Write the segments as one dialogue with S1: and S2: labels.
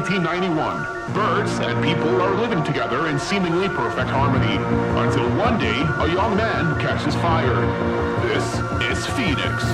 S1: 1991. Birds and people are living together in seemingly perfect harmony, until one day a young man catches fire. This is Phoenix.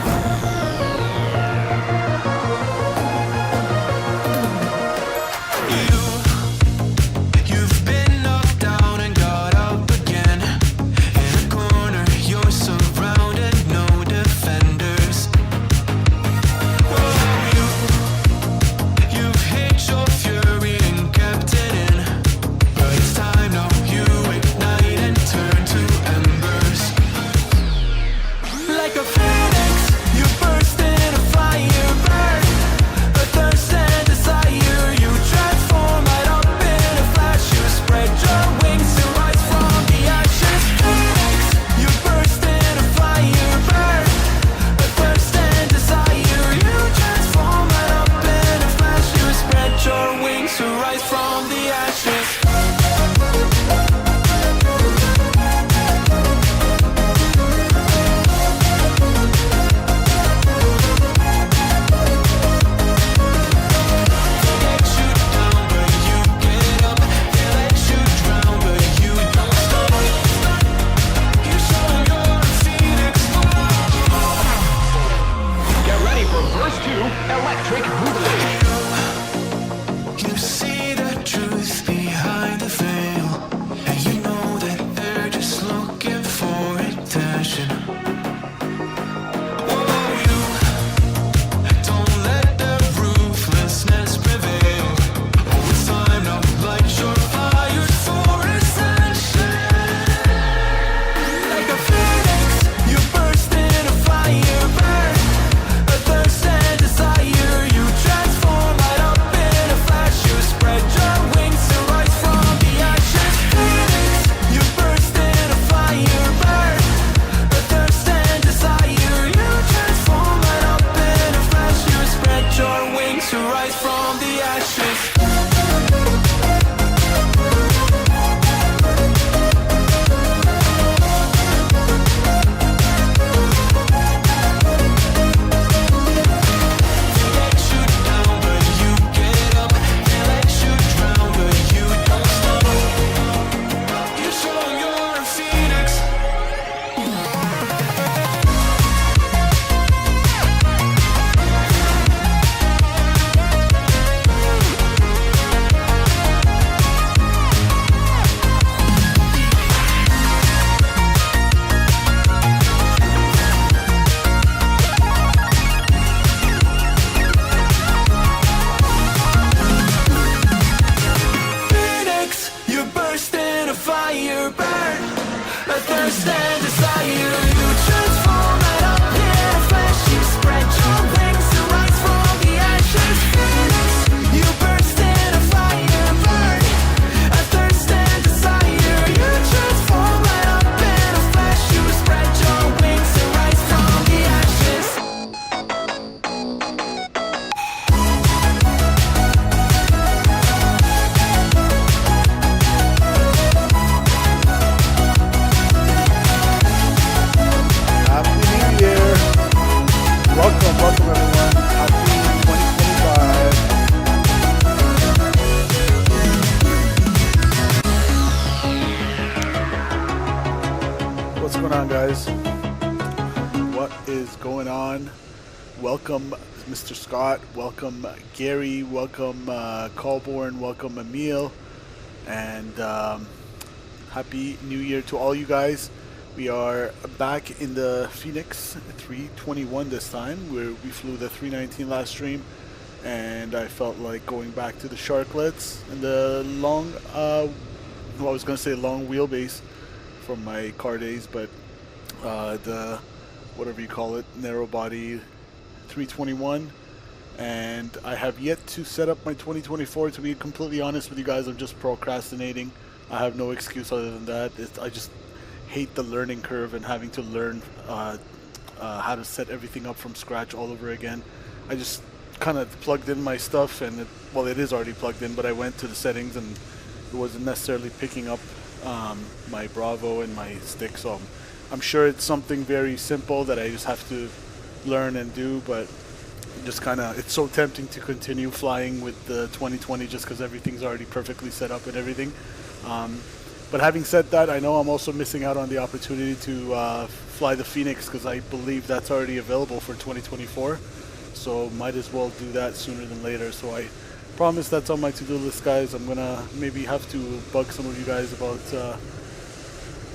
S2: Welcome, Mr. Scott. Welcome, Gary. Welcome, Colborne. Welcome, Emil. And Happy New Year to all you guys. We are back in the Fenix 321 this time, where we flew the 319 last stream. And I felt like going back to the Sharklets and the long, I was going to say long wheelbase from my car days, but the, whatever you call it, narrow body 321, and I have yet to set up my 2024. To be completely honest with you guys, I'm just procrastinating. I have no excuse other than that. I just hate the learning curve and having to learn how to set everything up from scratch all over again. I just kind of plugged in my stuff, and it is already plugged in, but I went to the settings and it wasn't necessarily picking up my Bravo and my stick, so I'm sure it's something very simple that I just have to learn and do, but just kind of, it's so tempting to continue flying with the 2020 just because everything's already perfectly set up and everything. But having said that, I know I'm also missing out on the opportunity to fly the Fenix because I believe that's already available for 2024. So might as well do that sooner than later. So I promise that's on my to-do list, guys. I'm gonna maybe have to bug some of you guys about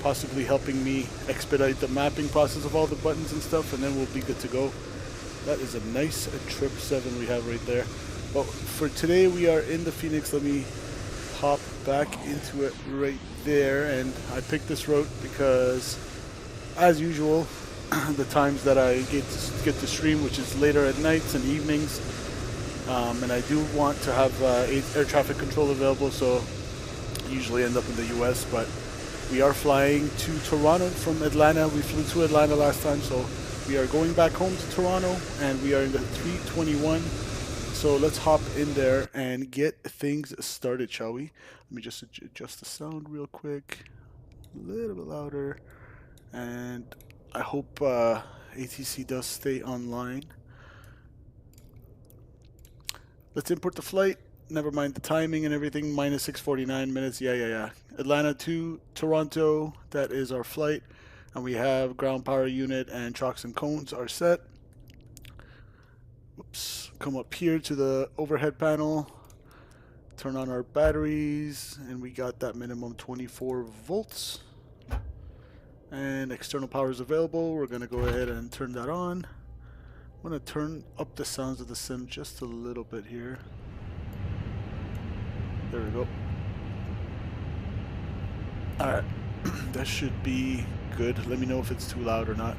S2: possibly helping me expedite the mapping process of all the buttons and stuff, and then we'll be good to go. That is a nice Trip 7 we have right there. But for today, we are in the Fenix. Let me hop back into it right there. And I picked this route because, as usual, the times that I get to stream, which is later at nights and evenings, and I do want to have air traffic control available, so I usually end up in the US, but we are flying to Toronto from Atlanta. We flew to Atlanta last time, so we are going back home to Toronto, and we are in the 321. So let's hop in there and get things started, shall we? Let me just adjust the sound real quick, a little bit louder, and I hope ATC does stay online. Let's import the flight. Never mind the timing and everything. Minus 6:49 minutes. Yeah. Atlanta to Toronto. That is our flight. And we have ground power unit and chocks and cones are set. Whoops. Come up here to the overhead panel. Turn on our batteries. And we got that minimum 24 volts. And external power is available. We're going to go ahead and turn that on. I'm going to turn up the sounds of the sim just a little bit here. There we go. Alright, that should be good. Let me know if it's too loud or not.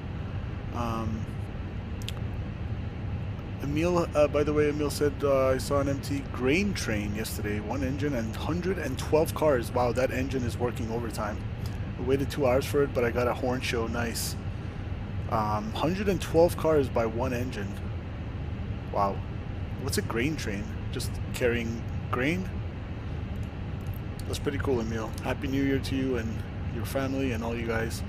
S2: Emil, by the way, Emil said I saw an empty grain train yesterday. One engine and 112 cars. Wow, that engine is working overtime. I waited 2 hours for it, but I got a horn show. Nice. 112 cars by one engine. Wow. What's a grain train? Just carrying grain? That's pretty cool, Emil. Happy New Year to you and your family and all you guys.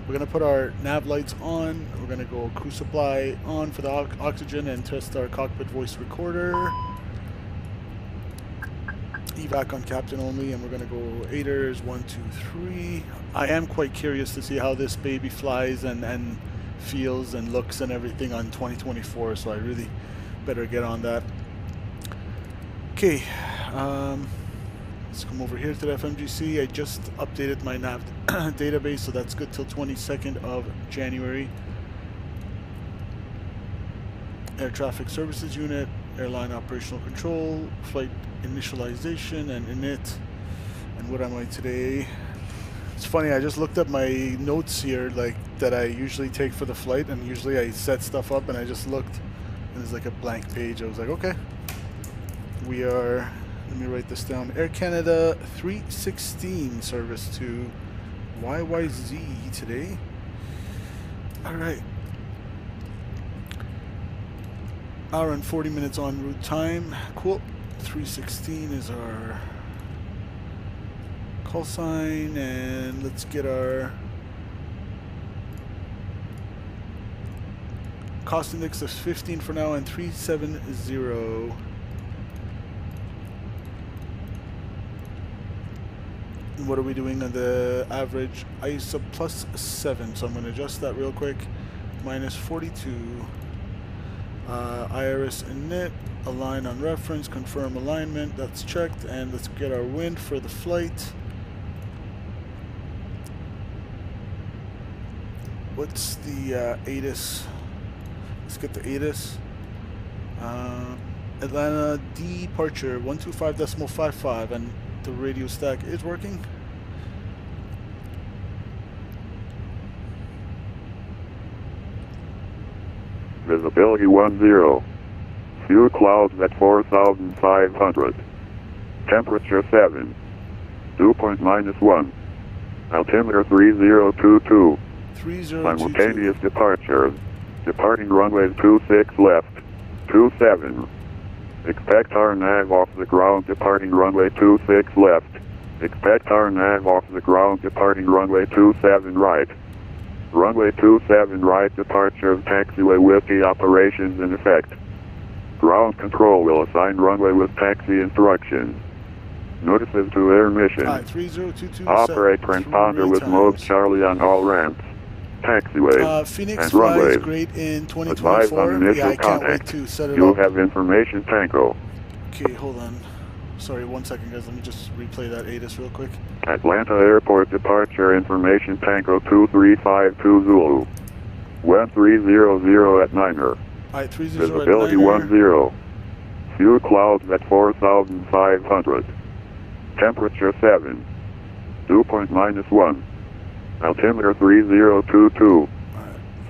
S2: We're going to put our nav lights on. We're going to go crew supply on for the oxygen and test our cockpit voice recorder. Evac on captain only, and we're going to go aiders 1, 2, 3. I am quite curious to see how this baby flies and feels and looks and everything on 2024, so I really better get on that. Okay, let's come over here to the FMGC. I just updated my nav database, so that's good till 22nd of January. Air Traffic Services Unit, Airline Operational Control, Flight Initialization, and init. And what am I today? It's funny, I just looked at my notes here, like, that I usually take for the flight, and usually I set stuff up, and I just looked, and there's like a blank page. I was like, okay. We are, let me write this down, Air Canada 316 service to CYYZ today. Alright. Hour and 40 minutes en route time. Cool. 316 is our call sign, and let's get our cost index of 15 for now, and 370. And what are we doing on the average ISA plus 7? So I'm going to adjust that real quick. Minus 42. IRS init, align on reference, confirm alignment, that's checked, and let's get our wind for the flight. What's the ATIS? Let's get the ATIS. Atlanta departure 125.55, and the radio stack is working.
S3: Visibility 10. Few clouds at 4,500. Temperature 7. Dew point -1. Altimeter 3022.
S2: 3022.
S3: Simultaneous departure. Departing runway 26 left. 27. Expect our nav off the ground departing runway 26 left. Expect our nav off the ground departing runway 27 right. Runway 27 right departure of taxiway with the operations in effect. Ground control will assign runway with taxi instructions. Notices to air mission.
S2: Alright, 3022.
S3: Operate transponder with mode Charlie on all ramps. Taxiways
S2: Phoenix
S3: and
S2: flies
S3: runways.
S2: great in
S3: Advise on
S2: 2024.
S3: initial
S2: Yeah, I can't wait
S3: contact.
S2: to set it
S3: You
S2: up.
S3: have information Tango.
S2: Okay, hold on. Sorry, 1 second, guys. Let me just replay that ATIS real quick.
S3: Atlanta Airport departure information Tango 2352 Zulu. 1300 at Niner.
S2: Alright, 30 at
S3: Visibility
S2: 9er.
S3: 10. Few clouds at 4,500. Temperature 7. Dew point -1. Altimeter 3022.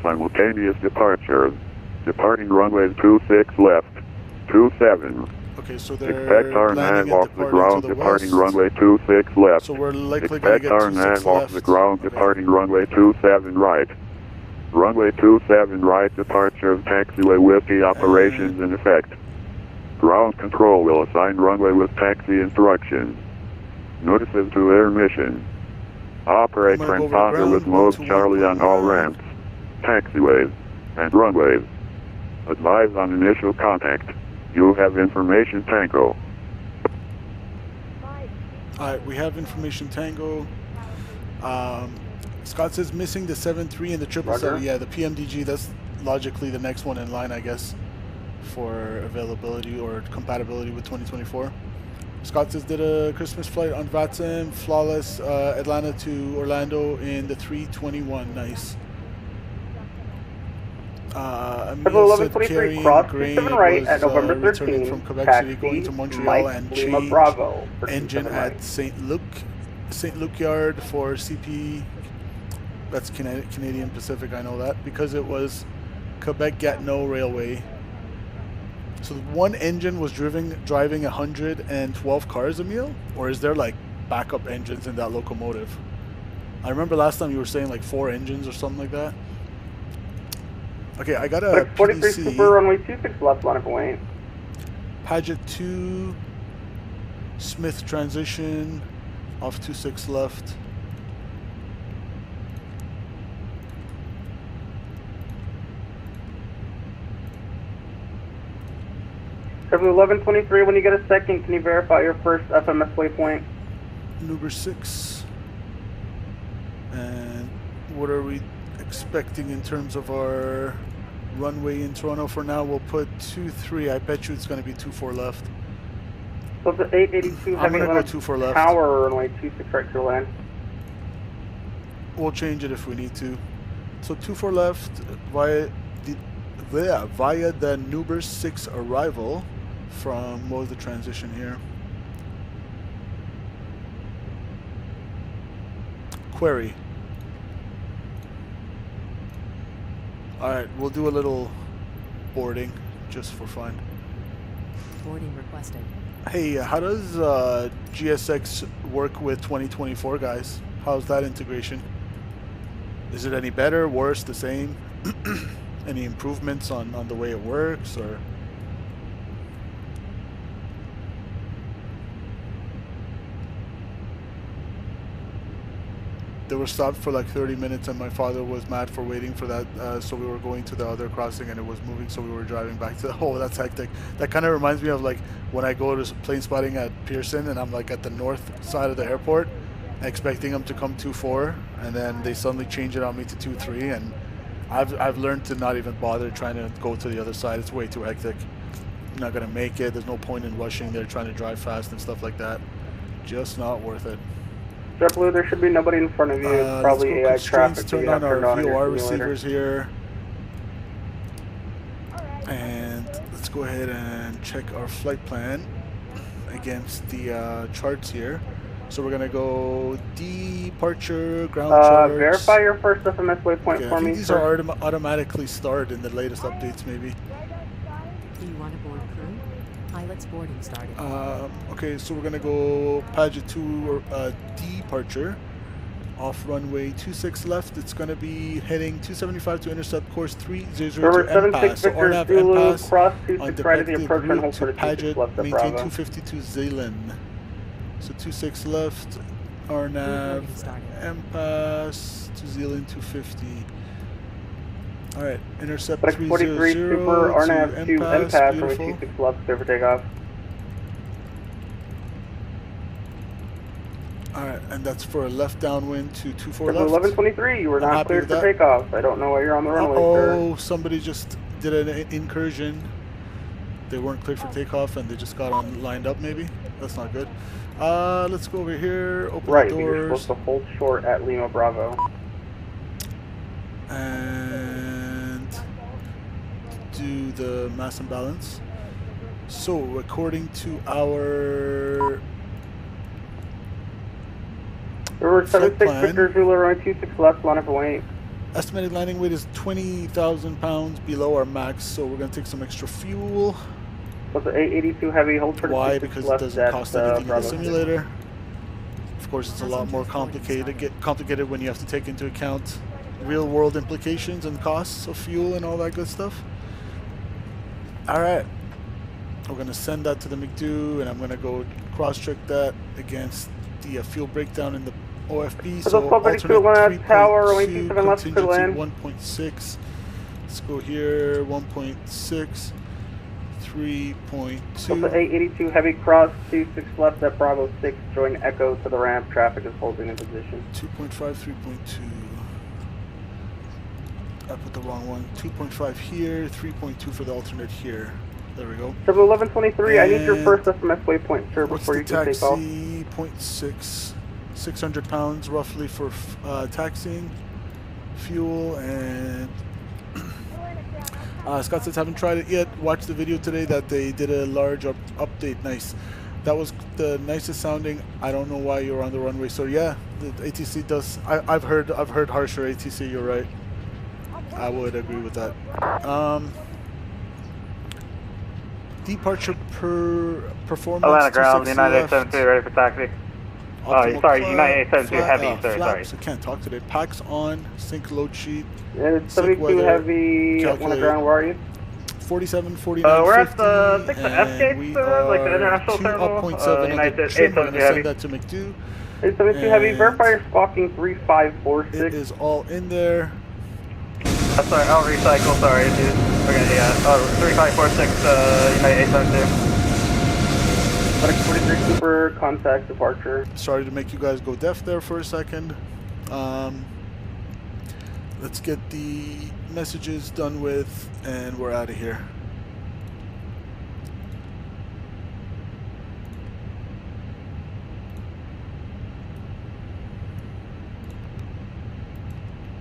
S3: Simultaneous departure. Departing runway 26 left. 27.
S2: Okay, so they're
S3: Expect our
S2: landing
S3: nav
S2: and
S3: off the
S2: departing
S3: ground,
S2: to the
S3: departing
S2: west.
S3: runway 26 left.
S2: So we're likely going to
S3: Expect
S2: get
S3: our
S2: 26
S3: nav off
S2: left.
S3: the ground,
S2: Okay.
S3: departing runway 27 right. Runway 27 right, departure of taxiway Whiskey operations in effect. Ground control will assign runway with taxi instructions. Notices to air mission. Operate
S2: I'm gonna go over
S3: transponder
S2: ground,
S3: with mode
S2: 121.
S3: Charlie on all ramps, taxiways, and runways. Advise on initial contact. You have information Tango.
S2: Alright, we have information Tango. Scott says missing the 7.3 and the 777. Yeah, the PMDG, that's logically the next one in line, I guess, for availability or compatibility with 2024. Scott says did a Christmas flight on Vatsim, flawless, Atlanta to Orlando in the 321. Nice. Emil said carrying grain
S4: right
S2: was
S4: at November
S2: returning
S4: 13,
S2: from Quebec
S4: taxi,
S2: City going to Montreal
S4: Mike
S2: and
S4: Lima
S2: change
S4: Bravo for
S2: engine
S4: 27
S2: at
S4: right.
S2: St. Luc Yard for CP. That's Canadian Pacific, I know that, because it was Quebec Gatineau Railway. So one engine was driving 112 cars, Emil? Or is there like backup engines in that locomotive? I remember last time you were saying like 4 engines or something like that. Okay, I got a
S4: 43
S2: PDC.
S4: Super runway 26 left, line of away.
S2: Paget 2, Smith transition, off 26 left.
S4: Seven 1123, when you get a second, can you verify your first FMS waypoint?
S2: Nuber 6. And what are we expecting in terms of our runway in Toronto? For now, we'll put 2-3. I bet you it's going to be 2-4 left.
S4: So it's 882
S2: I'm
S4: heavy
S2: gonna go
S4: limit
S2: 2-4 left.
S4: power runway 26 right to land.
S2: We'll change it if we need to. So 2-4 left via the Nuber 6 arrival from, what was the transition here? Query. Alright, we'll do a little boarding just for fun.
S5: Boarding requested.
S2: Hey, how does GSX work with 2024, guys? How's that integration? Is it any better, worse, the same? Any improvements on the way it works, or? They were stopped for like 30 minutes and my father was mad for waiting for that, so we were going to the other crossing and it was moving, so we were driving back to the, oh, that's hectic. That kind of reminds me of like when I go to plane spotting at Pearson and I'm like at the north side of the airport expecting them to come 2-4 and then they suddenly change it on me to 2-3, and I've learned to not even bother trying to go to the other side. It's way too hectic. I'm not gonna make it. There's no point in rushing there trying to drive fast and stuff like that. Just not worth it.
S4: JetBlue, there should be nobody in front of you. It's probably AI traffic.
S2: Turn on our VOR receivers here. And let's go ahead and check our flight plan against the charts here. So we're gonna go departure, ground charts.
S4: Verify your first FMS waypoint for me.
S2: These are automatically starred in the latest updates, maybe.
S5: Do you want to board crew? Pilot's boarding started.
S2: Okay, so we're gonna go Paget 2 departure, off runway 26 left. It's gonna be heading 275 to intercept course 300 to MPAS. So RNAV MPAS
S4: cross
S2: on
S4: 26 right of the
S2: defective
S4: approach and
S2: route
S4: hold
S2: to
S4: for the
S2: Paget,
S4: 26 left of
S2: maintain
S4: Bravo.
S2: 252 Zealand. So 26 left, RNAV
S5: Boarding started.
S2: MPAS to Zealand 250. Alright, intercept
S4: Flex 43 Super RNAV to
S2: impasse,
S4: impasse, runway
S2: beautiful.
S4: 26 left, clear for takeoff.
S2: Alright, and that's for a left downwind to 24
S4: Triple
S2: left.
S4: 1123, you were
S2: I'm
S4: not
S2: happy
S4: cleared
S2: with
S4: for
S2: that.
S4: takeoff. I don't know why you're on the runway,
S2: Oh,
S4: sir.
S2: somebody just did an incursion. They weren't cleared for takeoff and they just got on lined up maybe. That's not good. Let's go over here, open
S4: Right,
S2: the
S4: but you're
S2: doors.
S4: supposed to hold short at Lima Bravo.
S2: And do the mass imbalance. So according to our
S4: River
S2: flight
S4: 76
S2: plan,
S4: Victor Zulu, runway 26 left, line up and wait.
S2: estimated landing weight is 20,000 pounds below our max, so we're going to take some extra fuel.
S4: Plus the 882 heavy, hold for the
S2: Why?
S4: 26
S2: Because it
S4: left
S2: doesn't
S4: at,
S2: cost anything in the
S4: Bravo.
S2: simulator. Of course, it's a lot more complicated when you have to take into account real world implications and costs of fuel and all that good stuff. Alright, we're going to send that to the McDo, and I'm going to go cross-check that against the fuel breakdown in the OFB.
S4: For
S2: So
S4: the 1232
S2: alternate
S4: tower, runway
S2: 3.2,
S4: 27 left, clear to land.
S2: contingency 1.6. Let's go here, 1.6, 3.2.
S4: Plus the 882 heavy cross, 26 left at Bravo 6, join Echo to the ramp, traffic is holding in position.
S2: 2.5, 3.2. I put the wrong one. 2.5 here, 3.2 for the alternate here. There we go.
S4: Triple 1123, I need your
S2: And
S4: first SMS waypoint, sir,
S2: what's
S4: before
S2: the
S4: you can take off.
S2: taxi? 0.6. 600 pounds roughly for taxiing. Fuel and... Scott says, haven't tried it yet. Watched the video today that they did a large update. Nice. That was the nicest sounding. I don't know why you're on the runway. So yeah, the ATC does. I've heard harsher ATC. You're right. I would agree with that. Departure performance.
S6: Atlanta ground,
S2: 26
S6: United
S2: left.
S6: 872, ready for taxi.
S2: Optimal
S6: Sorry,
S2: climb,
S6: United 872
S2: flat-
S6: heavy, sir,
S2: flaps.
S6: sorry.
S2: I can't talk today. Packs on, sync load sheet.
S4: And it's
S2: Sick
S4: 72
S2: weather,
S4: heavy, Atlanta
S2: calculate.
S4: ground, where are you?
S2: 47, 49,
S6: We're
S2: 50,
S6: at the 6 F
S2: and
S6: gate,
S2: we
S6: sir, like the
S2: are
S6: international
S2: 2
S6: terminal.
S2: up 0.7 on
S6: United
S2: the trim. We're going to
S6: 872 heavy.
S2: send that to McDo.
S4: 872 heavy,
S2: And
S4: verify your squawking
S2: It
S4: 3546.
S2: is all in there.
S6: Sorry, I'll recycle, sorry. Okay, yeah. 3546, United 872.
S4: Flex 43 Super, contact departure.
S2: Sorry to make you guys go deaf there for a second. Let's get the messages done with, and we're out of here.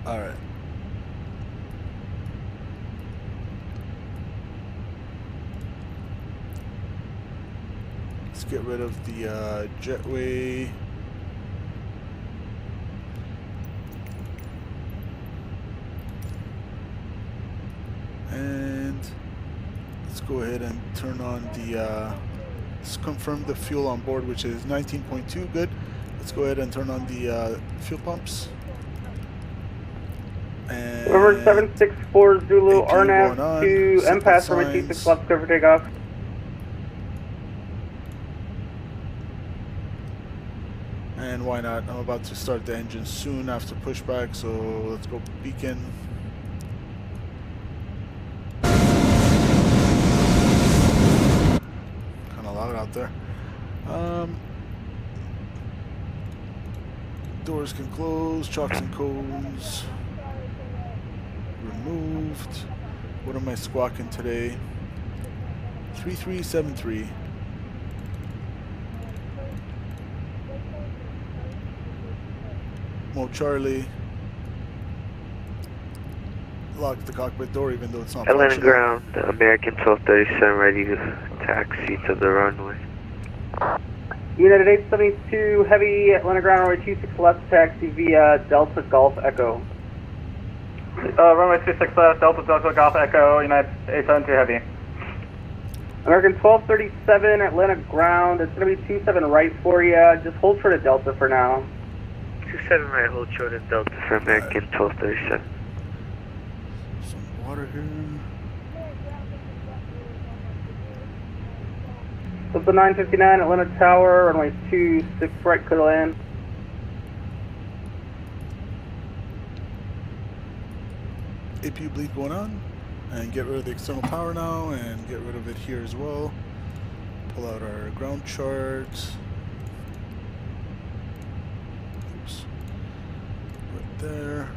S2: All right. Let's get rid of the jetway. And let's go ahead and turn on the, let's confirm the fuel on board, which is 19.2, good. Let's go ahead and turn on the fuel pumps. And
S4: River 764 Zulu,
S2: AP going on,
S4: RNAV to
S2: sequence
S4: MPAS, runway
S2: signs.
S4: 26 left, clear for takeoff.
S2: And why not? I'm about to start the engine soon after pushback, so let's go beacon. Kind of loud out there. Doors can close, chocks and cones removed. What am I squawking today? 3373. Mo Charlie. Lock the cockpit door even though it's not
S7: Atlanta
S2: functional.
S7: ground, American 1237 ready to taxi to the runway.
S4: United 872 heavy, Atlanta ground, runway 26 left, taxi via Delta Golf Echo.
S6: Runway 26 left, Delta Golf Echo, United 872 heavy.
S4: American 1237, Atlanta ground, it's going to be 27 right for you. Just hold short of Delta for now.
S7: 27 right, hold short of Delta for American 1237.
S2: Some water here.
S4: So the 959, Atlanta Tower, runway 26 right, clear to land.
S2: APU bleed going on, and get rid of the external power now, and get rid of it here as well. Pull out our ground chart. Oops. Right there.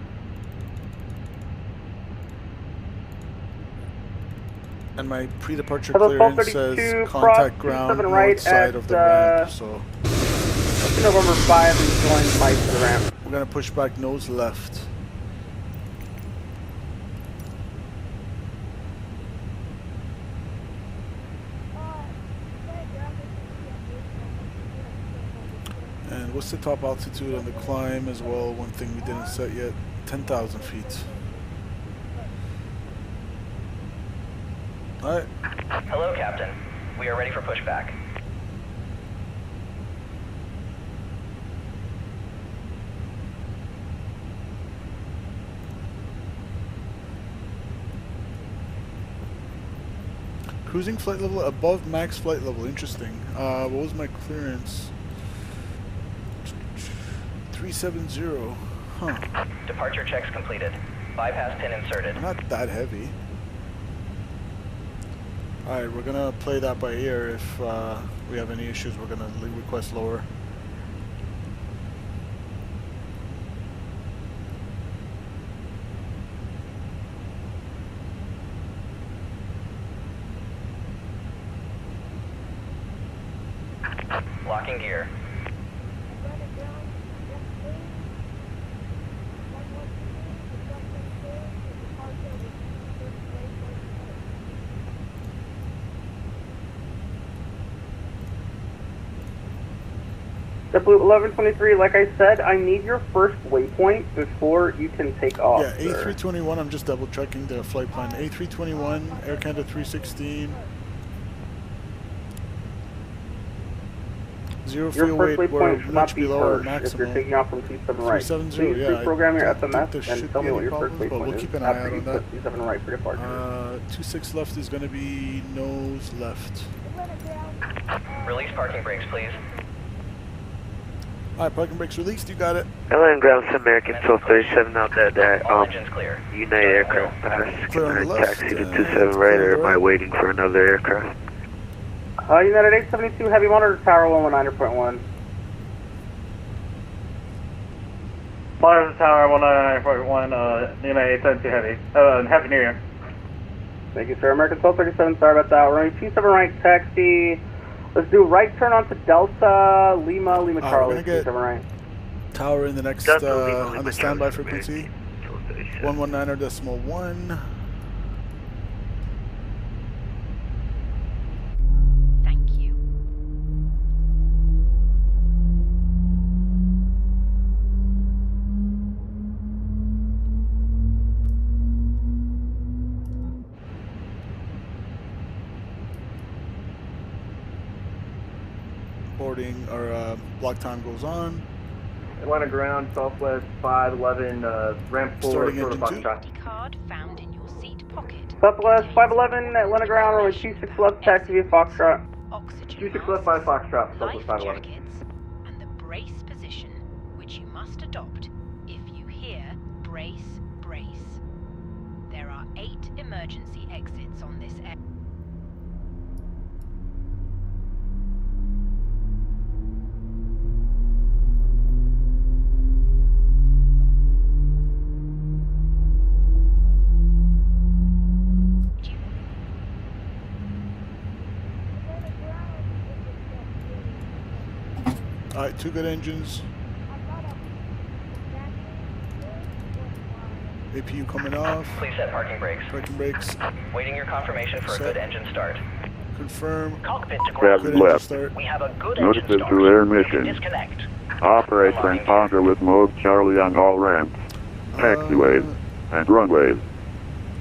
S2: And my pre-departure clearance says contact ground north side of the ramp, so
S4: November 5 and join Mike to the ramp.
S2: we're gonna push back nose left. And what's the top altitude on the climb as well? One thing we didn't set yet, 10,000 feet. Alright.
S8: Hello, Captain. We are ready for pushback.
S2: Cruising flight level above max flight level. Interesting. What was my clearance? 370. Huh.
S8: Departure checks completed. Bypass pin inserted.
S2: Not that heavy. Alright, we're gonna play that by ear. If we have any issues, we're gonna request lower.
S8: Locking gear.
S4: JetBlue 1123, like I said, I need your first waypoint before you can take off.
S2: Yeah, A321, I'm just double checking the flight plan. A321, Air Canada 316. Zero fuel weight, we're much below our maximum.
S4: If you're taking off from 27 right.
S2: 370,
S4: Please program your FMS
S2: there
S4: and tell me what your first
S2: but
S4: waypoint
S2: we'll
S4: is
S2: keep an eye
S4: after
S2: out
S4: you
S2: on that.
S4: put 27 right for departure.
S2: 26 left is going to be nose left.
S8: Release parking brakes, please.
S2: Alright, parking brakes released, you got it.
S7: LA ground to American 1237 out there that
S8: All engines clear.
S7: United aircraft pass.
S2: Clear on the
S7: Can I
S2: left,
S7: taxi to
S2: and
S7: 27 right, or am I waiting for another aircraft?
S4: United 872, heavy monitor tower 119.1.
S6: Monitor Tower 199.1, United 872 heavy. Happy New Year.
S4: Thank you, sir. American 1237, sorry about that. We're running 27 right taxi. Let's do right turn onto Delta, Lima Charlie,
S2: we're gonna get
S4: 27 right.
S2: tower in the next, on the standby frequency. 119.1.
S5: Thank you.
S2: Boarding, or block time goes on.
S6: Atlanta ground, Southwest 511, ramp forward,
S2: Starting
S6: sort of
S2: engine two.
S6: Foxtrot.
S5: Card found in your seat pocket.
S4: Southwest 511, Atlanta ground, runway 26 left, taxi via Foxtrot.
S5: Oxygen
S6: 26 left by Foxtrot,
S5: life
S6: Southwest 511.
S5: jackets, and the brace position, which you must adopt if you hear brace, brace. There are 8 emergency exits on this air.
S2: Alright, 2 good engines. APU coming off.
S8: Please set parking brakes.
S2: Parking brakes.
S8: Waiting your confirmation for a
S2: Set.
S8: good engine start.
S2: Confirm.
S8: Cockpit to
S3: Grab
S8: ground.
S2: Good engine
S3: left.
S2: start.
S8: We have a good
S3: Notice
S8: engine
S3: to
S8: start.
S3: air mission.
S8: Disconnect.
S3: Operate transponder with mode Charlie on all ramps, taxiways, and runways.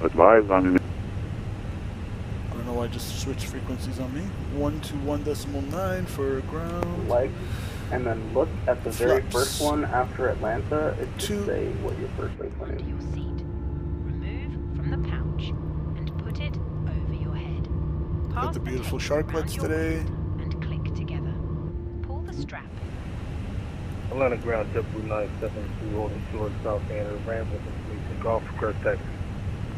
S3: Advise on
S2: I don't know why I just switched frequencies on me. 121.9 for ground.
S4: Leg, and then look at the very
S2: Flaps.
S4: first one after Atlanta. It should
S2: 2.
S4: say what your first waypoint
S5: Under
S4: is.
S5: your seat. Remove from the pouch and put it over your head.
S2: Got
S5: Pass
S2: the beautiful
S5: tape around
S2: Sharklets
S5: your
S2: today.
S5: waist and click together. Pull the strap.
S9: Atlanta ground, JetBlue 972, holding short, south end of ramp with completion, golf for Kirk, Texas.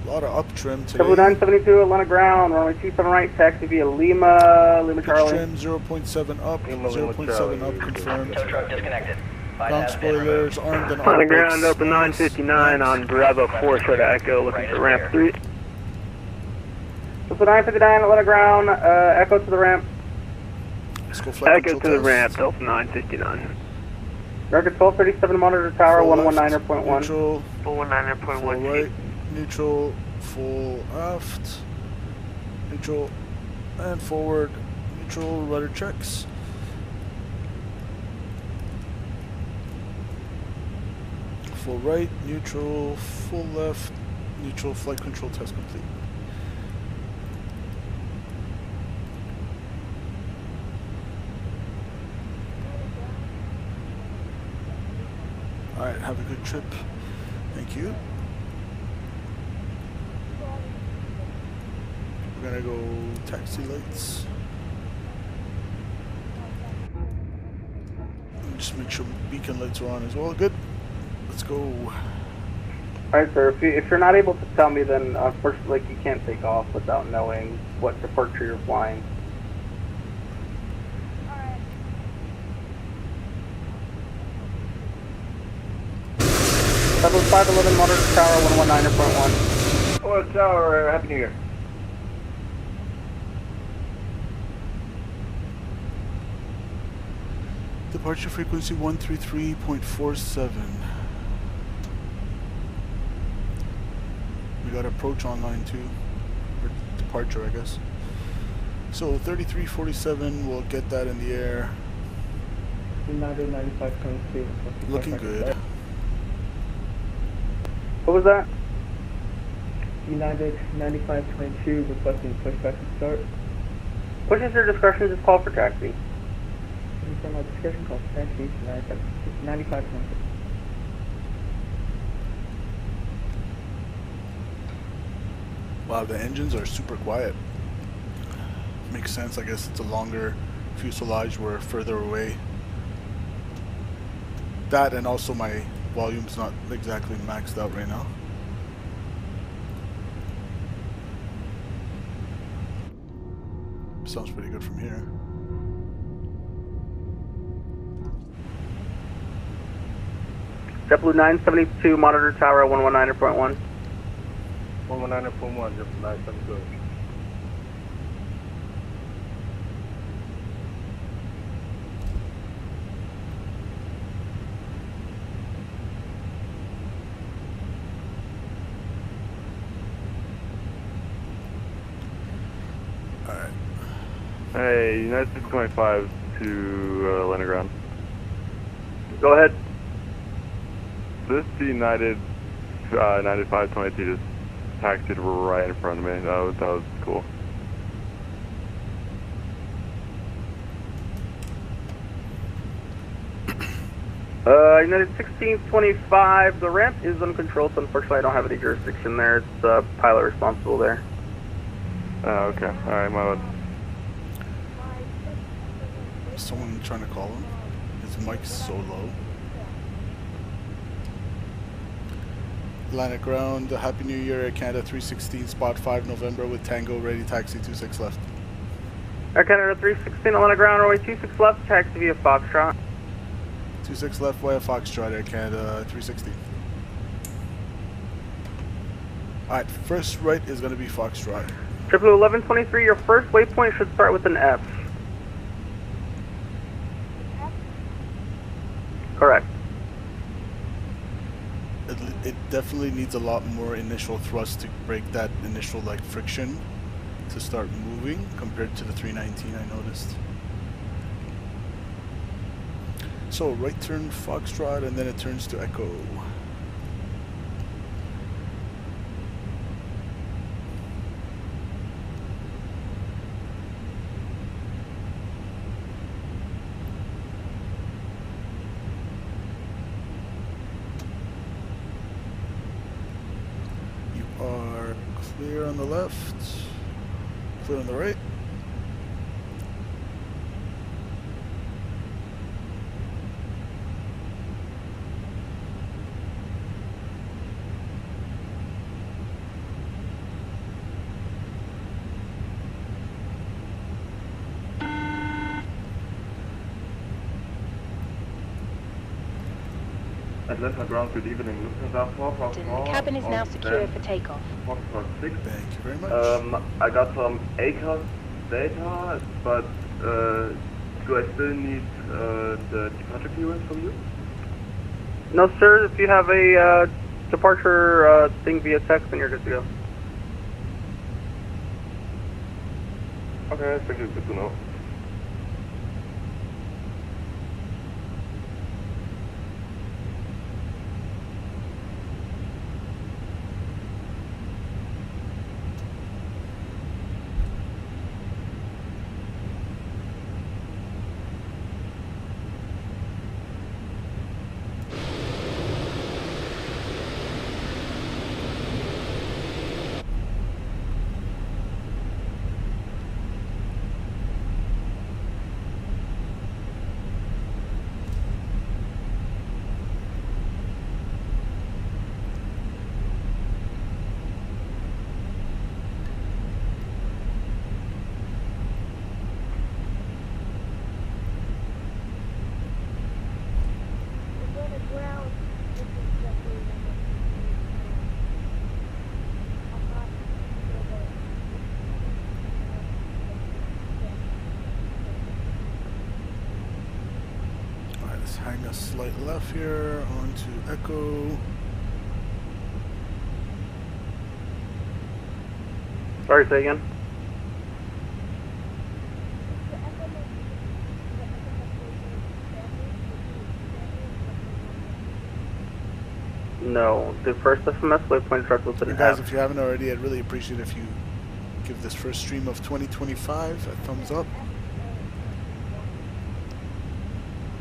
S2: A lot of up trim today.
S4: Triple 972 Atlanta ground, runway 27 right, taxi via Lima
S2: Pitch
S4: Charlie.
S2: trim 0.7 up, 0.7 up confirmed.
S8: Tow truck disconnected.
S2: Ground spoilers armed and
S10: On the
S2: armed
S10: ground,
S2: brakes.
S10: open 959 on Bravo 4, short Echo, looking for ramp 3.
S4: Triple 959 Atlanta ground, Echo to the ramp.
S2: Let's go flight
S10: Echo to
S2: control
S10: the
S2: test.
S10: ramp, Delta 959.
S4: Record 1237 monitor tower,
S2: Full left,
S4: 119.1.
S2: Neutral,
S7: 419.1
S2: full right, neutral, full aft, neutral, and forward, neutral, rudder checks. Full right, neutral, full left, neutral, flight control test complete. Alright, have a good trip. Thank you. We're gonna go taxi lights. And just make sure beacon lights are on as well. Good. Let's go.
S4: Alright, sir, if you're not able to tell me, then unfortunately you can't take off without knowing what departure you're flying. That was 511 monitor tower, 119.1.
S9: Oh, tower, Happy New Year.
S2: Departure frequency 133.47. We got approach online too. Or departure, I guess. So 3347, we'll get that in the air. Looking good.
S4: What was that?
S11: United 9522 requesting pushback to start.
S4: Push is your discretion, just call for taxi.
S11: From my discussion call for taxi 9522.
S2: Wow, the engines are super quiet. Makes sense, I guess it's a longer fuselage, we're further away. That and also my volume's not exactly maxed out right now. Sounds pretty good from here.
S4: JetBlue 972 monitor tower, 119.1.
S9: 119.1, JetBlue 972.
S3: Hey, United 625 to Atlanta ground.
S4: Go ahead.
S3: This United 9522 just taxied right in front of me. That was cool.
S4: United 1625, the ramp is uncontrolled, so unfortunately I don't have any jurisdiction there. It's pilot responsible there.
S3: Oh, okay. Alright, my bad.
S2: Someone trying to call him? His mic's so low. Atlantic ground, Happy New Year, Air Canada 316, spot 5 November with Tango, ready taxi 26 left.
S4: Air Canada 316, Atlanta ground, runway 26 left, taxi via Foxtrot.
S2: 26 left via Foxtrot, Air Canada 316. Alright, first right is going to be Foxtrot.
S4: JetBlue 1123, your first waypoint should start with an F. Correct.
S2: It definitely needs a lot more initial thrust to break that initial like friction to start moving compared to the 319 I noticed. So right turn Foxtrot and then it turns to Echo. Are clear on the left, clear on the right.
S9: Atlanta ground, good evening. Lufthansa 444.
S5: The cabin is now secure for takeoff.
S9: 446.
S2: Thank you very much.
S9: I got some ACOS data, but do I still need the departure clearance from you?
S4: No, sir. If you have a departure thing via text, then you're good to go.
S9: Okay, thank you. Good to know.
S2: Hang a slight left here onto Echo.
S4: Sorry, say again. No, the first SMS waypoint starts with an
S2: Guys,
S4: F.
S2: if you haven't already, I'd really appreciate if you give this first stream of 2025 a thumbs up.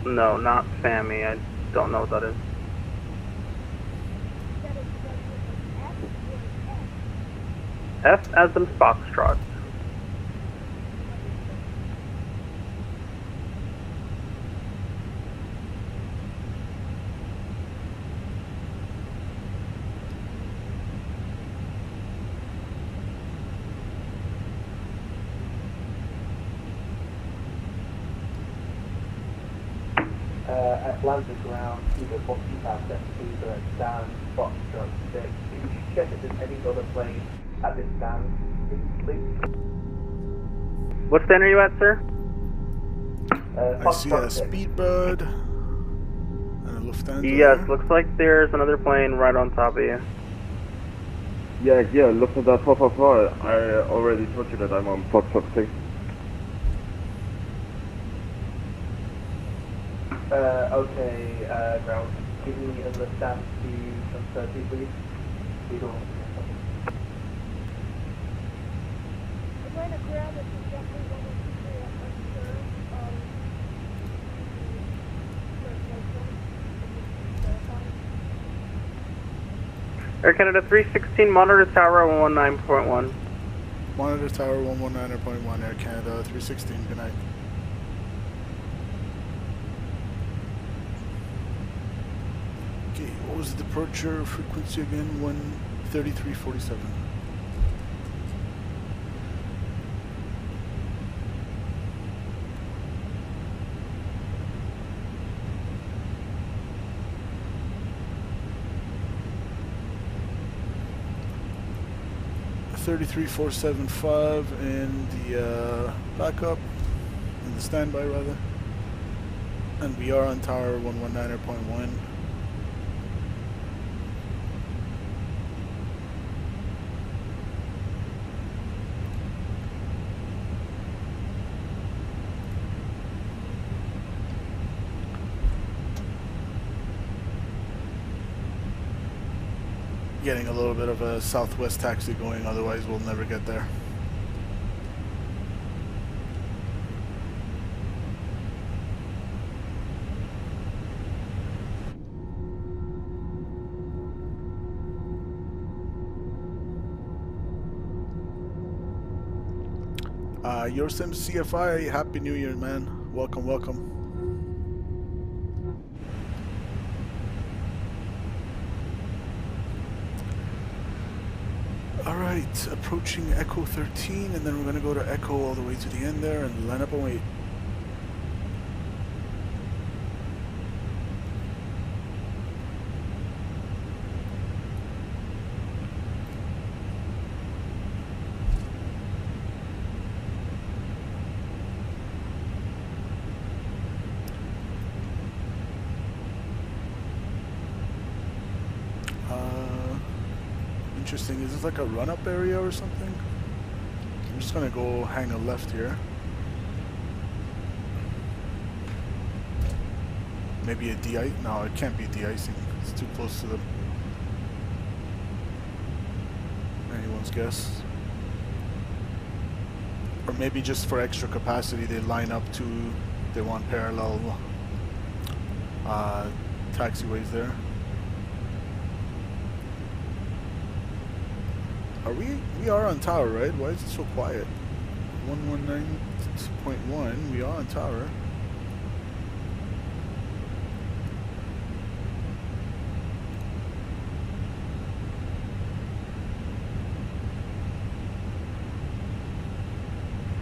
S4: No, not Sammy. I don't know what that is. F as in Foxtrot.
S11: Atlanta ground, either Foxy Pass either down, Foxtrot 6. If you could check if there's any other plane at this stand, please.
S4: What stand are you at, sir?
S2: I see a Speedbird and a Lufthansa.
S4: Yes, looks like there's another plane right on top of you.
S9: Yeah, Lufthansa 444. I already told you that I'm on Foxtrot 6.
S11: Okay, ground. Give me a stand to transfer to, please. Beetle.
S4: Air Canada 316, monitor tower 119.1.
S2: Monitor tower 119.1, Air Canada 316, good night. Okay, what was the departure frequency again? 133.47. $33,475 in the backup, in the standby rather, and we are on tower 119.1. Getting a little bit of a southwest taxi going, otherwise we'll never get there. Your Sim CFI, Happy New Year, man. Welcome, welcome. Alright, approaching Echo 13, and then we're going to go to Echo all the way to the end there and line up and wait. Interesting. Is this like a run-up area or something? I'm just gonna go hang a left here. Maybe a de-ice? No, it can't be de-icing. It's too close to them. Anyone's guess. Or maybe just for extra capacity they line up to, they want parallel taxiways there. We are on tower, right? Why is it so quiet? 119.1, we are on tower.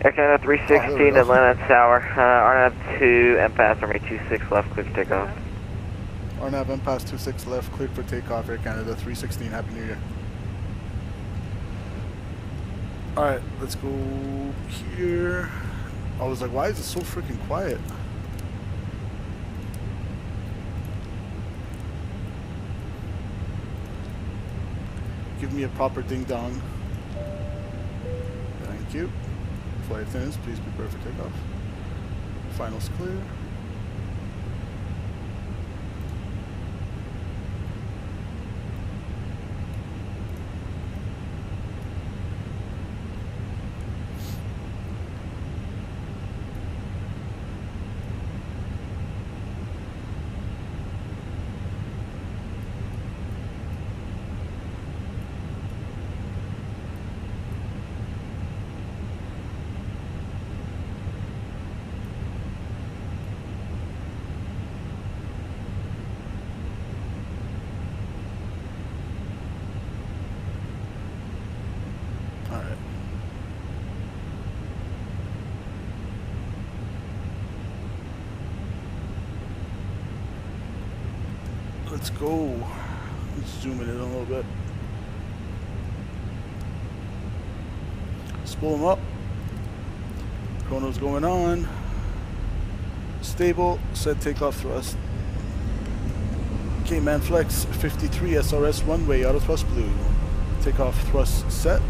S12: Air Canada 316, Atlanta Tower, RNAV 2, MPAS, runway 26 left, clear for takeoff.
S2: RNAV MPAS 26 left, cleared for takeoff, Air Canada 316, Happy New Year. Alright, let's go here. I was like, why is it so freaking quiet? Give me a proper ding-dong. Thank you. Flight attendants, please prepare for takeoff. Finals clear. Let's go. Let's zoom it in a little bit. Spool them up. Chrono's going on. Stable. Set takeoff thrust. K-Man Flex 53 SRS runway auto thrust blue. Takeoff thrust set.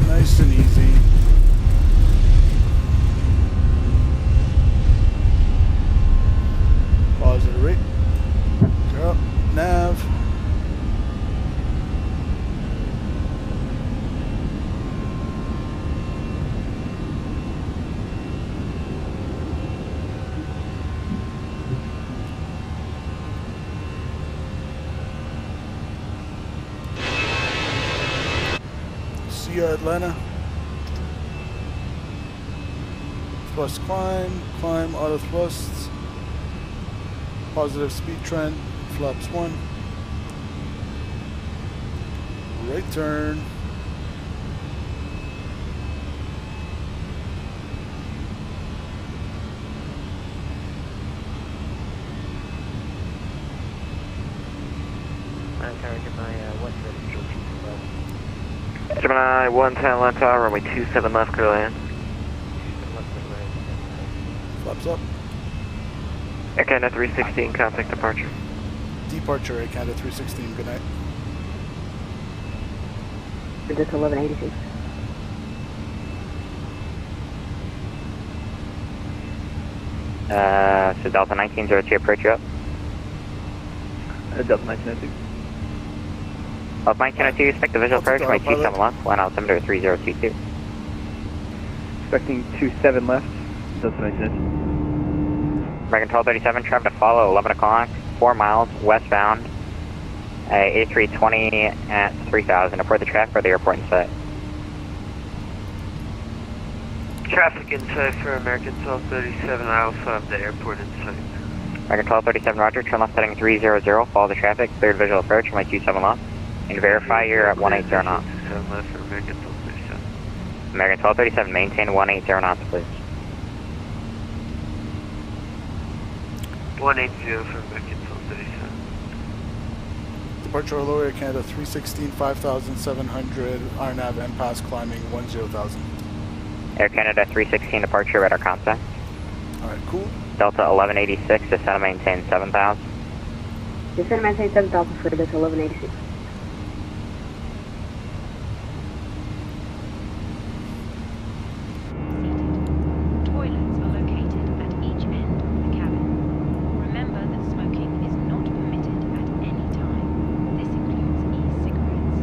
S2: Nice and easy. Positive rate. Go up. Nav. See ya, Atlanta. Thrust climb, climb, auto thrusts. Positive speed trend, flaps 1. Right turn.
S12: Gemini 110 Atlanta Tower, runway 27 left, clear land.
S2: Flaps up.
S12: Air Canada 316, contact departure.
S2: Departure, Air Canada 316, good night.
S13: Just 1186.
S12: So Delta 1902, approach you up.
S10: Delta 1902.
S12: Delta 1902, expect the visual approach, runway 27 left, line altimeter 3022.
S10: Expecting 27 left, Delta 1902.
S12: American 1237, traffic to follow 11 o'clock, 4 miles westbound, A320 at 3000. Report the traffic or the airport in sight.
S7: Traffic in sight for American 1237, I also have the airport in sight.
S12: American 1237, roger, turn left heading 300, follow the traffic, cleared visual approach, runway 27 left, and verify you're at 180 knots.
S7: 27 left for American 1237.
S12: American 1237, maintain 180 knots, please.
S7: 180 for American 1237.
S2: Departure Hello Air Canada 316, 5,700, RNAV MPAS climbing 10,000.
S12: Air Canada 316, departure, radar contact.
S2: Alright, cool.
S12: Delta 1186, descend and maintain 7,000.
S13: Descend and maintain 7,000 for Delta 1186.
S5: Toilets are located at each end of the cabin. Remember that smoking is not permitted at any time. This includes e-cigarettes.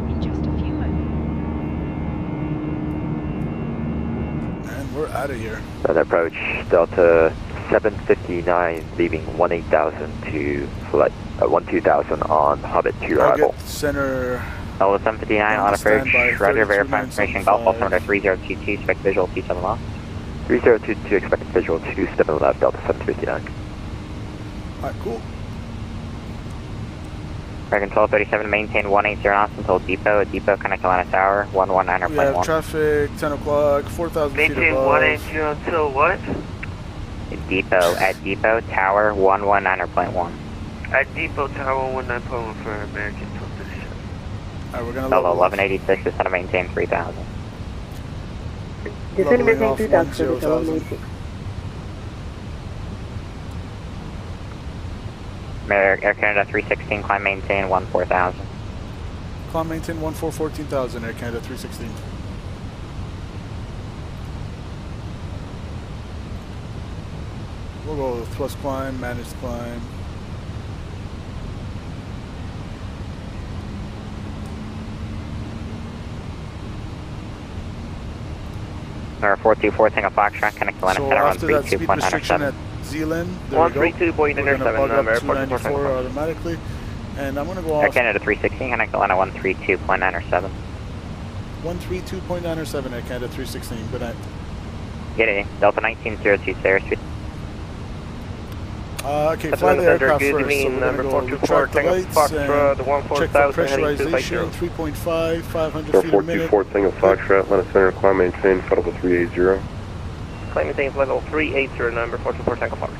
S5: In just a few moments.
S2: And we're out of here.
S14: Then approach Delta 759, leaving 18,000 to flight 12,000 on Hobbit to arrival.
S2: Target center.
S12: Delta 759 on approach,
S2: standby,
S12: roger, verify information, Golf
S2: 32,975.
S12: altimeter 3022, expect visual 27 left.
S14: 3022, expect visual 27 left, Delta 759.
S2: Alright, cool.
S12: American 1237, maintain 180 knots until depot. At depot, connect Atlanta Tower, 119er.1.
S2: We have traffic, 10 o'clock, 4,000 feet
S7: Maintain
S2: above.
S7: 180 until what?
S12: At depot, tower, 119er.1.
S7: At depot tower 19.1 for American 1237.
S2: Alright, we're gonna
S12: Delta
S2: level
S12: 1186, descend and maintain 3,000.
S13: Descend and
S2: Leveling
S13: maintain
S2: off
S13: 3,000 for Delta
S2: 10,000.
S13: 1186.
S12: Air Canada 316, climb maintain 14,000.
S2: Climb maintain 14,000, Air Canada 316. We'll go thrust climb, managed climb.
S12: Number 424, Tango Foxtrot, connect Atlanta
S2: So
S12: Center,
S2: after that speed restriction
S12: 132.97.
S2: at Zealand, there we go.
S6: 132.97,
S2: We're gonna bug up
S6: number
S2: 294 automatically. And I'm gonna go
S12: Air
S2: off
S12: Canada 316, connect Atlanta 132.97.
S2: 132.907, Air Canada 316. Good night.
S12: Get it, Delta 1902, airspeed.
S2: Okay, fly the aircraft first. So we're going to go retract the lights and check for pressurization, 3.5, 500 feet a minute.
S15: 424 Tango Foxtrot, Atlanta Center, climb maintain, flight level 380.
S10: Climb maintain flight level 380, number 424 Tango Fox.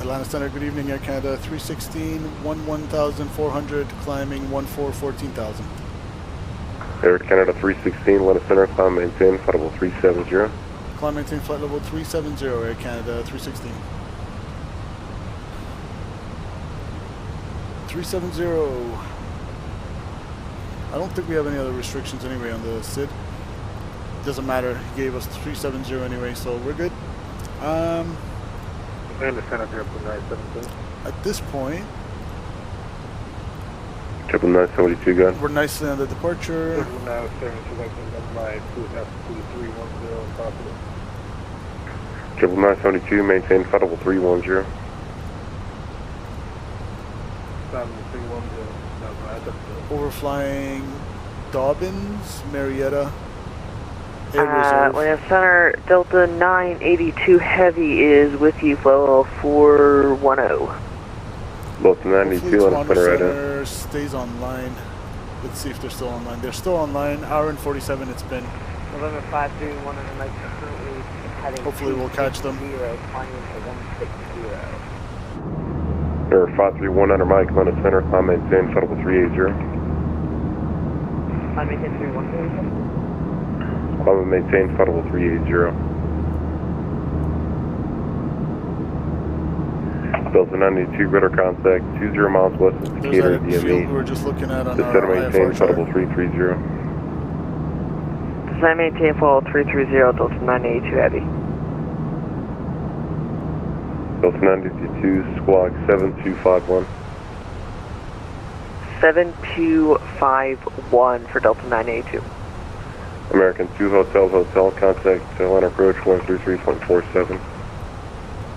S2: Atlanta Center, good evening, Air Canada 316, 11,400, climbing 14,000.
S15: Air Canada 316, Atlanta Center, climb maintain, flight level 370.
S2: Climb maintain flight level 370, Air Canada 316. 370. I don't think we have any other restrictions anyway on the SID. Doesn't matter, he gave us 370 anyway, so we're good. At this point,
S15: 972 gun.
S2: we're nicely on the departure.
S15: 972, maintain flight level 310.
S2: Overflying Dobbins, Marietta, Air Reserve.
S12: Atlanta Center, Delta 982 Heavy is with you, flow 410.
S15: Delta 92, Atlanta Center right now.
S2: Center stays online. Let's see if they're still online. They're still online. Hour and 47 it's been.
S12: November 531 and like currently heading.
S2: Hopefully we'll catch them.
S15: Air 531 under Mike, Atlanta Center, climb maintain, flight level 380.
S12: Climb maintain 310.
S15: Climb and maintain, flight level 380. Delta 92, radar contact, 20 miles west of Decatur,
S2: There's that field we
S15: DME.
S2: were just looking at on
S15: Descend
S2: our
S15: and maintain,
S2: IFR
S15: flight
S2: chart.
S15: level 330.
S12: Descend maintain flow 330, Delta 982 Heavy.
S15: Delta 92, squawk 7251.
S12: 7251 for Delta 982.
S15: American 2 Hotel, contact Atlanta approach 133.47.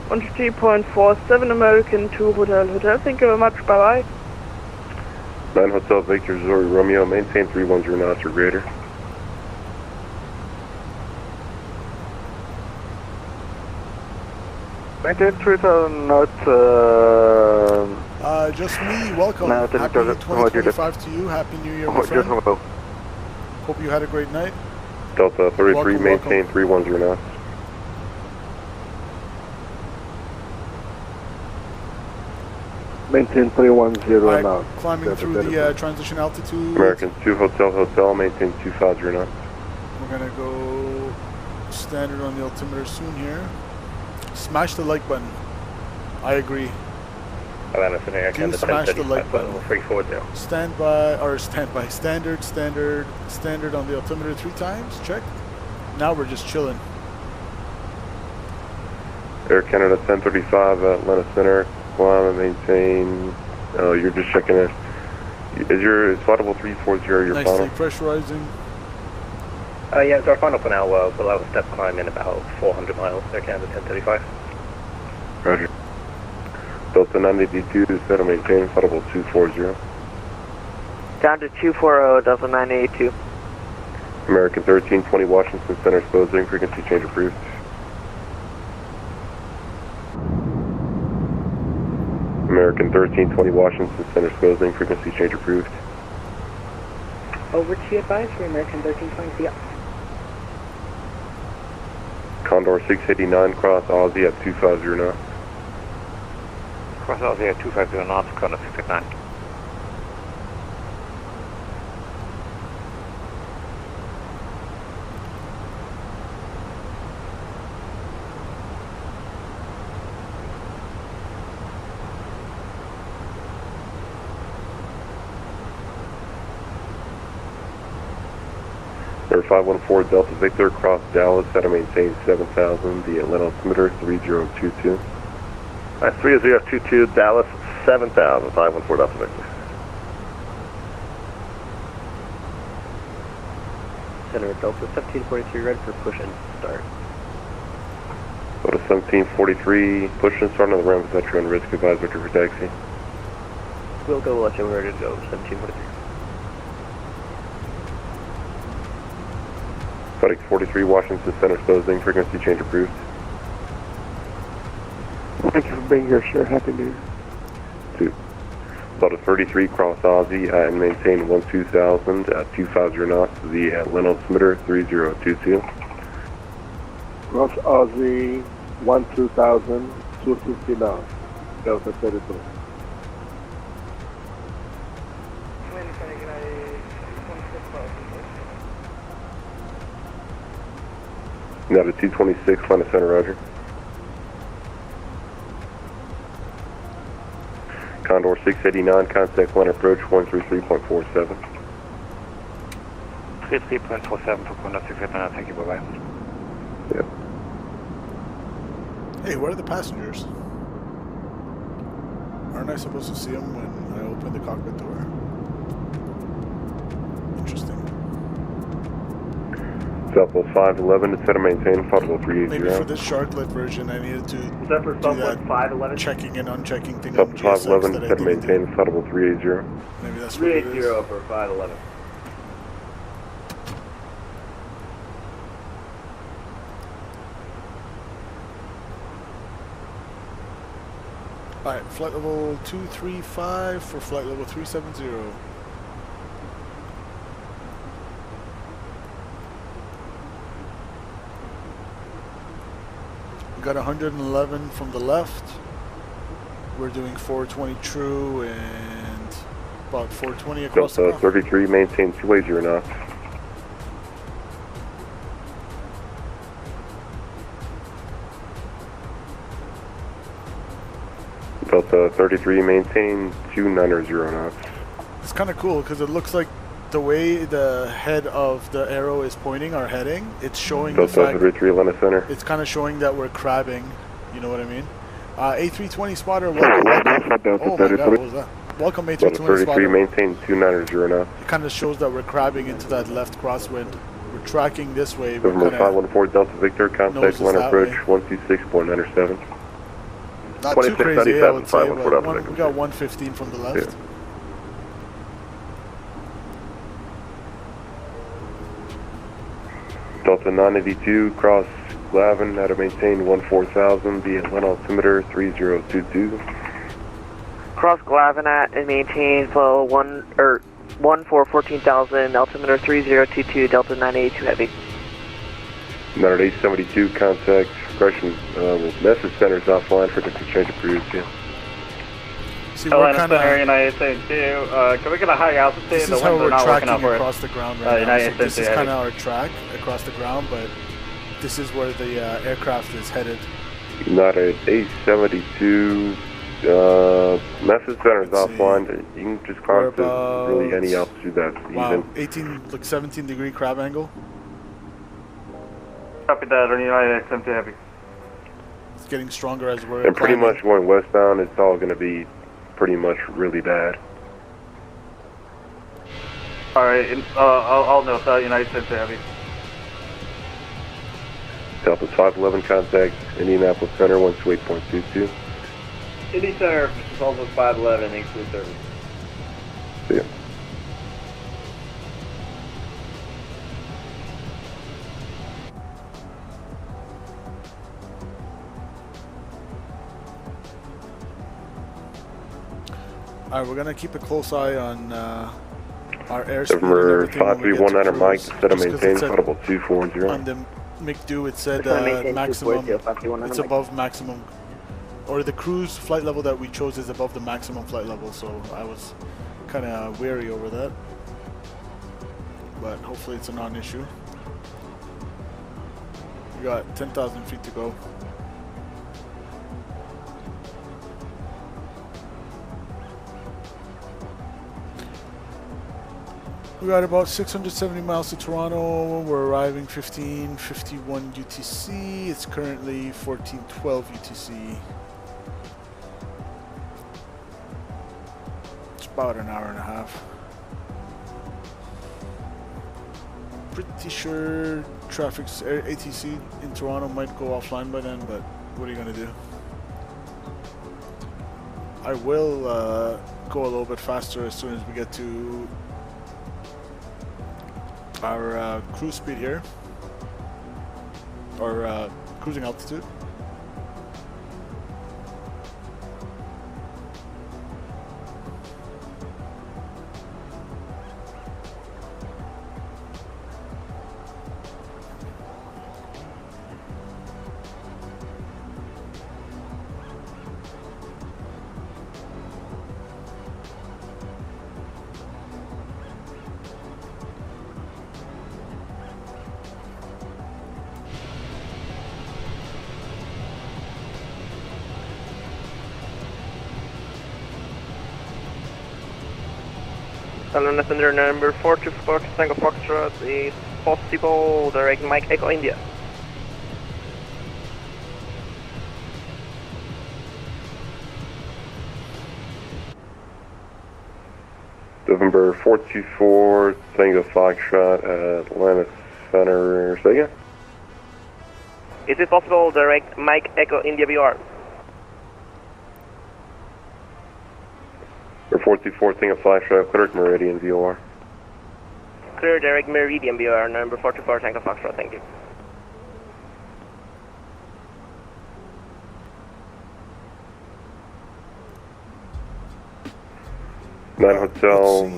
S16: 133.47, American 2 Hotel, thank you very much, bye bye.
S15: 9 Hotel, Victor, Zori, Romeo, maintain 310 knots or greater.
S6: Maintain 3,000 knots,
S2: just me, welcome.
S6: No,
S2: Happy 2025 to you. Happy New Year, my friend. Hope you had a great night.
S15: Delta 33,
S2: Welcome,
S15: maintain 310 knots.
S17: Maintain 310 now.
S2: Climbing through the transition altitude.
S15: American 2 Hotel, maintain 250 knots.
S2: We're gonna go standard on the altimeter soon here. Smash the like button. I agree.
S10: Atlanta Center, Air Canada
S2: Smash the like button.
S10: 340.
S2: Standard on the altimeter 3 times. Check. Now we're just chilling.
S15: Air Canada 1035, Atlanta Center, climb and maintain. Oh, you're just checking it. Is your flight 340 your
S2: Nicely
S15: final?
S2: pressurizing.
S10: Yeah, it's our final for now. We'll have a step climb in about 400 miles. Air Canada 1035.
S15: Roger. Delta 982, set to maintain, flight 240.
S12: Down to 240, Delta 982.
S15: American 1320, Washington Center, exposing, frequency change approved. American 1320, Washington Center, exposing, frequency change approved.
S13: Over to advise for American 1320, yeah.
S15: Condor 689, cross Aussie at 250 knots.
S10: Cross Aussie at 250 knots, Condor 689.
S15: Air 514 Delta Victor, cross Dallas, set to maintain 7000, the Atlanta altimeter 3022.
S10: 3022 Dallas 7000, 514 Delta Victor. Center Delta 1743, ready for push and start.
S15: Delta 1743, push and start on the ramp, is that you're on risk, advise Victor for taxi.
S10: We'll go, let you know we're ready to go, 1743.
S15: Flight 43, Washington Center, exposing, frequency change approved.
S17: Thank you for being here, sir. Happy New Year.
S15: 2. Delta 33, cross Aussie, and maintain 12,000 at 250 knots, the Atlanta altimeter 3022.
S17: Cross Aussie 12,000, 250 now. Delta 33.
S15: Now to 226, Atlanta Center, roger. Condor 689, contact line approach 133.47.
S10: 33.47 for Condor 689, thank you, bye-bye.
S15: Yep.
S2: Hey, where are the passengers? Aren't I supposed to see them when I open the cockpit door? Interesting.
S15: Southwest 511 to set and maintain, flight 380.
S2: Maybe for this Sharklet version, I needed to
S6: Is that for
S2: do
S6: Southwest
S2: that
S6: 511?
S2: checking and unchecking thing on
S15: Southwest
S2: GSX
S15: 511
S2: that
S15: to
S2: I
S15: set and
S2: didn't do.
S15: maintain, flight 380.
S2: Maybe that's what it is.
S6: 380 for 511.
S2: Alright, flight level 235 for flight level 370. We got 111 from the left. We're doing 420 true and about 420 across the
S15: Delta 33, maintain 280 knots. Delta 33, maintain 290 knots.
S2: It's kind of cool because it looks like the way the head of the arrow is pointing our heading, it's showing
S15: Delta
S2: the fact
S15: 33, Atlanta Center.
S2: it's kind of showing that we're crabbing. You know what I mean? A320 spotter, welcome. Oh my God, what was that? Welcome A320
S15: Delta 33,
S2: spotter.
S15: maintain 290 knots.
S2: It kind of shows that we're crabbing into that left crosswind. We're tracking this way. We're
S15: November
S2: kinda
S15: 514 Delta Victor, contact
S2: noses
S15: line
S2: that
S15: approach
S2: way.
S15: 126.97.
S2: not too crazy, I would say,
S15: 514
S2: but
S15: Delta
S2: we
S15: Victor.
S2: got 115 from the left.
S15: Yeah. Delta 982, cross Glavin, how to maintain 14,000, the Atlanta altimeter 3022.
S12: Cross Glavin at and maintain flow 14,000, altimeter 3022, Delta 982 heavy.
S15: United 872, contact correction. Message center's offline for the exchange of crews. Yeah.
S2: See, we're
S6: Atlanta
S2: kind
S6: Center,
S2: of.
S6: United 872. Can we get a high altitude?
S2: This
S6: The
S2: is how
S6: winds are
S2: we're
S6: not working
S2: tracking
S6: out for us.
S2: across the ground right now.
S6: United
S2: So this is
S6: 872
S2: kind of
S6: heavy.
S2: our track across the ground, but this is where the aircraft is headed.
S15: United 872, message center's offline. You can just climb to really any altitude that's
S2: Wow,
S15: even.
S2: 17 degree crab angle.
S6: Copy that, on United 872 heavy.
S2: It's getting stronger as we're
S15: And pretty
S2: climbing.
S15: much going westbound, it's all going to be pretty much really bad.
S6: Alright, I'll note that, United 872 heavy.
S15: Delta 511 contact Indianapolis Center 128.22.
S18: Indy Center, this is Alpha 511, include service.
S15: See ya.
S2: Alright, we're gonna keep a close eye on our airspeed.
S15: November 5319 Mike, set a maintain, audible 240.
S2: On the McDo, it said
S10: Just wanna maintain
S2: maximum.
S10: 240, 5100
S2: It's
S10: Mike.
S2: above maximum, or the cruise flight level that we chose is above the maximum flight level. So I was kind of wary over that, but hopefully it's a non-issue. We got 10,000 feet to go. We got about 670 miles to Toronto. We're arriving 15:51 UTC. It's currently 14:12 UTC. It's about an hour and a half. Pretty sure traffic's ATC in Toronto might go offline by then, but what are you gonna do? I will go a little bit faster as soon as we get to our cruise speed here, or cruising altitude.
S10: Atlanta Center number 424 Tango Foxtrot is possible direct Mike Echo India.
S15: November 424 Tango Foxtrot at Atlanta Center. Say again?
S10: Is it possible direct Mike Echo India VR?
S15: Or 424 Tango Foxtrot, clear Meridian VOR.
S10: Clear direct Meridian VR number 424 Tango Foxtrot, thank you.
S15: Nine Hotel,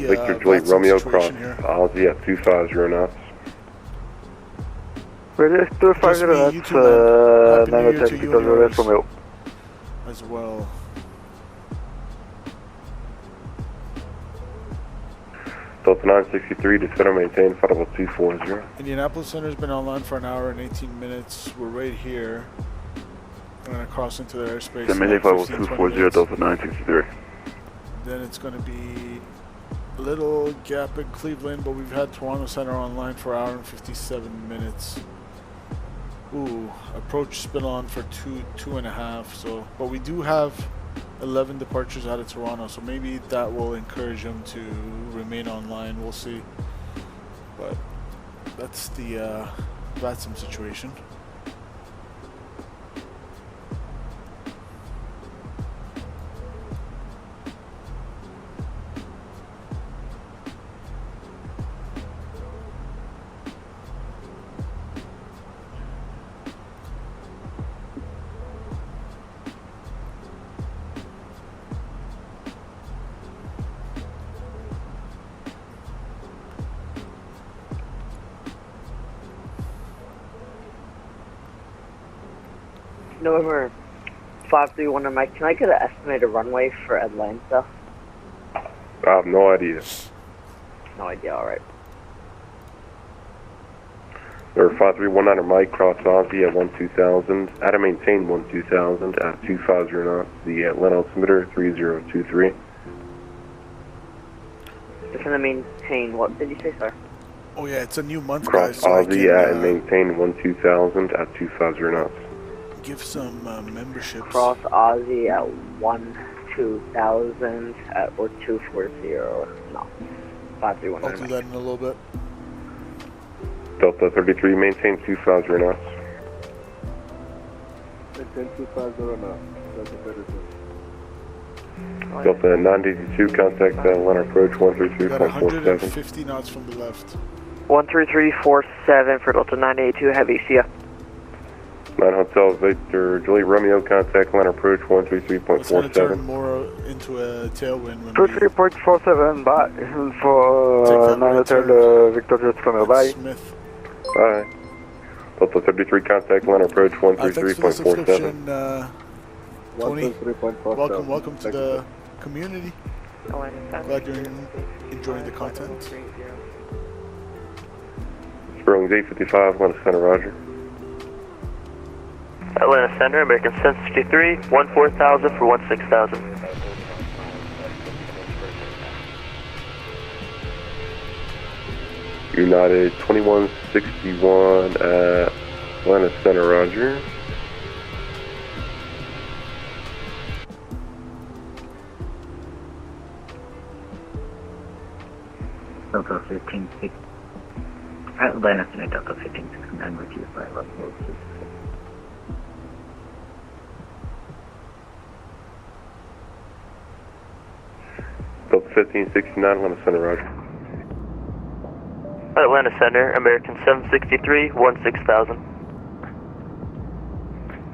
S15: Victor Juliet Romeo cross Ozzy at 250 knots.
S17: British 250, that's 9 Hotel Victor Juliet Romeo.
S2: As well.
S15: Delta 963 to center maintain, flight level 240.
S2: Indianapolis Center's been online for an hour and 18 minutes. We're right here. I'm gonna cross into their airspace.
S3: Maintain flight level 240, Delta 963.
S2: Then it's going to be a little gap in Cleveland, but we've had Toronto Center online for an hour and 57 minutes. Ooh, approach's been on for two and a half. So, but we do have 11 departures out of Toronto, so maybe that will encourage them to remain online. We'll see. But that's the Vatsim situation.
S12: November 531 Mike, can I get an estimated runway for Atlanta?
S15: I have no idea.
S12: No idea, alright.
S15: Number 5319 Mike, cross Aussie at 12000. How to maintain 12000 at 250 knots. The Atlanta altimeter 3023.
S12: Just gonna maintain, what did you say, sir?
S2: Oh yeah, it's a new month,
S15: Cross
S2: guys. So I
S15: Aussie
S2: can,
S15: and maintain 12000 at 250 knots.
S2: give some memberships.
S12: Cross Aussie at 2000 or 240 knots. 531.
S2: I'll do that in a little bit.
S15: Delta 33, maintain 250 knots.
S9: Maintain 250 knots. Delta 33.
S15: Delta 982, contact Atlanta approach
S2: Got
S15: 133.47.
S2: 150 knots from the left.
S10: 13347 for Delta 982 Heavy, see ya.
S15: 9 Hotel Victor Julie Romeo, contact Atlanta approach
S2: It's going to turn
S15: 133.47.
S2: more into a tailwind when
S17: 23.47, bye. For 9 Hotel Victor Jet Romeo, bye.
S2: Smith.
S15: Bye. Delta 33, contact Atlanta approach
S2: Thanks for the
S15: 133.47.
S2: subscription, Tony.
S9: 133.47.
S2: Welcome to the community. Glad you're enjoying the content.
S15: Sterling's 855, Atlanta Center, roger.
S10: Atlanta Center, American 763, 14,000 for 16,000.
S15: United 2161 at Atlanta Center, roger.
S19: Delta 156. Atlanta Center, Delta 1569 with you by level 66.
S15: Delta 1569, Atlanta Center, roger.
S10: Atlanta Center, American 763, 16,000.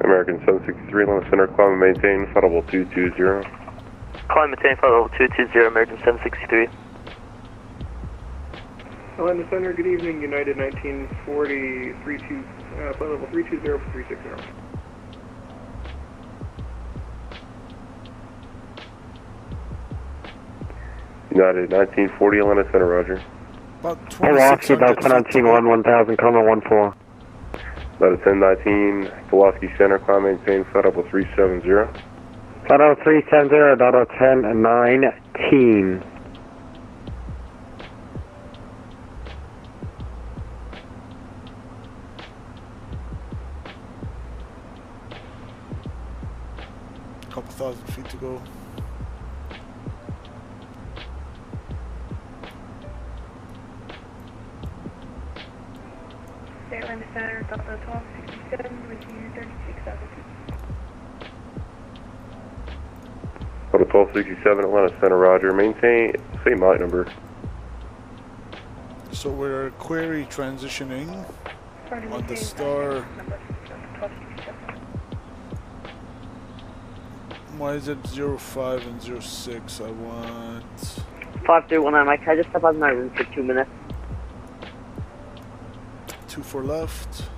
S15: American 763, Atlanta Center, climb and maintain, flight level 220.
S10: Climb maintain flight level 220, American 763.
S6: Atlanta Center, good evening, United 1940, flight level 320 for 360.
S15: United 1940, Atlanta Center, roger.
S2: About
S17: Pulaski, Delta 191, 1000, comma 14.
S15: Delta 1019, Pulaski Center, climb maintain, flight level 370.
S17: Flight level 370, Delta 1019.
S2: Couple thousand feet to go.
S16: Atlanta Center, Delta 1267 with you 36,000 feet.
S15: Delta 1267, Atlanta Center, roger. Maintain, same Mach number.
S2: So we're query transitioning on the star. Why is it 05 and 06? I want
S12: 531 Mike, can I just step out of my room for 2 minutes?
S2: 24 left.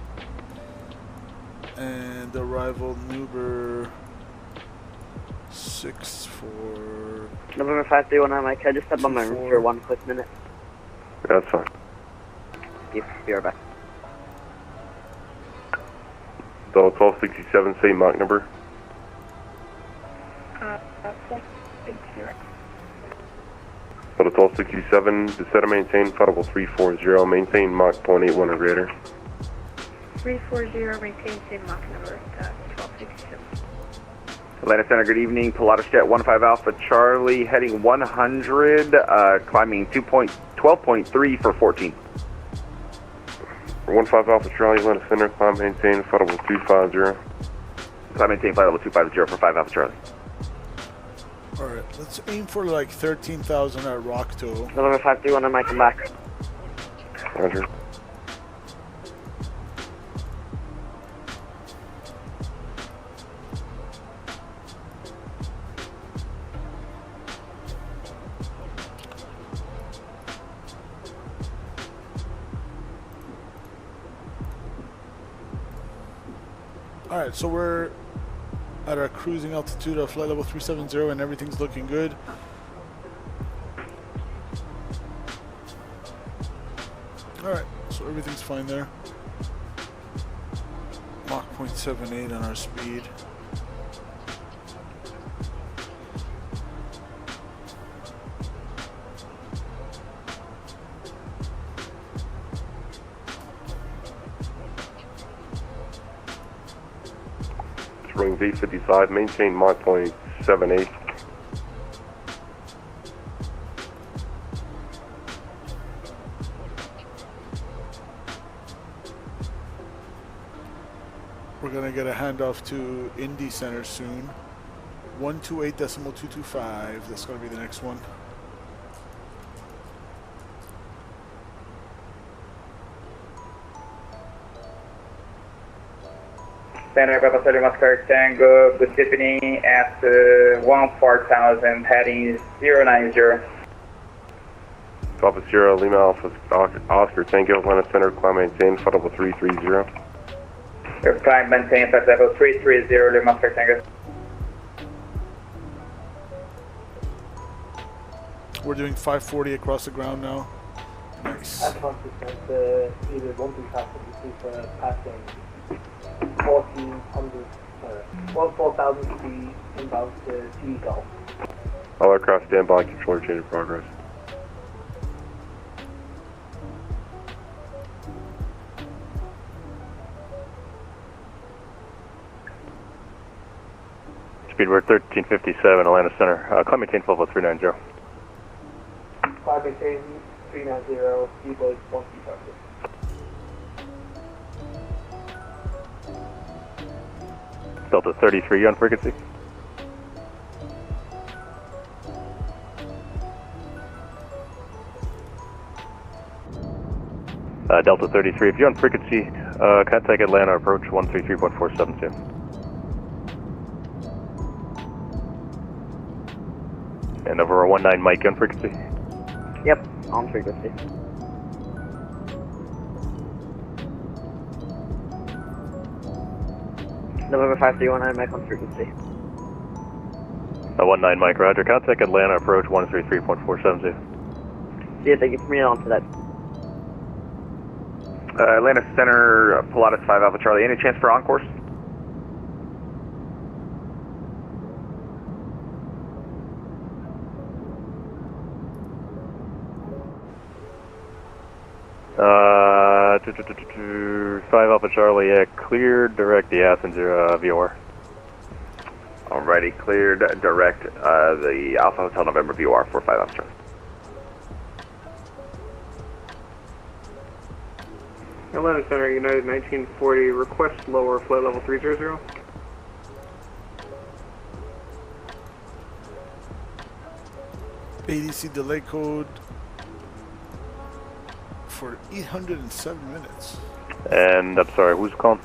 S2: And arrival Nuber 64.
S12: November 531 Mike, can I just step out of my room for 1 quick minute?
S15: That's fine.
S12: Be right back.
S15: Delta 1267, same Mach number.
S16: 480.
S15: Delta 1267, descend and maintain, flight level 340, maintain Mach 0.81 or greater.
S16: 340, maintain same Mach number, 1267.
S20: Atlanta Center, good evening. Pilatus Jet 15 Alpha Charlie, heading 100, climbing 12.3 for 14.
S15: 15 Alpha Charlie, Atlanta Center, climb maintain, flight level 250.
S20: Climb maintain, flight level 250 for 5 Alpha Charlie.
S2: Alright, let's aim for like 13,000 at Rockto.
S12: November 531 Mike, come back.
S15: Roger.
S2: Alright, so we're at our cruising altitude of flight level 370 and everything's looking good. Alright, so everything's fine there. Mach 0.78 on our speed.
S15: Runway V55, maintain Mach 0.78.
S2: We're gonna get a handoff to Indy Center soon. 128.225. That's gonna be the next one.
S21: Center Papa Sierra Oscar Tango, good Tiffany at 14,000, heading 090.
S15: Papa Sierra Lima Alpha Oscar Tango, Atlanta Center, climb maintain, flight level 330.
S21: Climb maintain, flight level 330, Lima Oscar Tango.
S2: We're doing 540 across the ground now. Nice.
S11: Advance descent, either 125 passing 1400, 4,000 feet inbound to T Gulf.
S15: All aircraft standby, controller change in progress.
S22: Speedbird 1357, Atlanta Center. Climb maintain flight level 390.
S11: Climb maintain 390, Speedbird 125.
S22: Delta 33 on frequency. Delta 33, if you're on frequency, contact Atlanta, approach 133.472. And over 19 Mike on frequency.
S10: Yep, on frequency. November 5319, Mike on frequency.
S22: 19 Mike, roger. Contact Atlanta, approach 133.470.
S10: See ya, thank you for me on to that.
S20: Atlanta Center, Pilatus 5 Alpha Charlie, any chance for on course?
S22: Uh, 5 Alpha Charlie, yeah, cleared, direct the Athens VOR.
S20: Alrighty, cleared, direct the Alpha Hotel November VOR for 5 Alpha Charlie.
S6: Atlanta Center, United 1940, request lower flight level 300.
S2: ADC delay code for 807 minutes.
S22: And I'm sorry, who's calling?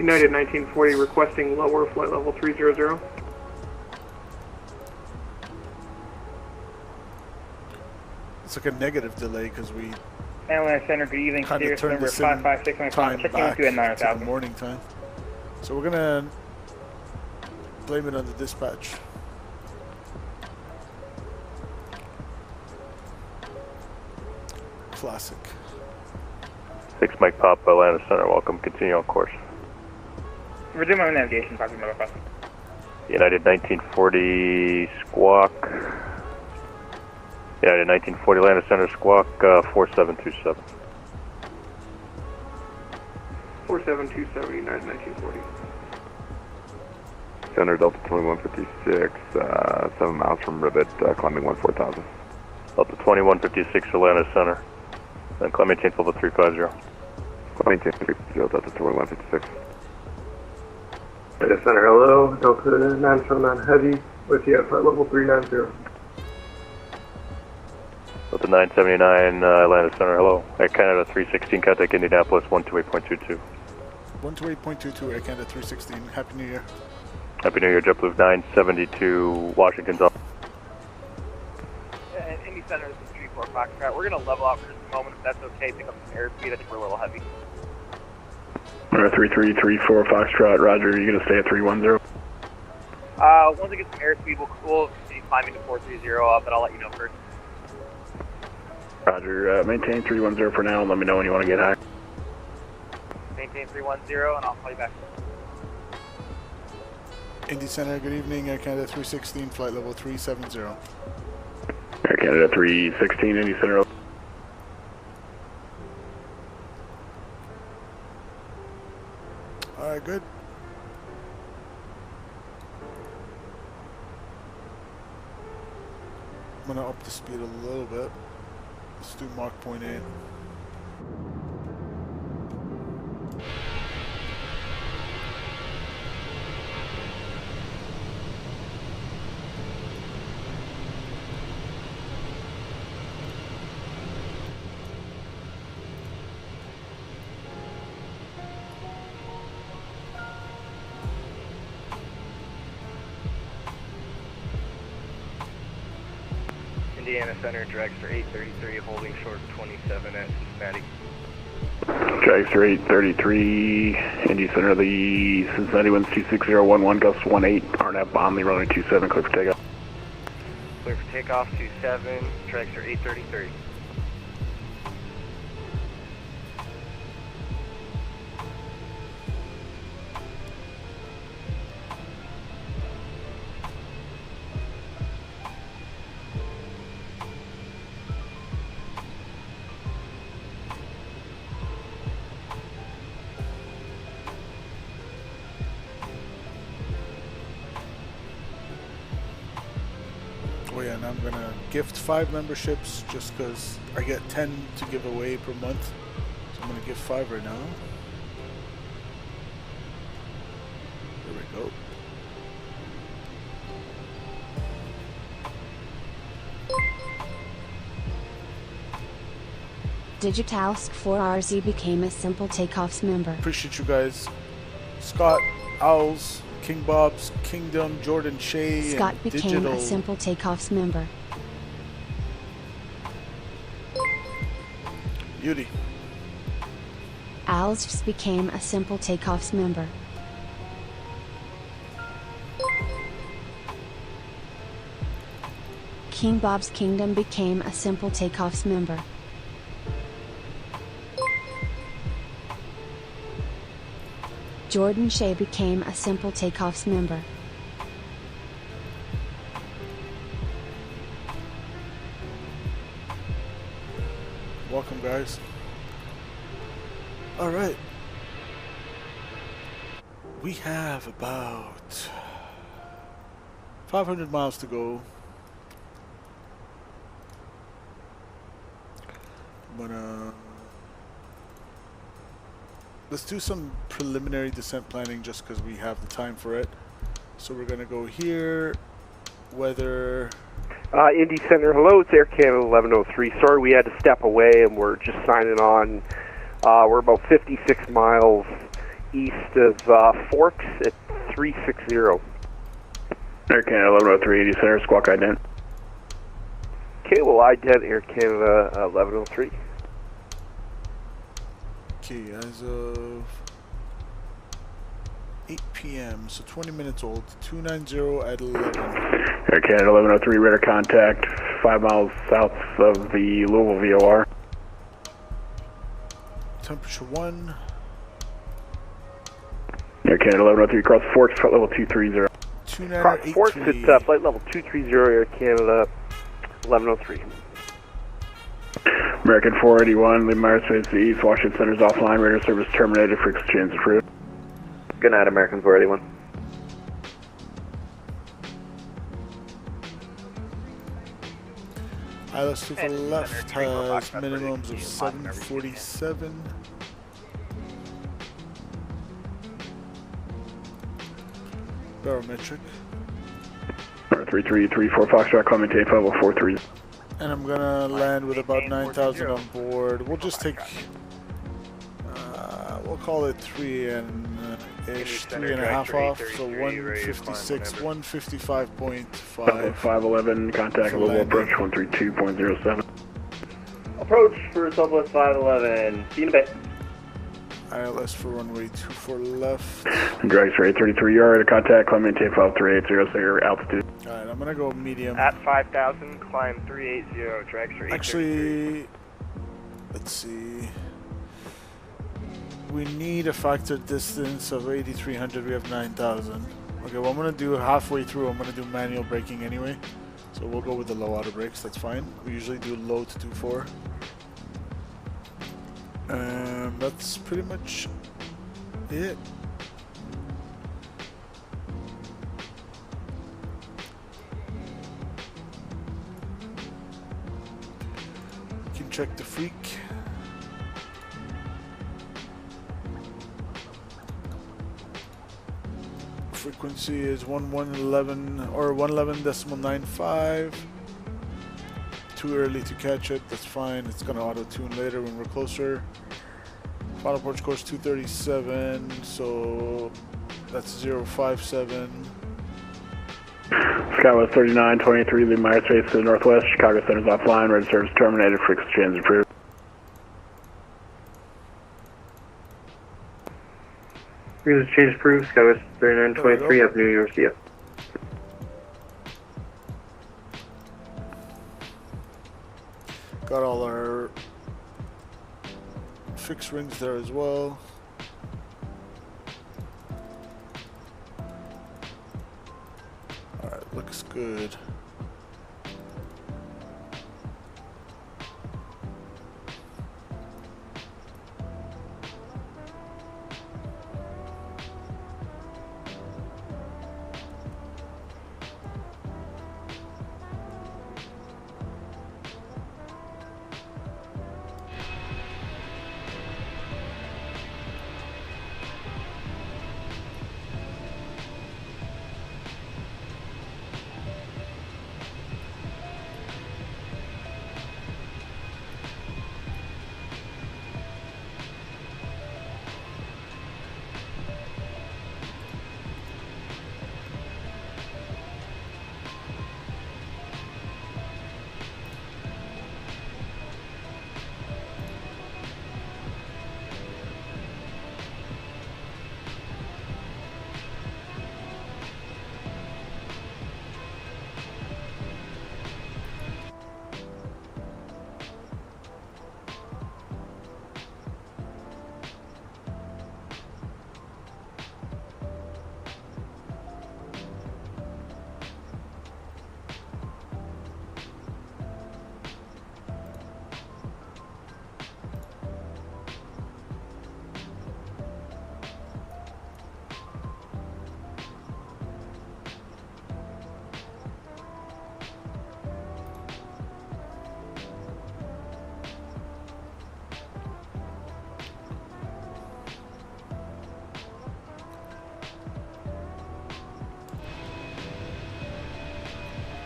S6: United 1940, requesting lower flight level 300.
S2: It's like a negative delay because we
S6: Atlanta Center, good evening,
S2: kind of
S6: Sirius
S2: turned
S6: number
S2: this
S6: 556,
S2: time
S6: checking
S2: back
S6: with you at
S2: to the
S6: 9,000.
S2: morning time. So we're gonna blame it on the dispatch. Classic.
S22: 6 Mike Pop, Atlanta Center, welcome, continue on course.
S6: Resume my navigation, talking about bus.
S22: United 1940, squawk. United 1940, Atlanta Center, squawk 4727.
S6: 4727, United 1940.
S15: Center Delta 2156, 7 miles from Rivet, climbing 14,000.
S22: Delta 2156, Atlanta Center. Then climb maintain level 350.
S15: Climb maintain 350, Delta 2156.
S23: Atlanta Center, hello. Delta 979 Heavy with you at flight level 390.
S22: Delta 979, Atlanta Center, hello. Air Canada 316, contact Indianapolis 128.22.
S2: 128.22, Air Canada 316. Happy New Year.
S22: Happy New Year, JetBlue 972, Washington's up.
S10: Indy Center, this is 34 Foxtrot. We're going to level out for just a moment, if that's okay. Pick up some airspeed. I think we're a little heavy.
S24: 3334 Foxtrot, roger. Are you going to stay at 310?
S10: Once it gets some airspeed, we'll continue climbing to 430, but I'll let you know first.
S22: Roger, maintain 310 for now and let me know when you want to get high.
S10: Maintain 310 and I'll call you back.
S2: Indy Center, good evening, Air Canada 316, flight level 370.
S22: Air Canada 316, Indy Center.
S2: Alright, good. I'm gonna up the speed a little bit. Let's do Mach 0.8.
S10: Indiana Center, Dragster 833, holding short of 27 at Cincinnati.
S22: Dragster 833, Indy Center, the Cincinnati winds 26011, gust 18, RNAV Omni runway 27, clear for takeoff.
S10: Clear for takeoff 27, Dragster 833.
S2: Oh yeah, and I'm gonna gift 5 memberships just because I get 10 to give away per month. So I'm gonna give 5 right now. There we go.
S1: Digitask 4RZ became a Simple Takeoffs member.
S2: Appreciate you guys. Scott, Owls, King Bob's Kingdom, Jordan Shea,
S1: Scott
S2: and
S1: became
S2: Digital.
S1: a Simple Takeoffs member.
S2: Beauty.
S1: Owls became a Simple Takeoffs member. King Bob's Kingdom became a Simple Takeoffs member. Jordan Shea became a Simple Takeoffs member.
S2: Welcome, guys. All right. We have about 500 miles to go. I'm gonna let's do some preliminary descent planning just because we have the time for it. So we're gonna go here. Weather.
S4: Indy Center, hello, it's Air Canada 1103. Sorry we had to step away and we're just signing on. We're about 56 miles east of Forks at 360.
S22: Air Canada 1103, Indy Center, squawk ident.
S4: Okay, well, ident Air Canada 1103.
S2: Okay, as of 8 p.m., so 20 minutes old, 290 at 11.
S22: Air Canada 1103, radar contact, 5 miles south of the Louisville VOR.
S2: Temperature 1.
S22: Air Canada 1103, cross Forks, flight level 230.
S4: Cross Forks at flight level 230, Air Canada 1103.
S22: American 481, leave Myers face the east, Washington Center's offline, radar service terminated, frequency change approved.
S12: Good night, American 481.
S2: ILS to the left has minimums of 747. Barometric.
S22: 3334 Foxtrot, climbing tape level 43.
S2: And I'm gonna land with about 9,000 on board. We'll just take, we'll call it 3-ish, 3.5 off, so 156, 155.5.
S22: 511, contact global approach 132.07.
S18: Approach for Southwest 511, see you in a bit.
S2: ILS for runway 24 left.
S22: Drag straight 33, you are to contact, climb maintain 5380, so your altitude.
S2: Alright, I'm gonna go medium.
S10: At 5,000, climb 380, drag straight.
S2: Actually, let's see. We need a factor distance of 8,300, we have 9,000. Okay, well I'm gonna do halfway through, I'm gonna do manual braking anyway. So we'll go with the low auto brakes, that's fine. We usually do low to 2.4. That's pretty much it. You can check the freak. Frequency is 1111 or 111.95. Too early to catch it, that's fine. It's gonna auto tune later when we're closer. Final approach course 237, so that's 057.
S22: Skywest 3923, leave Myers Space to the northwest. Chicago Center's offline, red service terminated, frequency change approved.
S23: Frequency change approved, Skywest 3923, up New York, see ya.
S2: Got all our fixed rings there as well. Alright, looks good.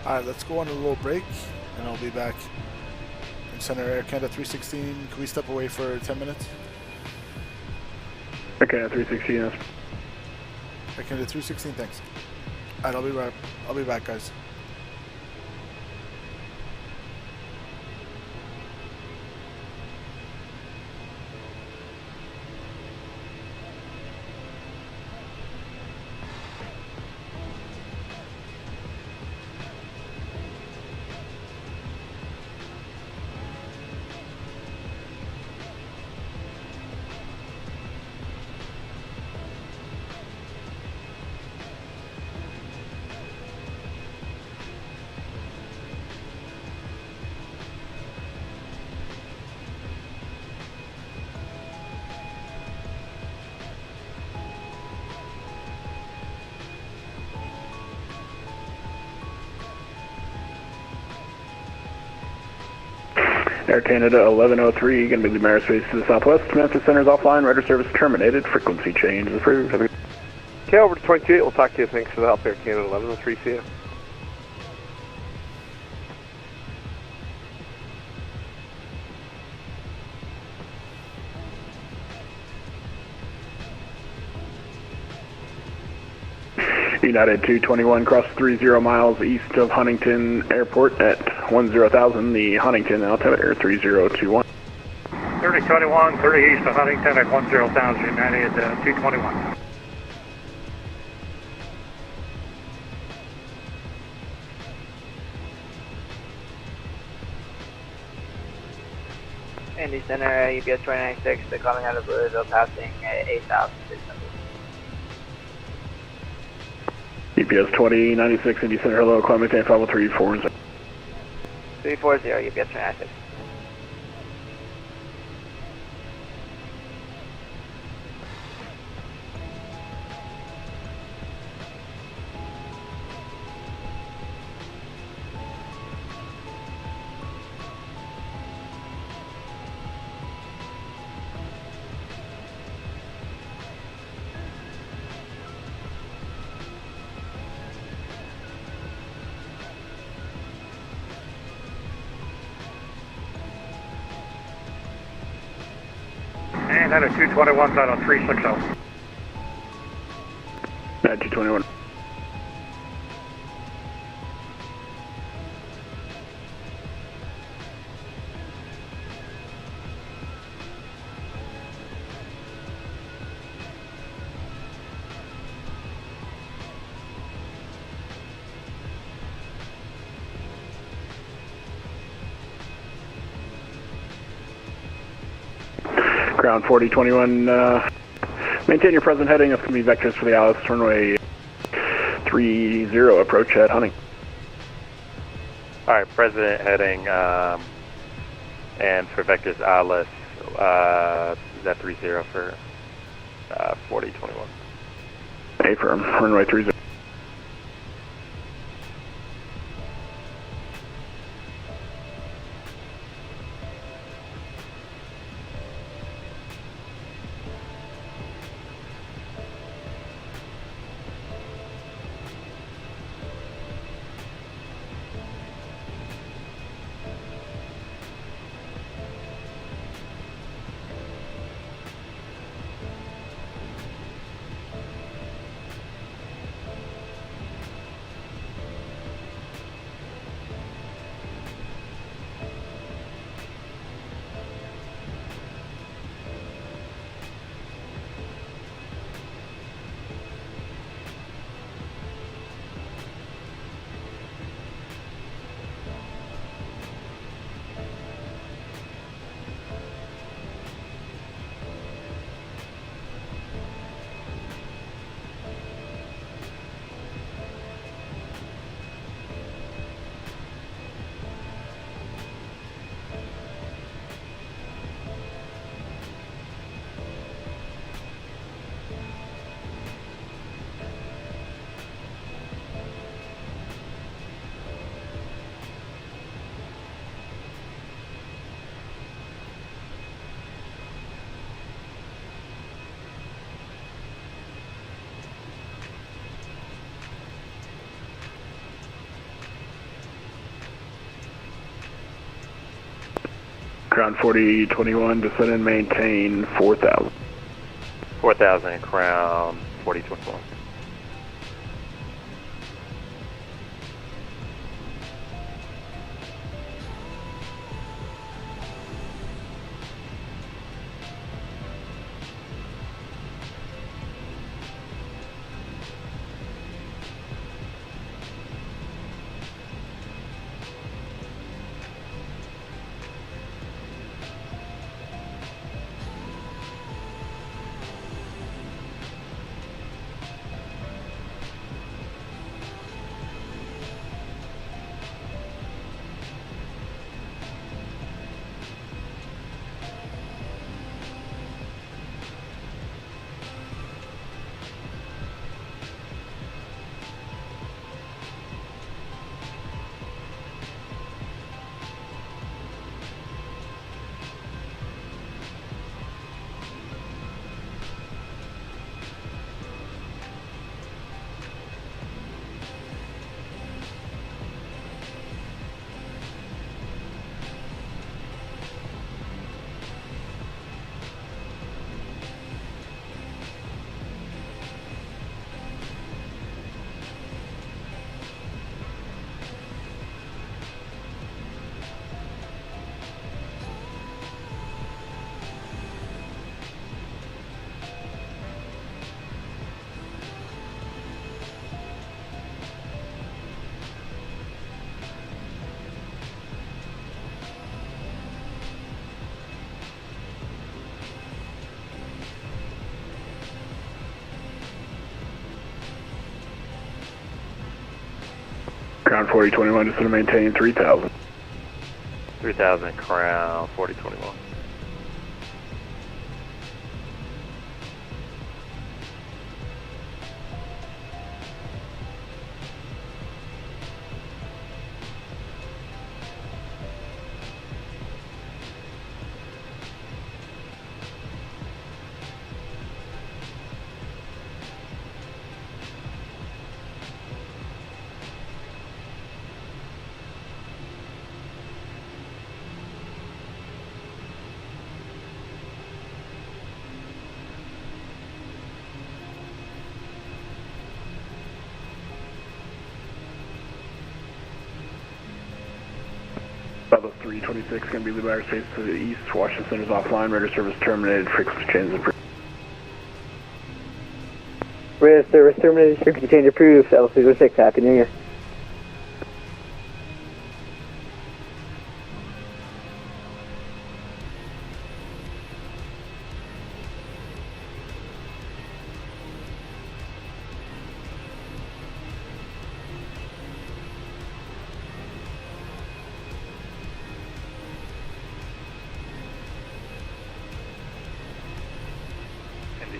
S2: Alright, let's go on a little break and I'll be back in center Air Canada 316. Can we step away for 10 minutes?
S22: Okay, 316, yes.
S2: Air Canada 316, thanks. Alright, I'll be back, guys.
S22: Air Canada 1103, going to be the airspace to the southwest. Memphis Center's offline, radar service terminated, frequency change is approved.
S4: Okay, over to 28, we'll talk to you. Thanks for the help, Air Canada 1103, see ya.
S22: United 221, cross 30 miles east of Huntington Airport at 10,000, the Huntington altimeter 3021.
S4: 30.
S6: 21, 30 east of Huntington at 10 downstream, Manny at 221.
S10: Indy Center, UPS 296, they're coming out of Louisville, passing 8,600.
S22: UPS 2096, Indy Center, hello, climate 50340.
S10: 340, UPS 296.
S6: And that at 221, out on 360.
S22: At 221. Ground 4021, maintain your present heading. That's going to be vectors for the Alice, runway 30, approach at Hunting.
S5: Alright, present heading, and for vectors Alice, is that 30 for 4021?
S22: Affirm, runway 30. Crown 4021, descend and maintain 4,000.
S5: 4,000 and Crown 4021.
S22: Ground 4021, just going to maintain 3,000.
S5: 3,000 Crown 4021.
S22: Bravo 326, going to be lead by airspace to the east. Washington Center's offline. Radar service terminated. Frequency change approved.
S7: Radar service terminated. Frequency change approved. L306. Happy New Year.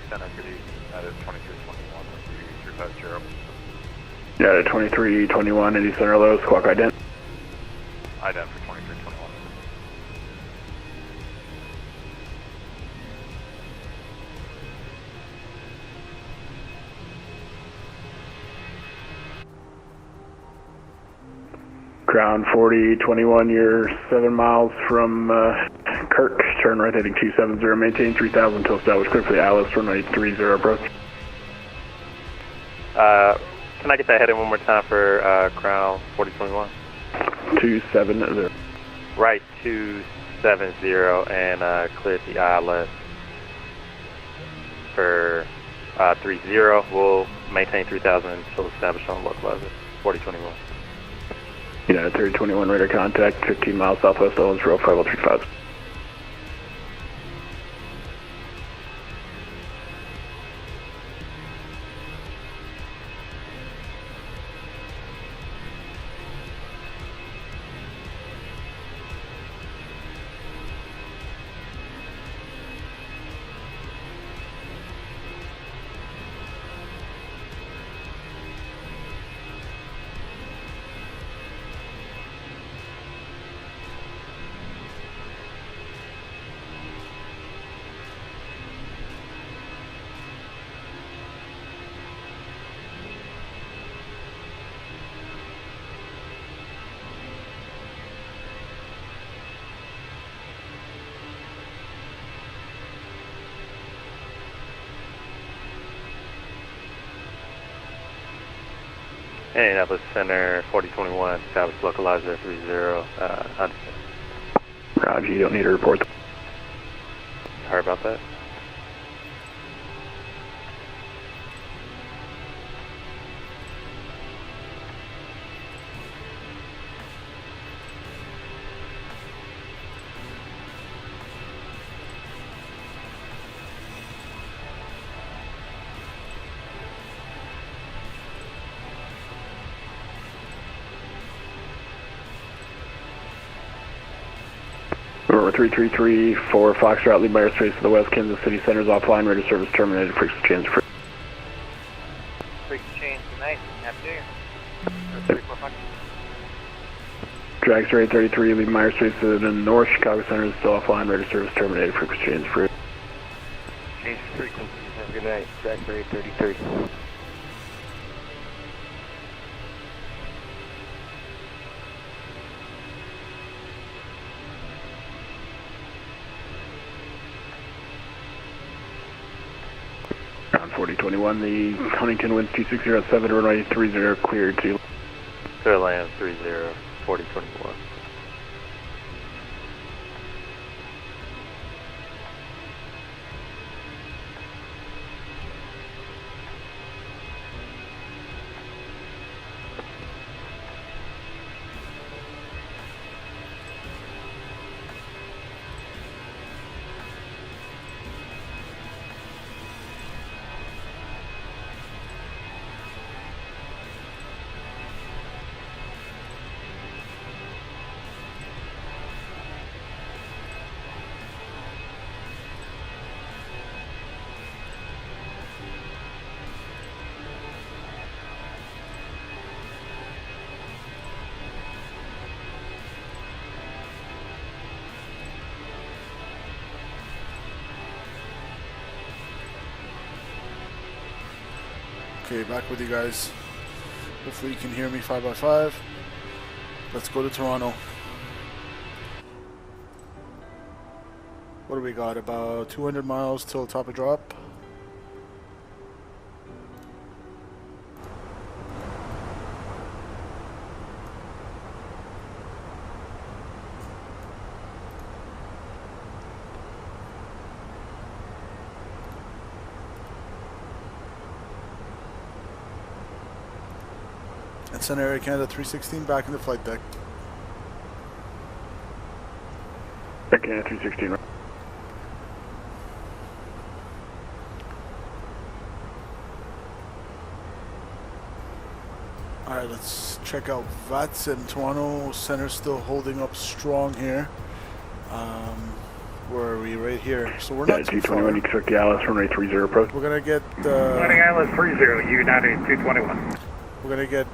S5: Center, could you, that is 2321, with you, 350.
S22: Yeah, 2321, Indy Center low, squawk ident.
S5: Ident for 2321.
S22: Ground 4021, you're 7 miles from Kirk, turn right heading 270, maintain 3,000 until established clear for the Alice, runway 30 approach.
S5: Can I get that heading one more time for Crown 4021?
S22: 270.
S5: Right, 270, and clear the ILS for 30. We'll maintain 3,000 until established on localizer 4021.
S22: United 3021 radar contact, 15 miles southwest Owensboro, 5035.
S5: Indianapolis Center 4021, established localizer 30. Understood.
S22: Roger, you don't need a report.
S5: Sorry about that.
S22: Over 3334 Foxtrot, lead by airspace to the west. Kansas City Center's offline. Radar service terminated. Frequency change approved.
S10: Frequency change tonight. Happy New Year. 34 Fox.
S22: Dragster 833, lead by airspace to the north. Chicago Center is still offline. Radar service terminated. Frequency change approved.
S10: Change frequencies. Have a good night. Dragster 833.
S22: Ground 4021, the Huntington winds 2607, runway 30 cleared to.
S5: Clear land 30, 4021.
S2: Okay, back with you guys. Hopefully you can hear me 5x5. Let's go to Toronto. What do we got? About 200 miles till top of drop. And Center Area Canada 316 back in the flight deck.
S22: Canada 316, right?
S2: Alright, let's check out Vatsim. Toronto Center still holding up strong here. Where are we? Right here. So we're not too far.
S22: 221, you took the Alice runway 30 approach.
S2: We're gonna get
S6: Landing Alice 30, United 221.
S2: We're gonna get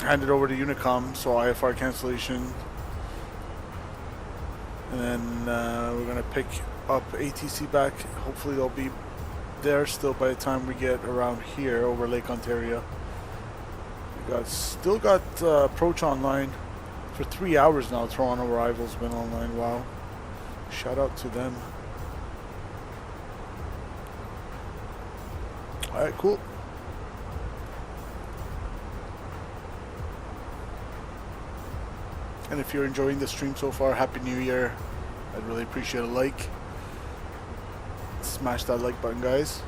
S2: handed over to Unicom, so IFR cancellation. And then we're gonna pick up ATC back. Hopefully they'll be there still by the time we get around here over Lake Ontario. We still got approach online for 3 hours now. Toronto arrival's been online. Wow, shout out to them. All right, cool. And if you're enjoying the stream so far, Happy New Year. I'd really appreciate a like. Smash that like button, guys.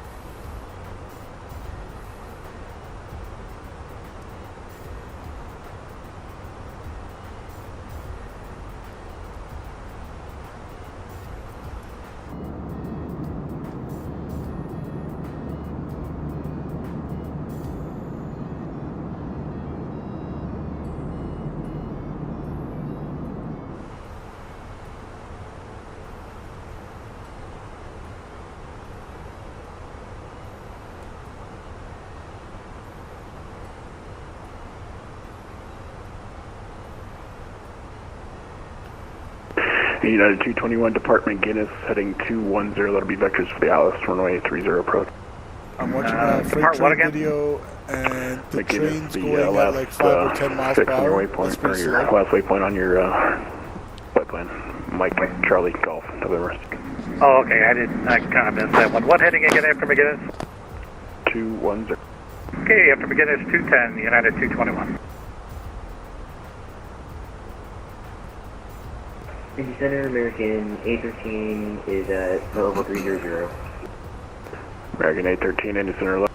S22: United 221, Department Guinness, heading 210, that'll be vectors for the Alice, runway 30 approach.
S2: I'm watching a freight train video, and the train's going at like 5 or 10 miles per hour.
S22: Waypoint, or your last waypoint on your flight plan. Mike, Charlie, Golf, November.
S6: Oh, okay, I kind of missed that one. What heading again after McGinnis?
S22: 210.
S6: Okay, after McGinnis 210, United 221.
S19: City Center, American A13 is at level 300.
S22: American A13, Indy Center level.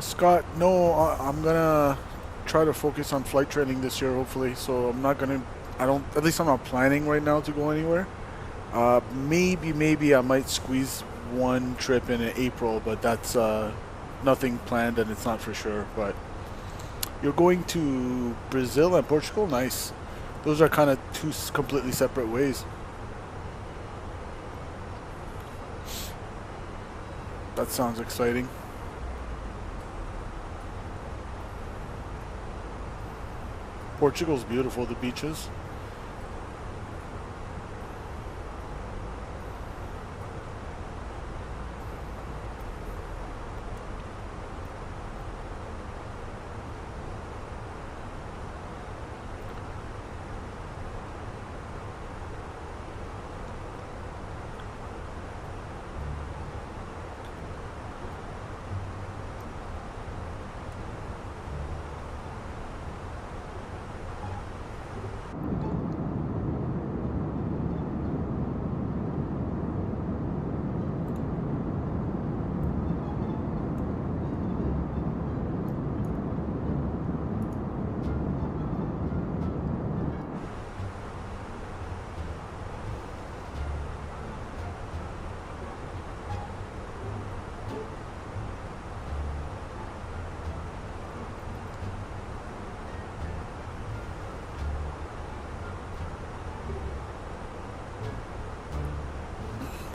S2: Scott, no, I'm gonna try to focus on flight training this year, hopefully. So I'm not gonna, at least I'm not planning right now to go anywhere. Maybe I might squeeze one trip in April, but that's nothing planned and it's not for sure. But you're going to Brazil and Portugal? Nice. Those are kind of two completely separate ways. That sounds exciting. Portugal's beautiful, the beaches.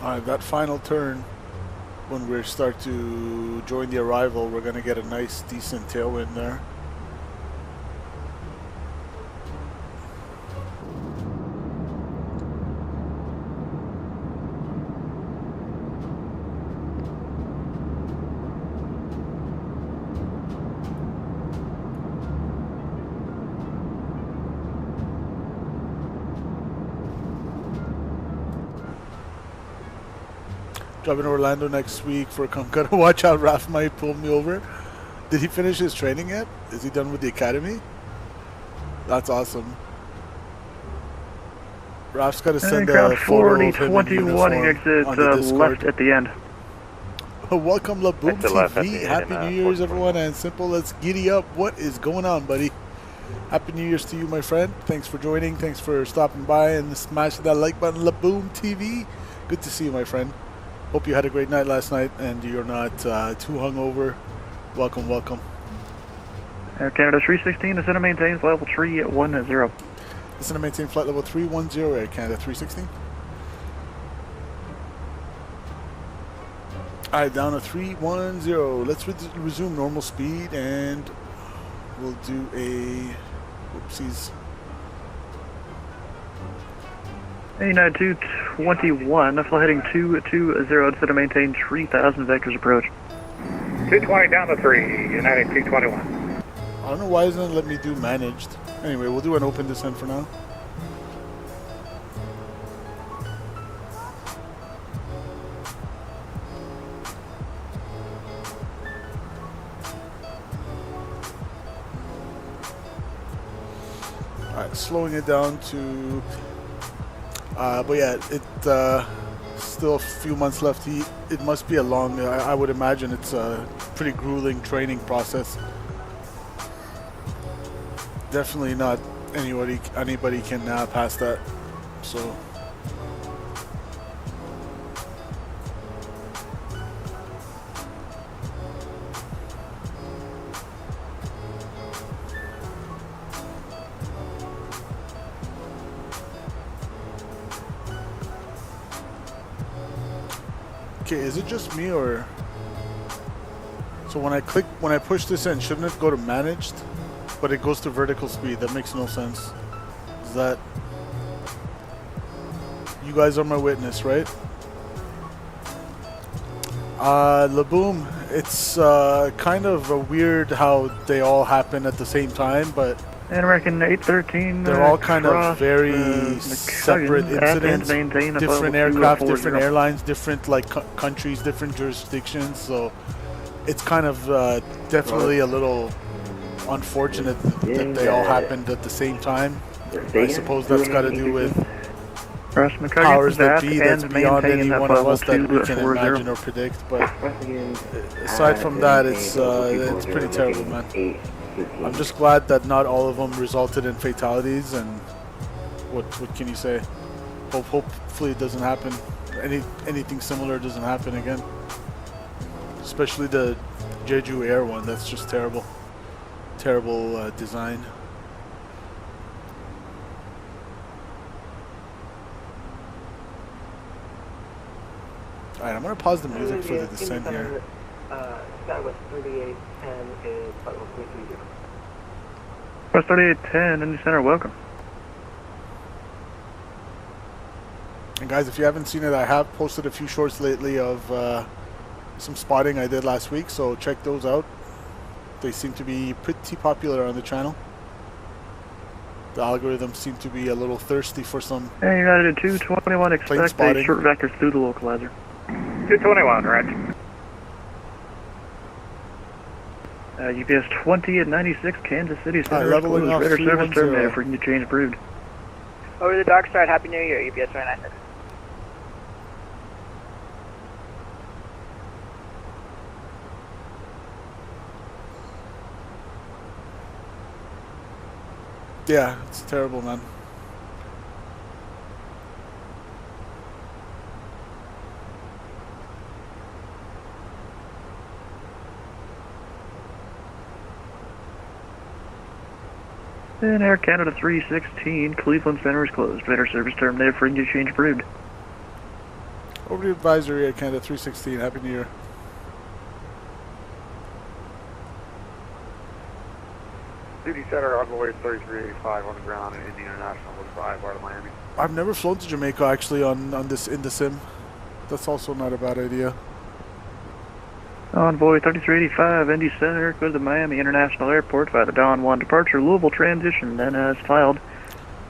S2: Alright, that final turn when we start to join the arrival, we're going to get a nice, decent tailwind there. Driving to Orlando next week for Gotta watch out, Raph might pull me over. Did he finish his training yet? Is he done with the academy? That's awesome. Rapha's got to send a photo of him in uniform on the Discord.
S6: Left at the end.
S2: Welcome, Laboom TV. Happy
S5: end,
S2: New Year's, everyone, and Simple. Let's giddy up. What is going on, buddy? Happy New Year's to you, my friend. Thanks for joining. Thanks for stopping by and smashing that like button, Laboom TV. Good to see you, my friend. Hope you had a great night last night and you're not too hungover. Welcome, welcome.
S6: Air Canada 316, descend and maintain level 310.
S2: Descend and maintain flight level 310, Air Canada 316. Alright, down to 310. Let's resume normal speed and we'll do a... Whoopsies.
S6: United 221, flight heading 220, descend and maintain 3,000 vectors approach.
S8: 220 down to 3, United 221.
S2: I don't know why it doesn't let me do managed. Anyway, we'll do an open descent for now. Alright, slowing it down to... but yeah, still a few months left. It must be a long, I would imagine it's a pretty grueling training process. Definitely not anybody can pass that. So okay, is it just me or... So when I push this in, shouldn't it go to managed? But it goes to vertical speed. That makes no sense. Is that... You guys are my witness, right? Laboom, it's kind of weird how they all happen at the same time, but...
S6: And American 813.
S2: They're all kind of very separate incidents. Different aircraft, different airlines, different countries, different jurisdictions. So it's kind of definitely a little unfortunate that they all happened at the same time. I suppose that's got to do with powers that be that's beyond any one of us that we can imagine or predict. But aside from that, it's pretty terrible, man. I'm just glad that not all of them resulted in fatalities, and what can you say? Hopefully it doesn't happen. Anything similar doesn't happen again. Especially the Jeju Air one. That's just terrible. Terrible design. Alright, I'm gonna pause the music for the descent here.
S11: Southwest 3810 is flight level 330.
S6: West 3810 in the center, welcome.
S2: And guys, if you haven't seen it, I have posted a few shorts lately of some spotting I did last week, so check those out. They seem to be pretty popular on the channel. The algorithms seem to be a little thirsty for some...
S6: Hey, United 221, expect a short vector through the localizer.
S8: 221, right.
S6: UPS 20 at 96, Kansas City Center.
S2: Leveling off
S6: Radar service
S2: 310.
S6: terminated for you to change approved.
S10: Over the dark side, Happy New Year, UPS 296.
S2: Yeah, it's terrible, man.
S6: And Air Canada 316, Cleveland Center is closed. Radar service terminated for you to change approved.
S2: Over the advisory at Canada 316. Happy New Year.
S8: Duty Center, Envoy 3385 on the ground in Indian International 5 out of Miami.
S2: I've never flown to Jamaica actually on this in the sim. That's also not a bad idea.
S6: Envoy 3385, Indy Center, go to the Miami International Airport via the Dawn 1 departure, Louisville transition, then as filed.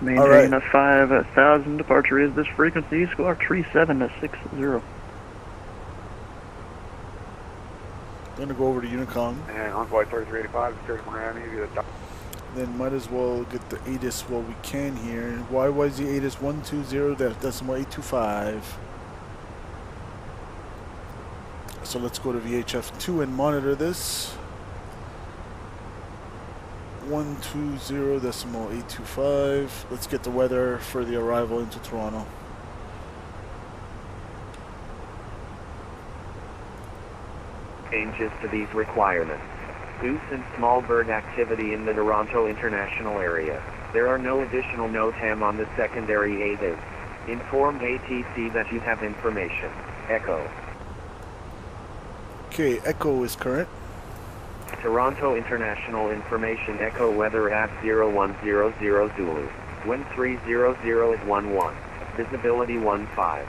S6: Maintain a 5,000 departure is this frequency, squawk 3760.
S2: Gonna go over to Unicom.
S8: And Envoy 3385, steering Miami.
S2: Then might as well get the ATIS while we can here. YYZ ATIS 120.825. So let's go to VHF2 and monitor this. 120.825. Let's get the weather for the arrival into Toronto.
S3: Changes to these requirements. Goose and small bird activity in the Toronto International Area. There are no additional NOTAM on the secondary ATIS. Inform ATC that you have information. Echo.
S2: Okay, Echo is current.
S3: Toronto International Information Echo weather at 0100 Zulu. Wind 300 is 11. Visibility 15.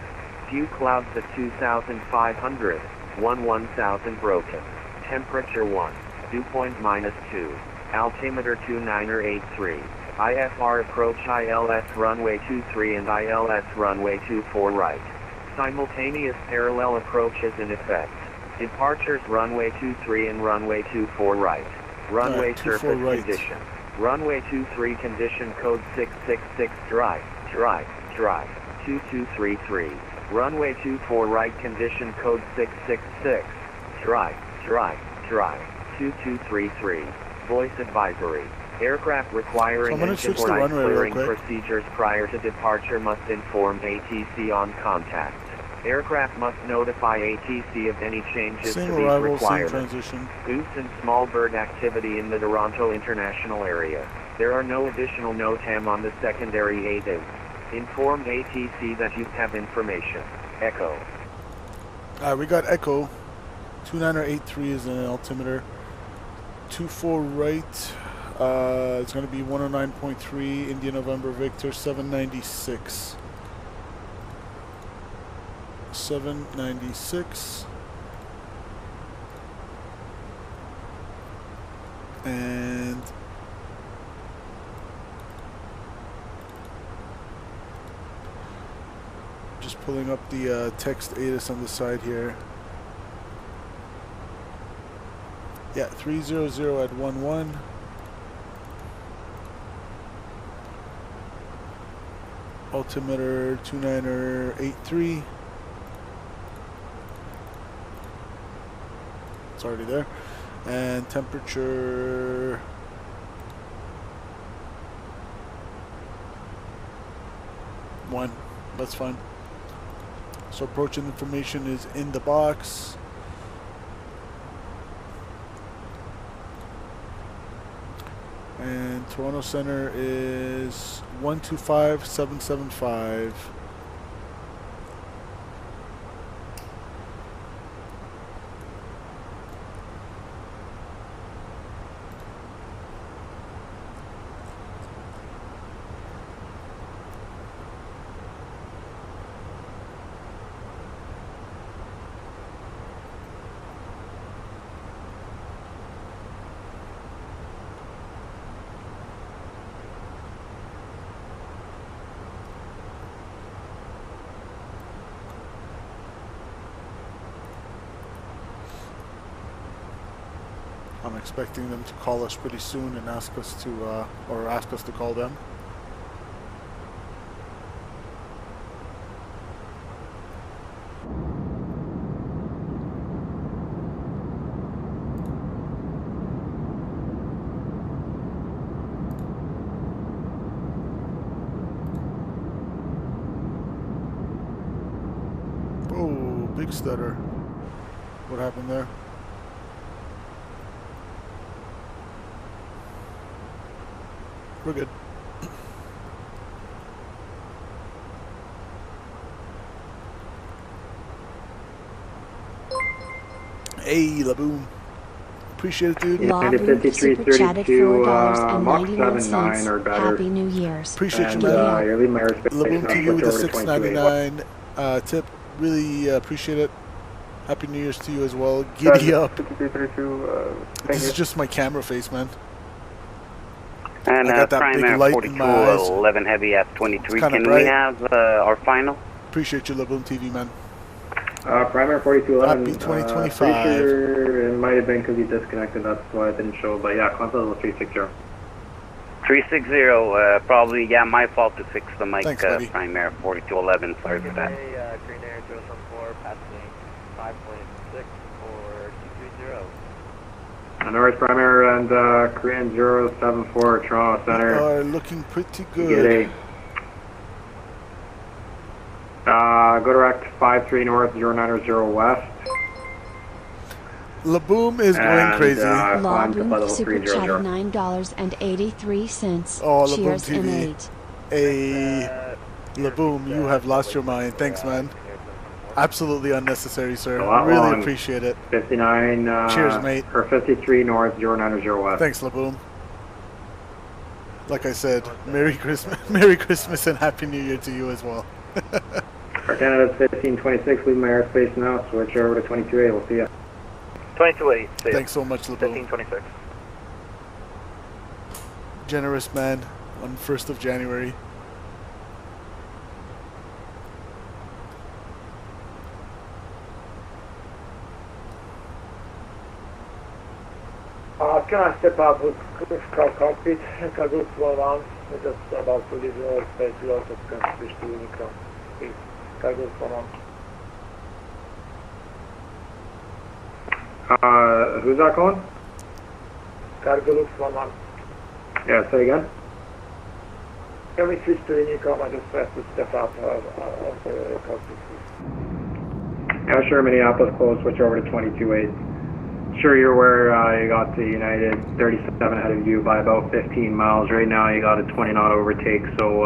S3: Few clouds at 2,500. 1000 broken. Temperature 1. Dew point -2. Altimeter 2983. IFR approach ILS runway 23 and ILS runway 24 right. Simultaneous parallel approaches in effect. Departures runway 23 and runway 24 right. Runway surface condition. Runway 23 condition code 666 dry. 2233. Runway 24 right condition code 666. Dry. 2233. Voice advisory. Aircraft requiring engine or ice clearing procedures prior to departure must inform ATC on contact. Aircraft must notify ATC of any changes to these requirements. Goose and small bird activity in the Toronto International Area. There are no additional NOTAM on the secondary ATIS. Inform ATC that you have information. Echo.
S2: We got Echo. 2983 is an altimeter. 24 right. It's going to be 109.3 India November Victor 796. 796. And just pulling up the text ATIS on the side here. Yeah, 300 at 11. Altimeter 2983. It's already there. And temperature 1. That's fine. So approaching information is in the box. And Toronto Center is 125775. I'm expecting them to call us pretty soon and ask us to, or ask us to call them. Oh, big stutter. What happened there? We're good. Hey, Laboom. Appreciate it, dude.
S1: Laboom super chatted $4.91.
S22: or better.
S1: Happy New Year's.
S2: Appreciate you,
S22: And
S2: man.
S22: you're leaving my airspace
S2: Laboom
S22: now,
S2: TV
S22: switch
S2: with the
S22: over to
S2: 6.99 tip. Really appreciate it. Happy New Year's to you as well. Giddy up. This is just my camera face, man.
S9: And
S2: I got that big light in my eyes.
S9: 11 heavy at 23.
S2: Kinda
S9: Can
S2: bright.
S9: we have our final?
S2: Appreciate you, Laboom TV, man.
S22: Primary 4211.
S2: Happy 2025.
S22: Pretty sure it might have been because you disconnected, that's why it didn't show. But yeah, console level 360.
S9: 360, probably, yeah, my fault to fix the mic.
S22: Thanks, buddy.
S9: Primary 4211, sorry for that.
S10: Green Air 074, passing 5.6 for 230.
S22: Norris Primary and Korean 074, Toronto Center.
S2: We are looking pretty
S22: Get
S2: good.
S22: eight. Go direct 53 north 090 west.
S2: Laboom is going crazy.
S1: Laboom super chatted $9.83.
S2: Oh, Laboom
S1: Cheers
S2: TV.
S1: and 8.
S2: Hey, Laboom, you have lost your mind. Thanks, man. Absolutely unnecessary, sir. Really appreciate it.
S22: 59.
S2: Cheers, mate.
S22: Or 53 north 090 west.
S2: Thanks, Laboom. Like I said, Merry Christmas, Merry Christmas, and Happy New Year to you as well.
S22: Our Canada's 1526. Leaving my airspace now. Switch over to 22A. We'll see ya.
S10: 22-8.
S2: Thanks so much, Laboom.
S10: 1526.
S2: Generous man on 1st of January.
S11: Can I step up with cockpit? Cargo 1, just about to leave the space, we also can switch to Unicron. Please, Cargo 1.
S22: Who's that calling?
S11: Cargo looks 1.
S22: Yeah, say again.
S11: Can we switch to Unicron? I just have to step out of the cockpit.
S22: Yeah, sure. Minneapolis close. Switch over to 22.8. Sure, you're aware you got the United 37 ahead of you by about 15 miles. Right now you got a 20 knot overtake, so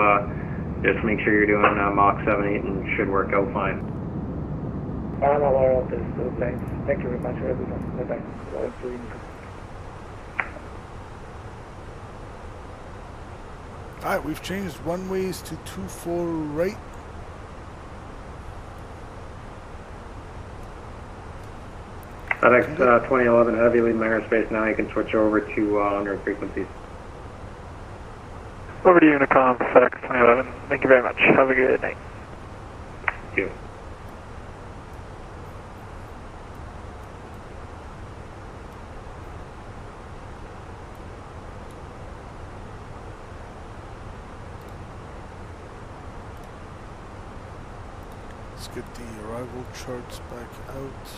S22: just make sure you're doing Mach 7-8 and should work out fine.
S11: I'm aware of this, so thanks. Thank you very much for everything. Bye-bye.
S2: Alright, we've changed runways to 24 right.
S22: FedEx 2011 heavy, leaving my airspace now. You can switch over to under frequencies.
S6: Over to Unicom, FedEx 2011. Thank you very much. Have a good night.
S22: Thank you.
S2: Let's get the arrival charts back out.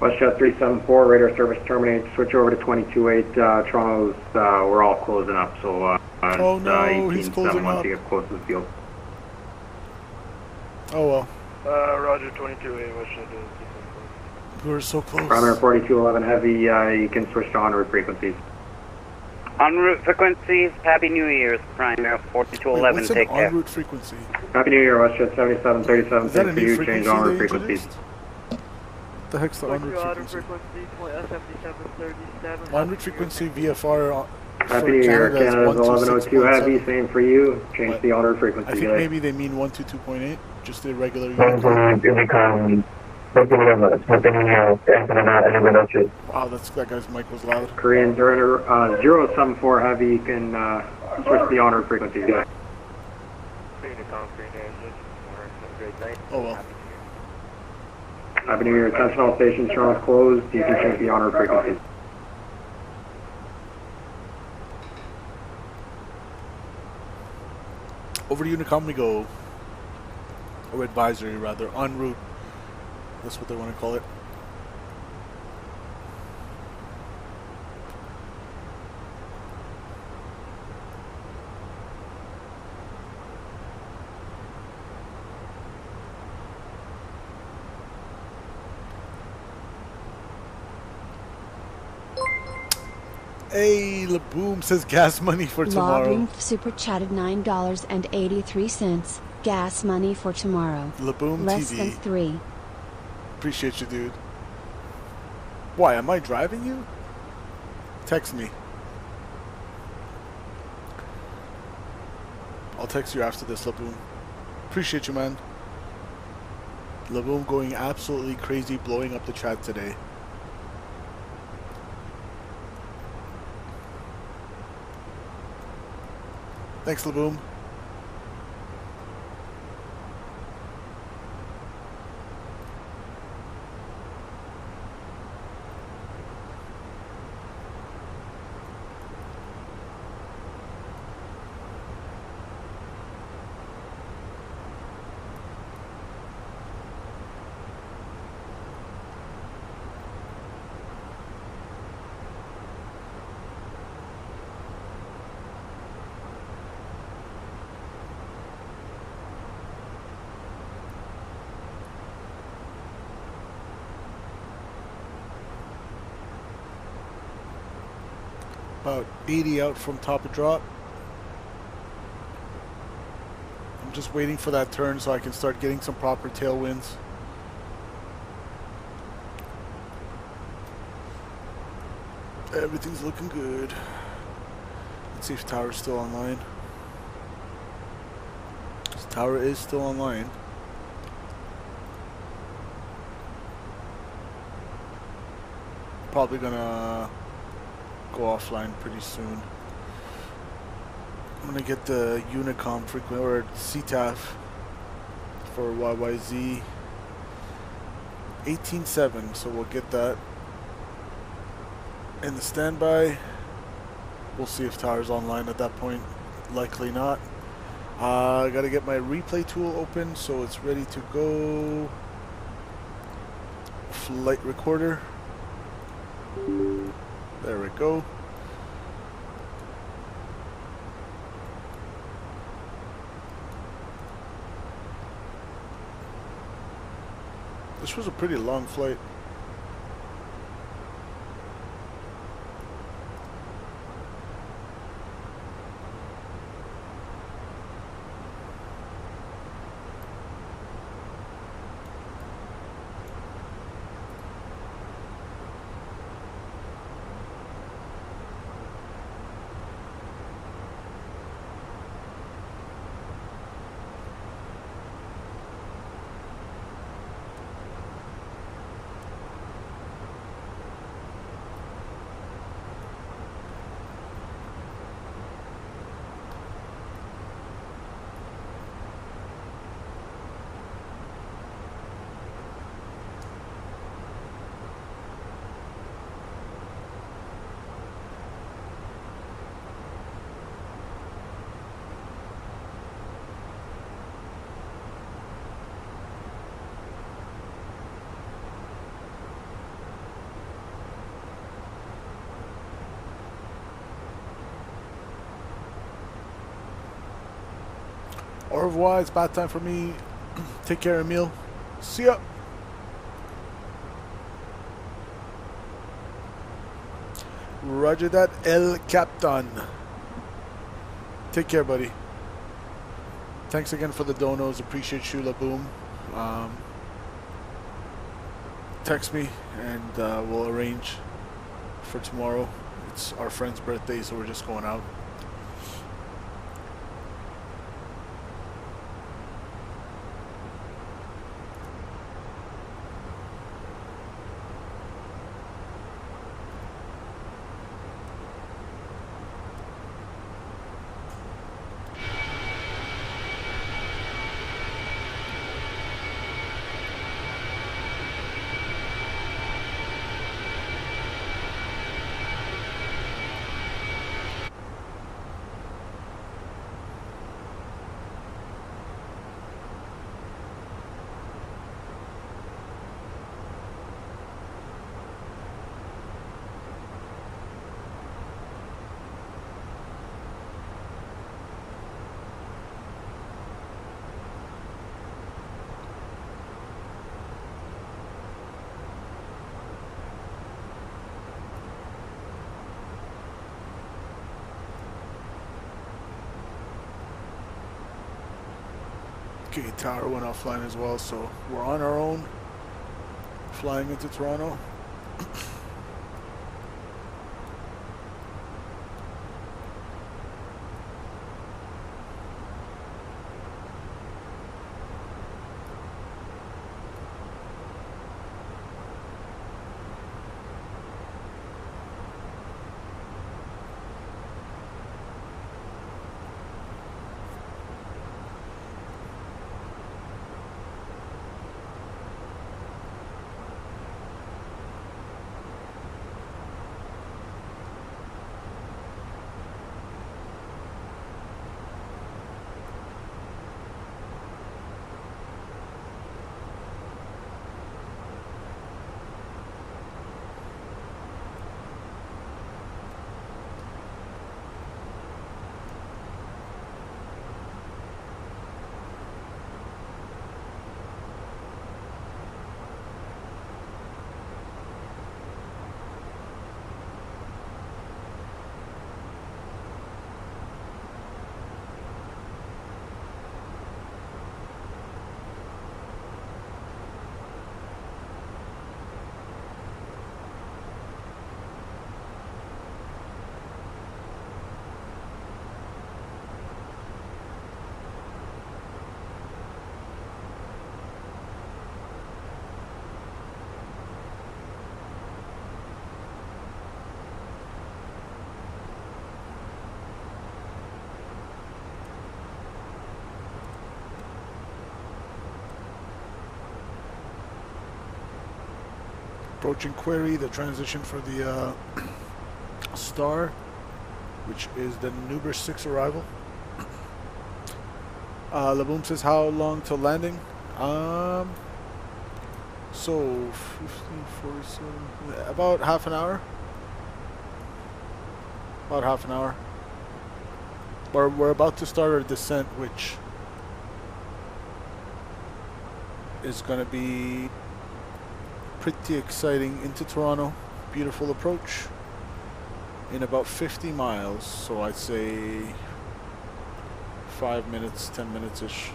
S22: WestJet 374, radar service terminated. Switch over to 22.8. Toronto's, we're all closing up, so
S2: Oh no, he's closing
S22: once
S2: up.
S22: you get close to the field.
S2: Oh well.
S10: Roger, 22A, WestJet.
S2: We were so close.
S22: Primary 4211 heavy, you can switch to en route frequencies.
S9: En route frequencies, Happy New Year's, Primary 4211,
S2: What's an
S9: take care.
S2: en route frequency?
S22: Happy New Year, WestJet 7737.
S2: Is that a
S22: Thanks for
S2: new
S22: you.
S2: frequency
S22: Change en route
S2: they
S22: frequencies.
S2: introduced? What the heck's the en route frequency? En route frequency VFR
S22: Happy New Year, Canada's 1102 heavy,
S2: 126.7.
S22: same for you. Change the en route
S2: I
S22: frequency.
S2: think
S22: guys.
S2: maybe they mean 122.8, just the regular
S22: Unicom.
S2: Wow, that guy's mic was loud.
S22: Korean 074 heavy, you can switch the en route frequency. Guys.
S2: Oh well.
S22: Happy New Year, attention all stations, Toronto's closed. You can change the en route frequency.
S2: Over to Unicom we go. Or advisory rather, en route. That's what they want to call it. Hey, Laboom says gas money for tomorrow.
S1: Logging super chatted $9.83. Gas money for tomorrow.
S2: Laboom
S1: Less
S2: TV.
S1: than 3.
S2: Appreciate you, dude. Why, am I driving you? Text me. I'll text you after this, Laboom. Appreciate you, man. Laboom going absolutely crazy, blowing up the chat today. Thanks, Laboom. About 80 out from top of drop. I'm just waiting for that turn so I can start getting some proper tailwinds. Everything's looking good. Let's see if tower's still online. This tower is still online. Probably gonna go offline pretty soon. I'm gonna get the Unicom frequent or CTAF for YYZ 18.7, so we'll get that in the standby. We'll see if tower's online at that point. Likely not. I gotta get my replay tool open so it's ready to go. Flight recorder. There we go. This was a pretty long flight. Au revoir, it's bad time for me. Take care, Emil. See ya. Roger that, El Captain. Take care, buddy. Thanks again for the donos. Appreciate you, Laboom. Text me and we'll arrange for tomorrow. It's our friend's birthday, so we're just going out. Okay, tower went offline as well, so we're on our own, flying into Toronto. Approaching query, the transition for the Star, which is the Nuber 6 arrival. Laboom says how long till landing? So 15:47, about half an hour. About half an hour. We're about to start our descent, which is going to be pretty exciting into Toronto. Beautiful approach in about 50 miles, so I'd say 5 minutes, 10 minutes ish.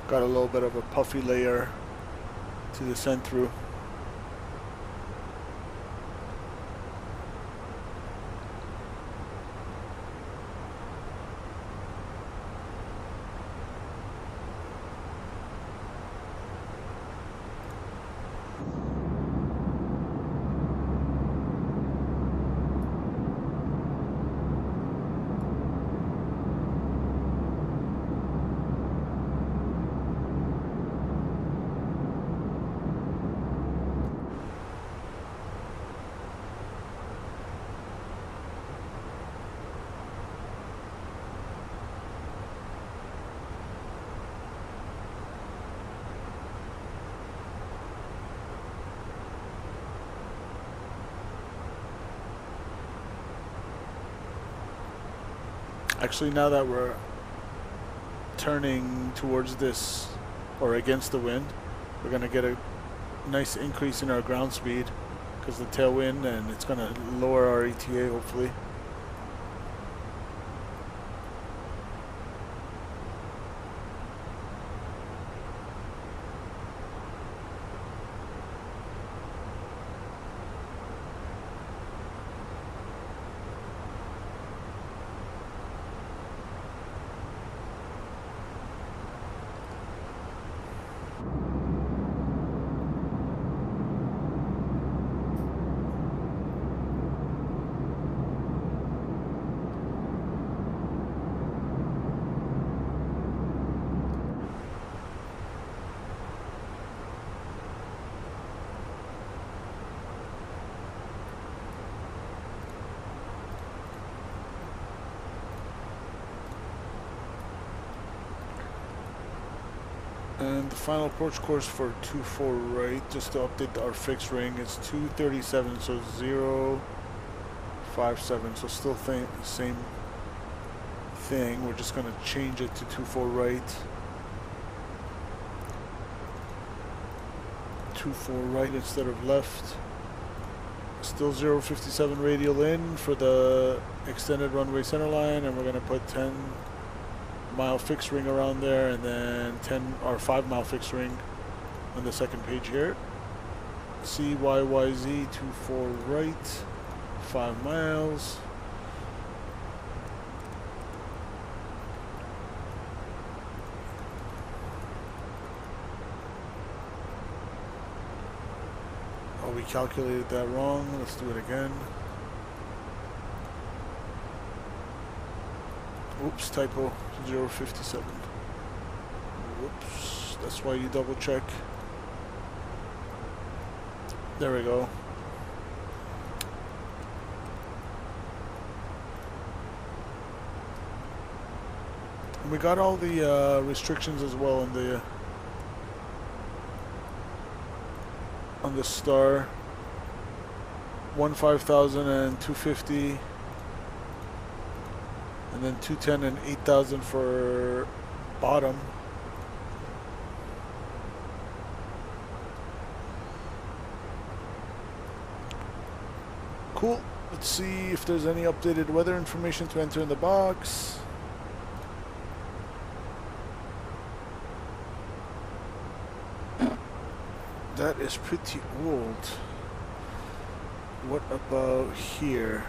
S2: Got a little bit of a puffy layer to descend through. Actually, now that we're turning towards this, or against the wind, we're going to get a nice increase in our ground speed because of the tailwind, and it's going to lower our ETA hopefully. And the final approach course for 24 right, just to update our fixed ring, it's 237, so 057, so still same thing. We're just going to change it to 24 right. 24 right instead of left. Still 057 radial in for the extended runway centerline, and we're going to put 10-mile fixed ring around there, and then 10 or 5-mile fixed ring on the second page here. CYYZ 24 right, 5 miles. Oh, we calculated that wrong. Let's do it again. Oops, typo. 057. Whoops. That's why you double check. There we go. And we got all the restrictions as well in the on the star. 15,000 and 250, and then 210 and 8,000 for bottom. Cool. Let's see if there's any updated weather information to enter in the box. That is pretty old. What about here?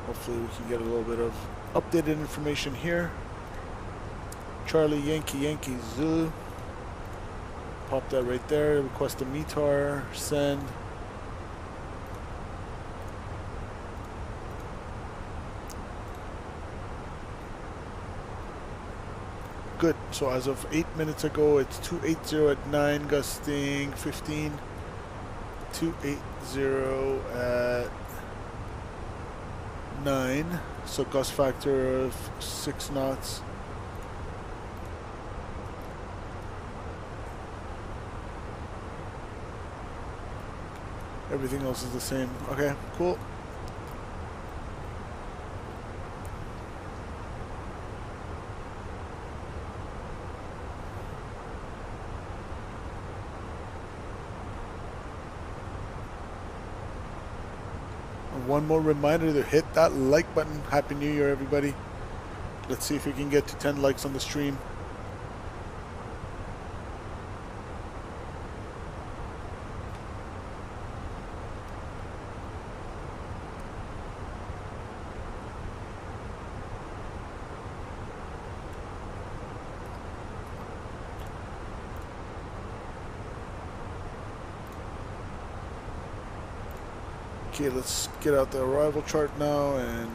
S2: Hopefully we can get a little bit of updated information here. Charlie Yankee Yankee Zulu. Pop that right there. Request a METAR. Send. Good. So as of 8 minutes ago, it's 280 at 9, gusting 15. 280 at 9. So gust factor of 6 knots. Everything else is the same. Okay, cool. One more reminder to hit that like button. Happy New Year, everybody. Let's see if we can get to 10 likes on the stream. Okay, let's get out the arrival chart now, and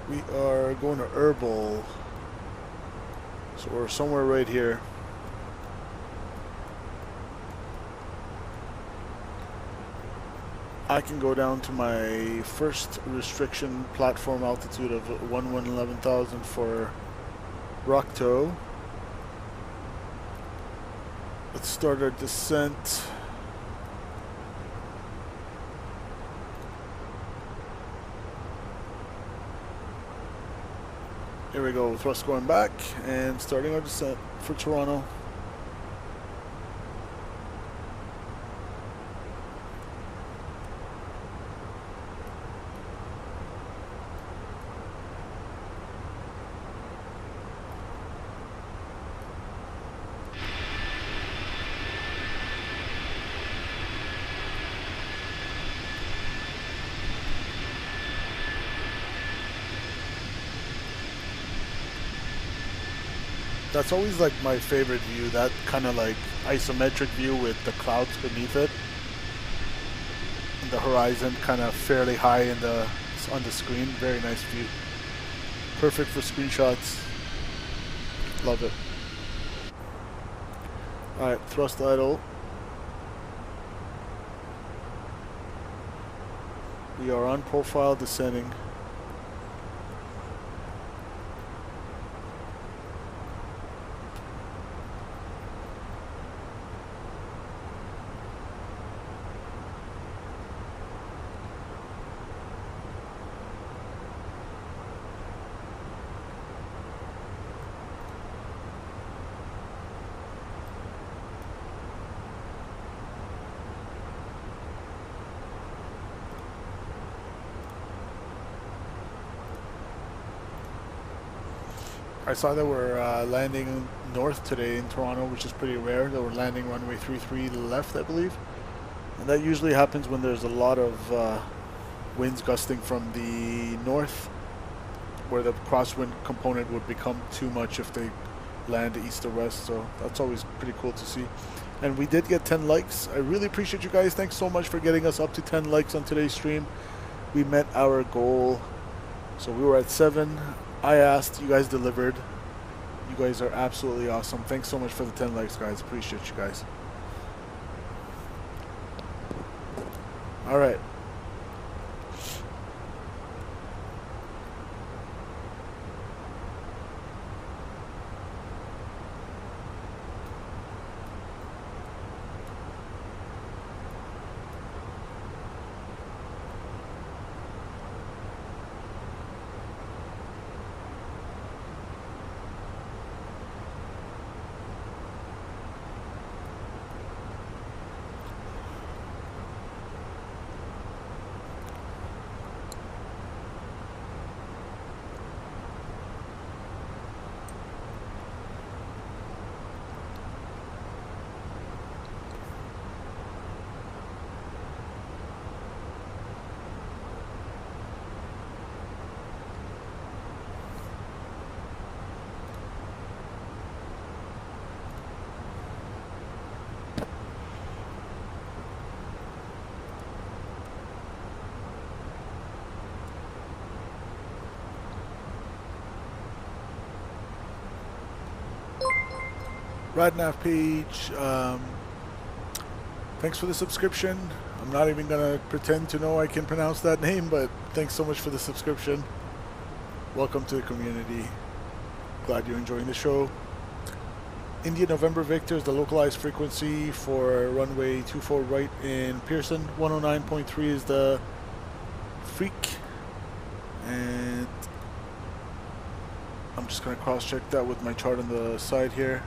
S2: we are going to Herbal. So we're somewhere right here. I can go down to my first restriction platform altitude of 11,000 for Rocktow. Let's start our descent. Here we go, thrust going back and starting our descent for Toronto. That's always like my favorite view, that kind of like isometric view with the clouds beneath it and the horizon kind of fairly high in the on the screen. Very nice view. Perfect for screenshots. Love it. Alright, thrust idle. We are on profile descending. I saw that we're landing north today in Toronto, which is pretty rare. That we're landing runway 33 left, I believe. And that usually happens when there's a lot of winds gusting from the north, where the crosswind component would become too much if they land east or west. So that's always pretty cool to see. And we did get 10 likes. I really appreciate you guys. Thanks so much for getting us up to 10 likes on today's stream. We met our goal. So we were at 7. I asked, you guys delivered. You guys are absolutely awesome. Thanks so much for the 10 likes, guys. Appreciate you guys. All right. Radnav page, thanks for the subscription. I'm not even gonna pretend to know I can pronounce that name, but thanks so much for the subscription. Welcome to the community. Glad you're enjoying the show. India November Victor is the localized frequency for runway 24 right in Pearson. 109.3 is the freak, and I'm just gonna cross check that with my chart on the side here.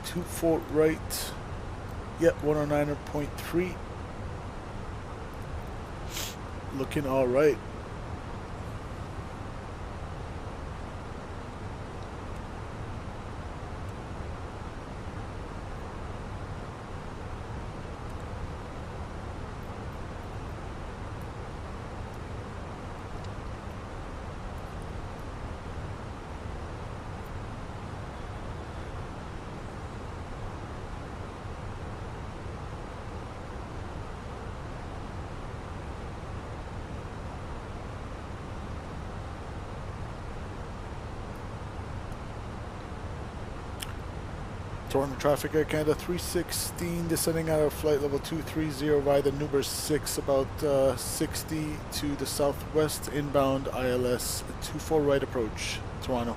S2: 24 right, yep, 109.3, looking all right. Toronto traffic, Air Canada 316, descending out of flight level 230 via the Nuber 6, about 60 to the southwest, inbound ILS 24 right approach, Toronto.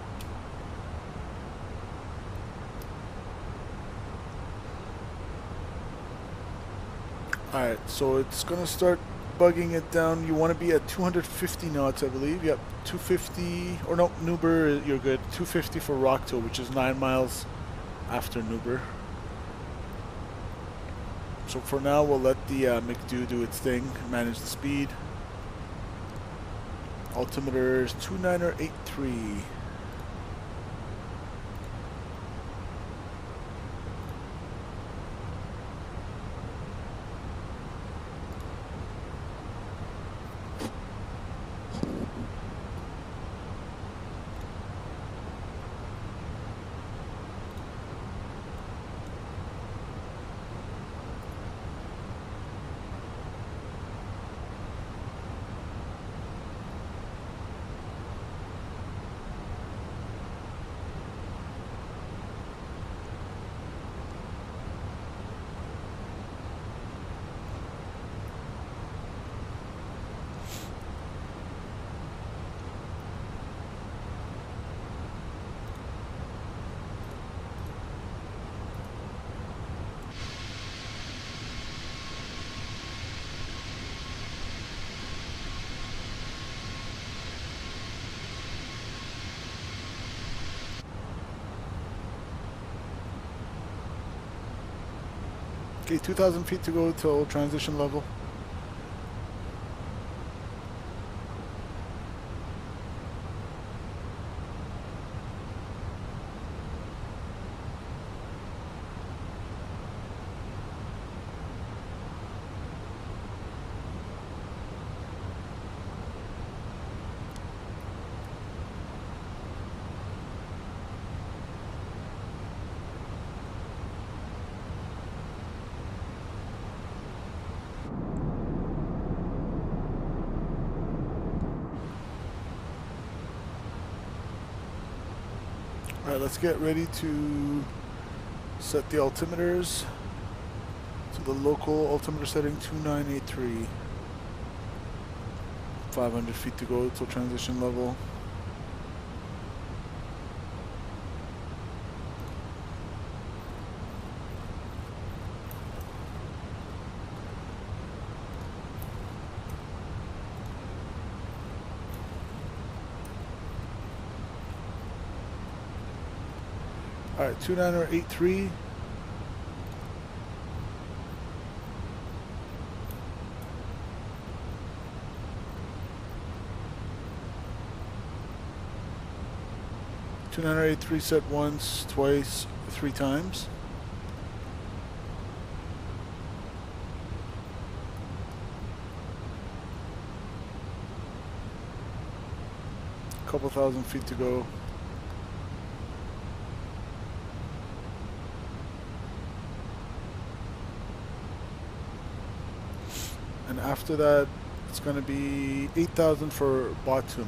S2: Alright, so it's going to start bugging it down. You want to be at 250 knots, I believe. Yep, 250, or no, Nuber, you're good. 250 for Rockto, which is 9 miles after Nuber. So for now, we'll let the McDo do its thing, manage the speed. Altimeter is 2983. Okay, 2,000 feet to go till transition level. Alright, let's get ready to set the altimeters to the local altimeter setting 2983. 500 feet to go till transition level. Alright, 2983. Set once, twice, 3 times. Couple thousand feet to go. And after that, it's going to be 8,000 for bottom.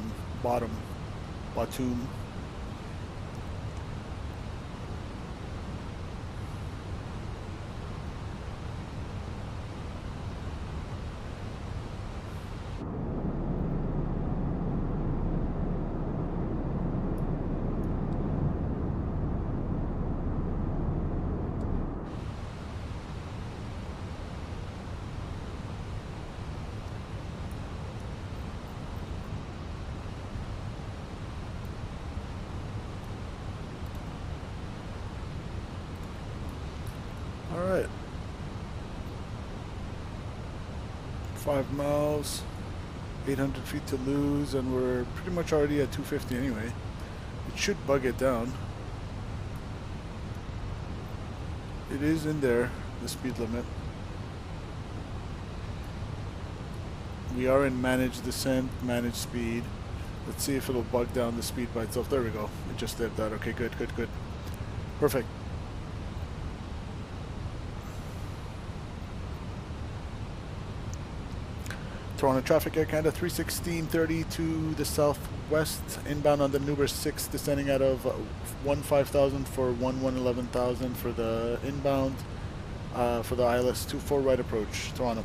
S2: Alright. 5 miles, 800 feet to lose, and we're pretty much already at 250 anyway. It should bug it down. It is in there, the speed limit. We are in manage descent, manage speed. Let's see if it'll bug down the speed by itself. There we go. It just did that. Okay, good. Perfect. Toronto traffic, Air Canada 316.30 to the southwest, inbound on the Nuber 6, descending out of 15,000 for 11,000 for the inbound, for the ILS 24 right approach, Toronto.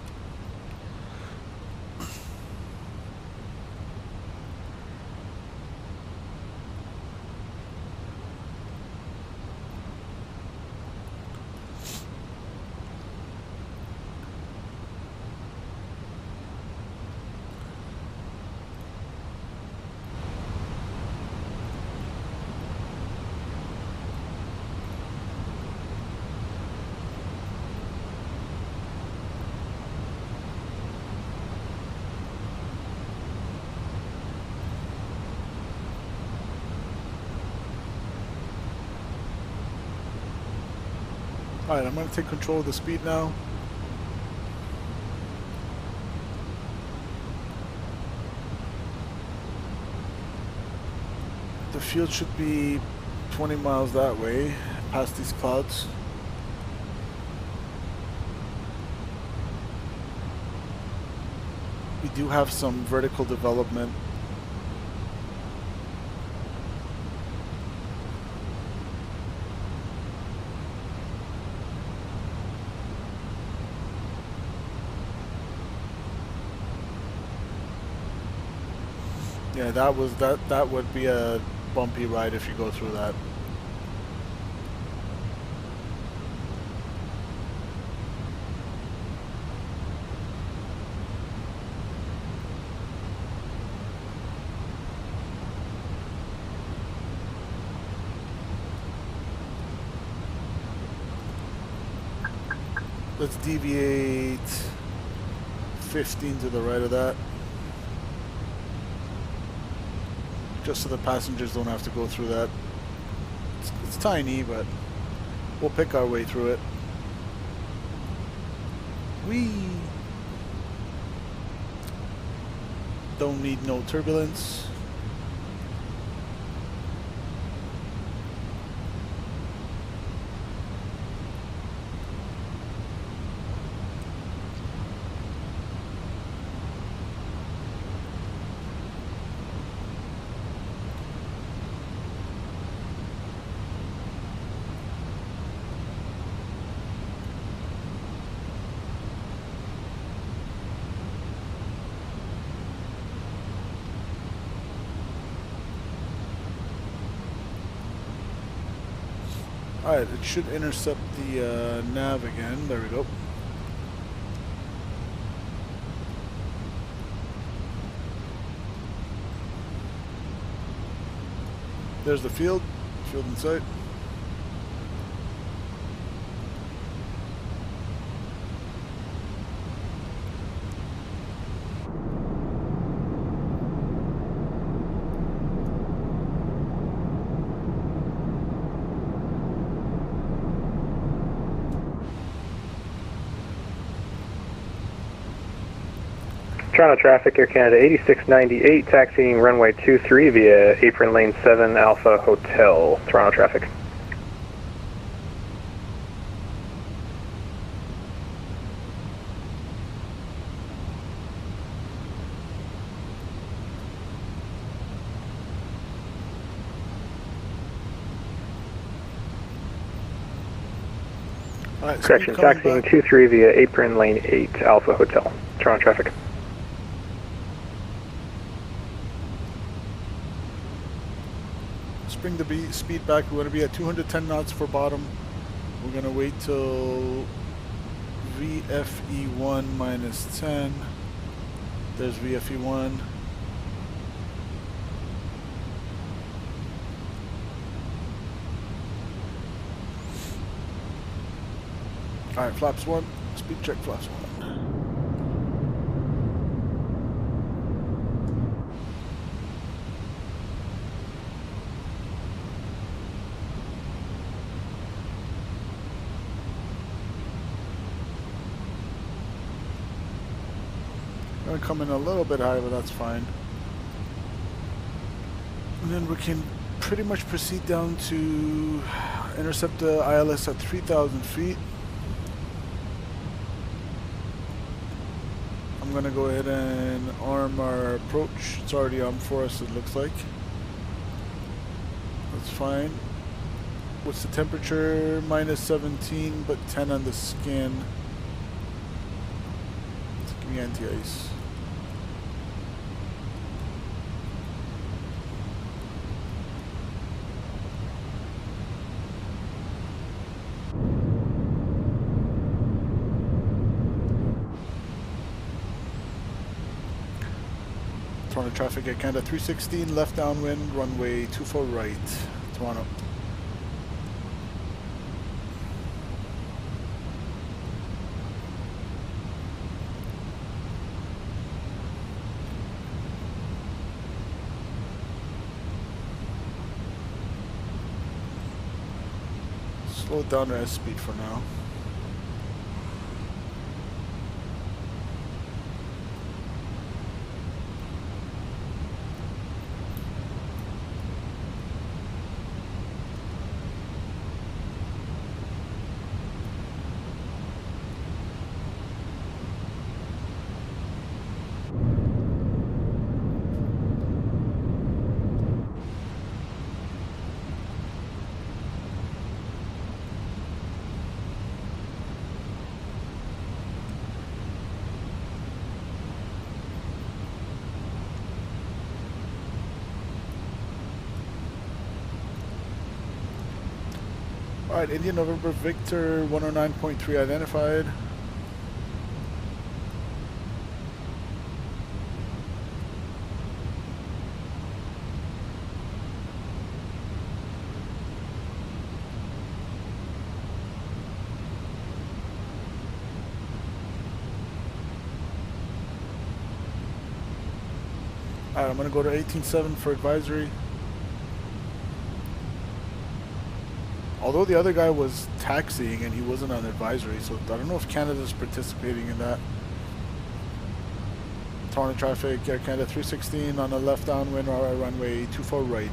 S2: Alright, I'm going to take control of the speed now. The field should be 20 miles that way, past these clouds. We do have some vertical development. Yeah, that would be a bumpy ride if you go through that. Let's deviate 15 to the right of that. Just so the passengers don't have to go through that. It's tiny, but we'll pick our way through it. Whee! Don't need no turbulence. Alright, it should intercept the nav again. There we go. There's the field. Field in sight.
S22: Toronto traffic, Air Canada 8698, taxiing runway 23 via apron lane 7 Alpha Hotel. Toronto traffic.
S2: Right,
S22: correction, taxiing 23 via apron lane 8 Alpha Hotel. Toronto traffic.
S2: Bring the speed back. We're going to be at 210 knots for bottom. We're going to wait till VFE1 minus 10. There's VFE1. Alright, flaps 1. Speed check flaps 1. Gonna come in a little bit higher, but that's fine. And then we can pretty much proceed down to intercept the ILS at 3,000 feet. I'm gonna go ahead and arm our approach. It's already on for us, it looks like. That's fine. What's the temperature? Minus 17, but 10 on the skin. Let's give me anti-ice. Toronto traffic at Canada 316, left downwind, runway 24 right, Toronto. Slow it down to S speed for now. Alright, Indian November Victor 109.3 identified. Alright, I'm going to go to 18.7 for advisory. Although the other guy was taxiing and he wasn't on advisory, so I don't know if Canada's participating in that. Toronto traffic, Air Canada 316 on the left downwind, runway 24 right,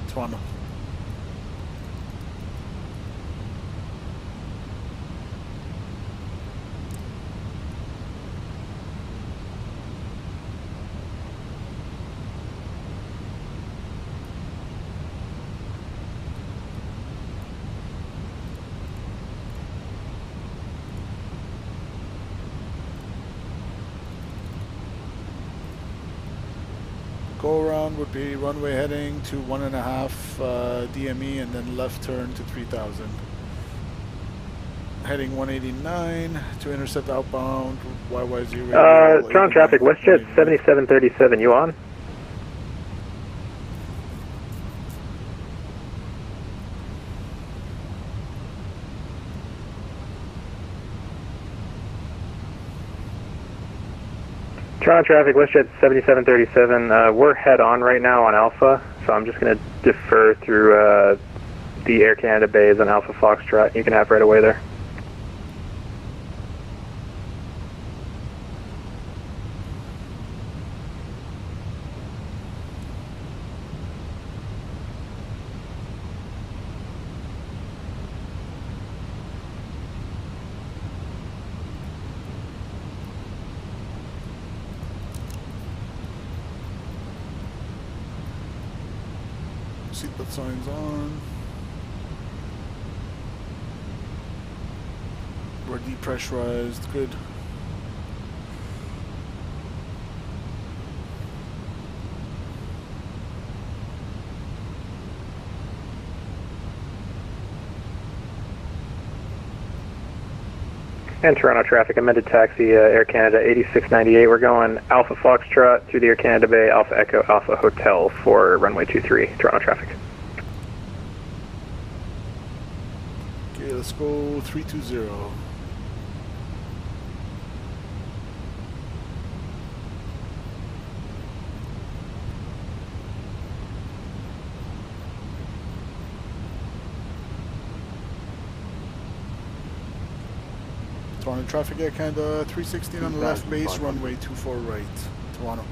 S2: Toronto. Go around would be runway heading to 1.5 DME and then left turn to 3000. Heading 189 to intercept outbound YYZ.
S22: Toronto traffic, WestJet 7737, you on? Toronto traffic, WestJet 7737, we're head on right now on Alpha, so I'm just going to defer through the Air Canada bays on Alpha Foxtrot. You can have right away there.
S2: Seatbelt signs on. We're depressurized, good.
S22: And Toronto traffic, amended taxi, Air Canada 8698. We're going Alpha Foxtrot through the Air Canada Bay, Alpha Echo, Alpha Hotel for runway 23, Toronto traffic.
S2: Okay, let's go 320. Toronto traffic, Air Canada 316 on the left base, runway 24 right, Toronto.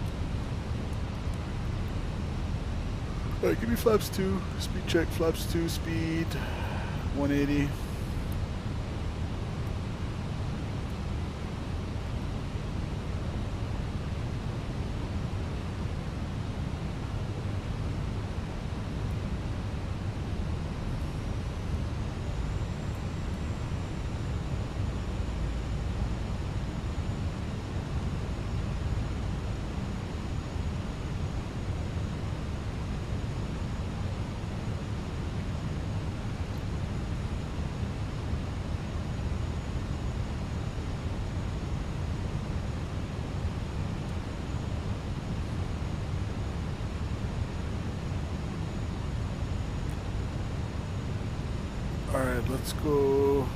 S2: Alright, give me flaps 2, speed check, flaps 2, speed 180. Alright, let's go.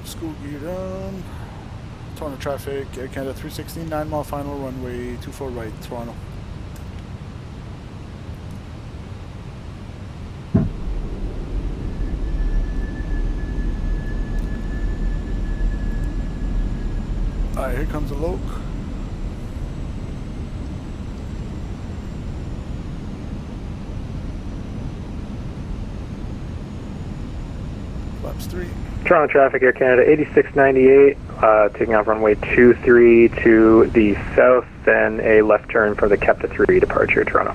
S2: School gear down. Toronto traffic, Air Canada 316, 9 mile final runway 24 right, Toronto. Alright, here comes the loc. Flaps 3.
S22: Toronto traffic, Air Canada 8698, taking off runway 23 to the south, then a left turn for the Kepta 3 departure, Toronto.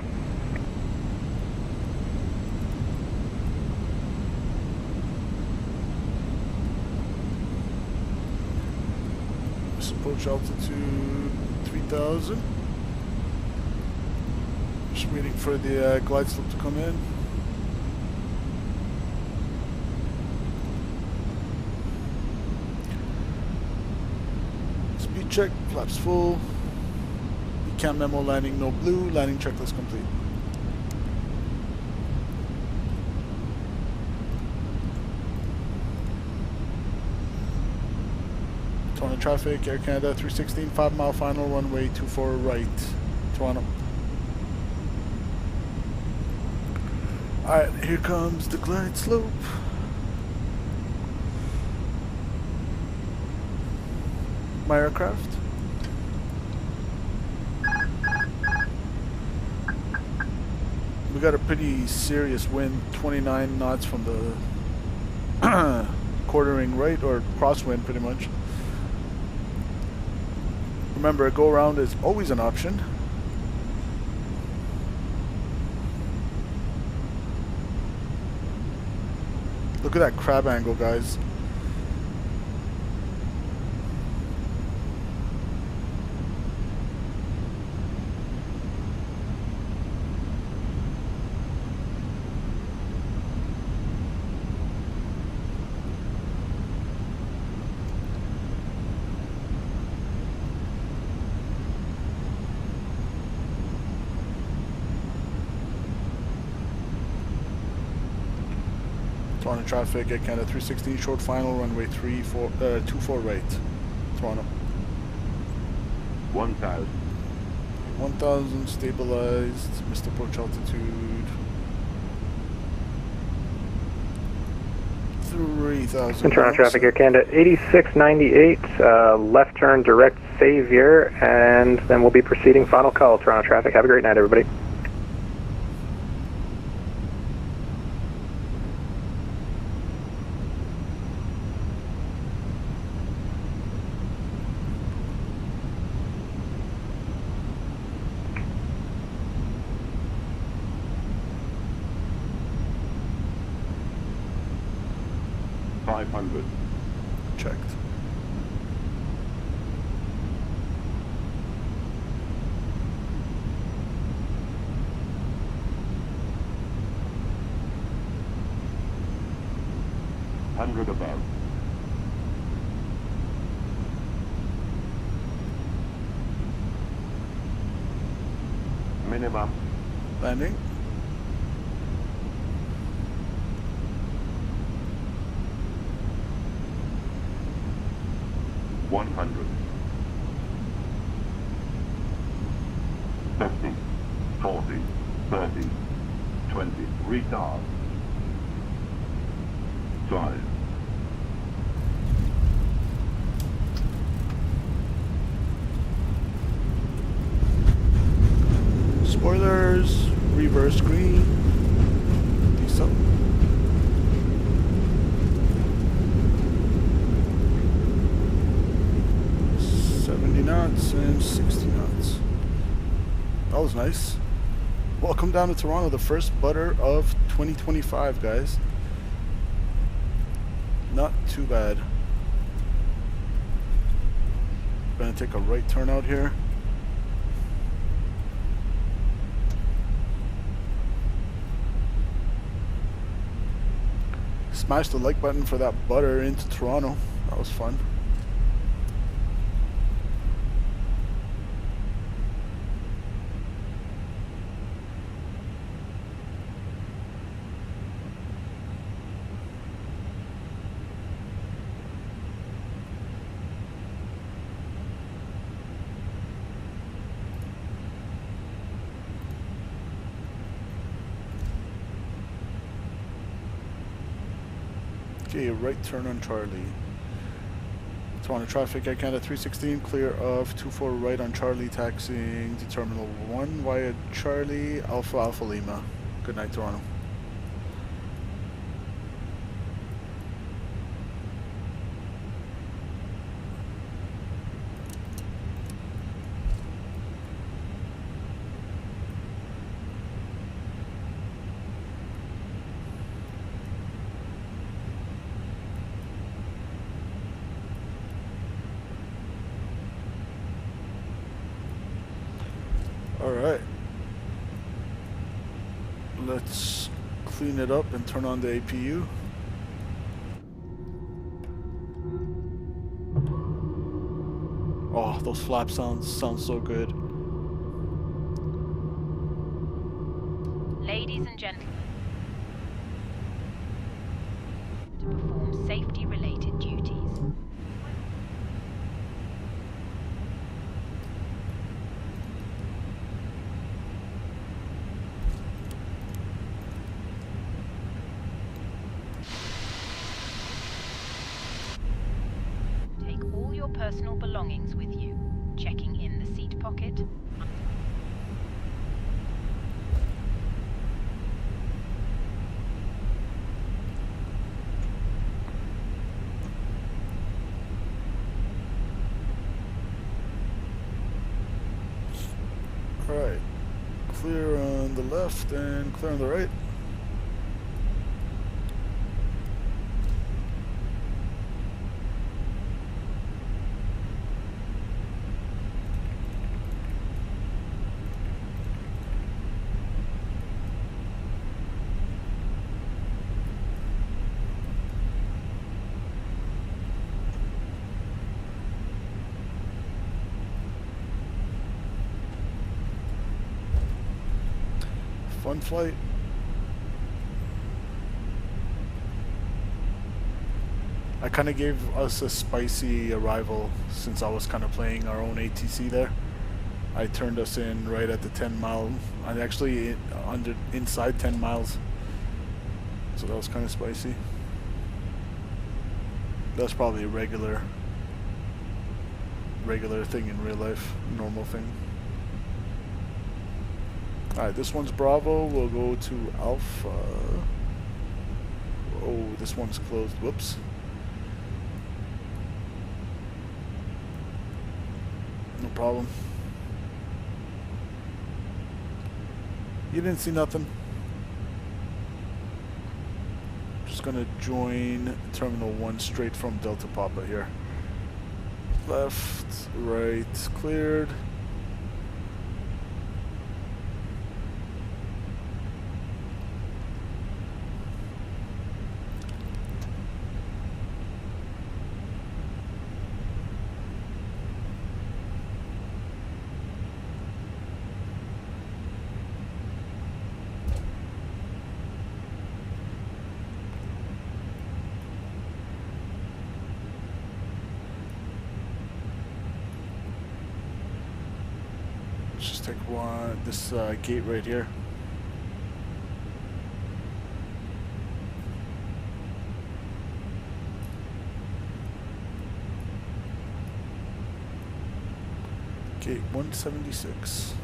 S2: Approach altitude 3000. Just waiting for the glide slope to come in. Speed check, flaps full. Cam memo landing no blue, landing checklist complete. Toronto traffic, Air Canada 316, 5 mile final, runway 24 right, Toronto. Alright, here comes the glide slope. My aircraft. We got a pretty serious wind, 29 knots from the quartering right, or crosswind pretty much. Remember, a go around is always an option. Look at that crab angle, guys. Toronto traffic, Air Canada 316, short final, runway 24 right, Toronto.
S15: 1,000.
S2: 1,000 stabilized, missed approach altitude. 3,000.
S22: Toronto traffic, Air Canada 8698, left turn direct Savior, and then we'll be proceeding final call. Toronto traffic, have a great night, everybody.
S2: Checked.
S15: Hundred above. Minimum.
S2: Landing.
S15: $100. 50, 40, 30, 20. Retard. 5.
S2: Spoilers, reverse green. Diesel. Knots and 60 knots. That was nice. Welcome down to Toronto, the first butter of 2025, guys. Not too bad. Gonna take a right turn out here. Smash the like button for that butter into Toronto. That was fun. Okay, right turn on Charlie. Toronto traffic, Air Canada 316, clear of 24 right on Charlie, taxiing to Terminal 1 via Charlie, Alpha Alpha Lima. Good night, Toronto. Alright, let's clean it up and turn on the APU. Oh, those flap sound so good.
S13: Ladies and gentlemen, to perform safety-related duties. personal belongings with you. Checking in the seat pocket.
S2: Alright. Clear on the left and clear on the right. Fun flight. I kind of gave us a spicy arrival since I was kind of playing our own ATC there. I turned us in right at the 10 mile, and actually inside 10 miles. So that was kind of spicy. That's probably a regular thing in real life, normal thing. Alright, this one's Bravo. We'll go to Alpha. Oh, this one's closed. Whoops. No problem. You didn't see nothing. Just gonna join Terminal 1 straight from Delta Papa here. Left, right, cleared. Just take this gate right here. Gate 176.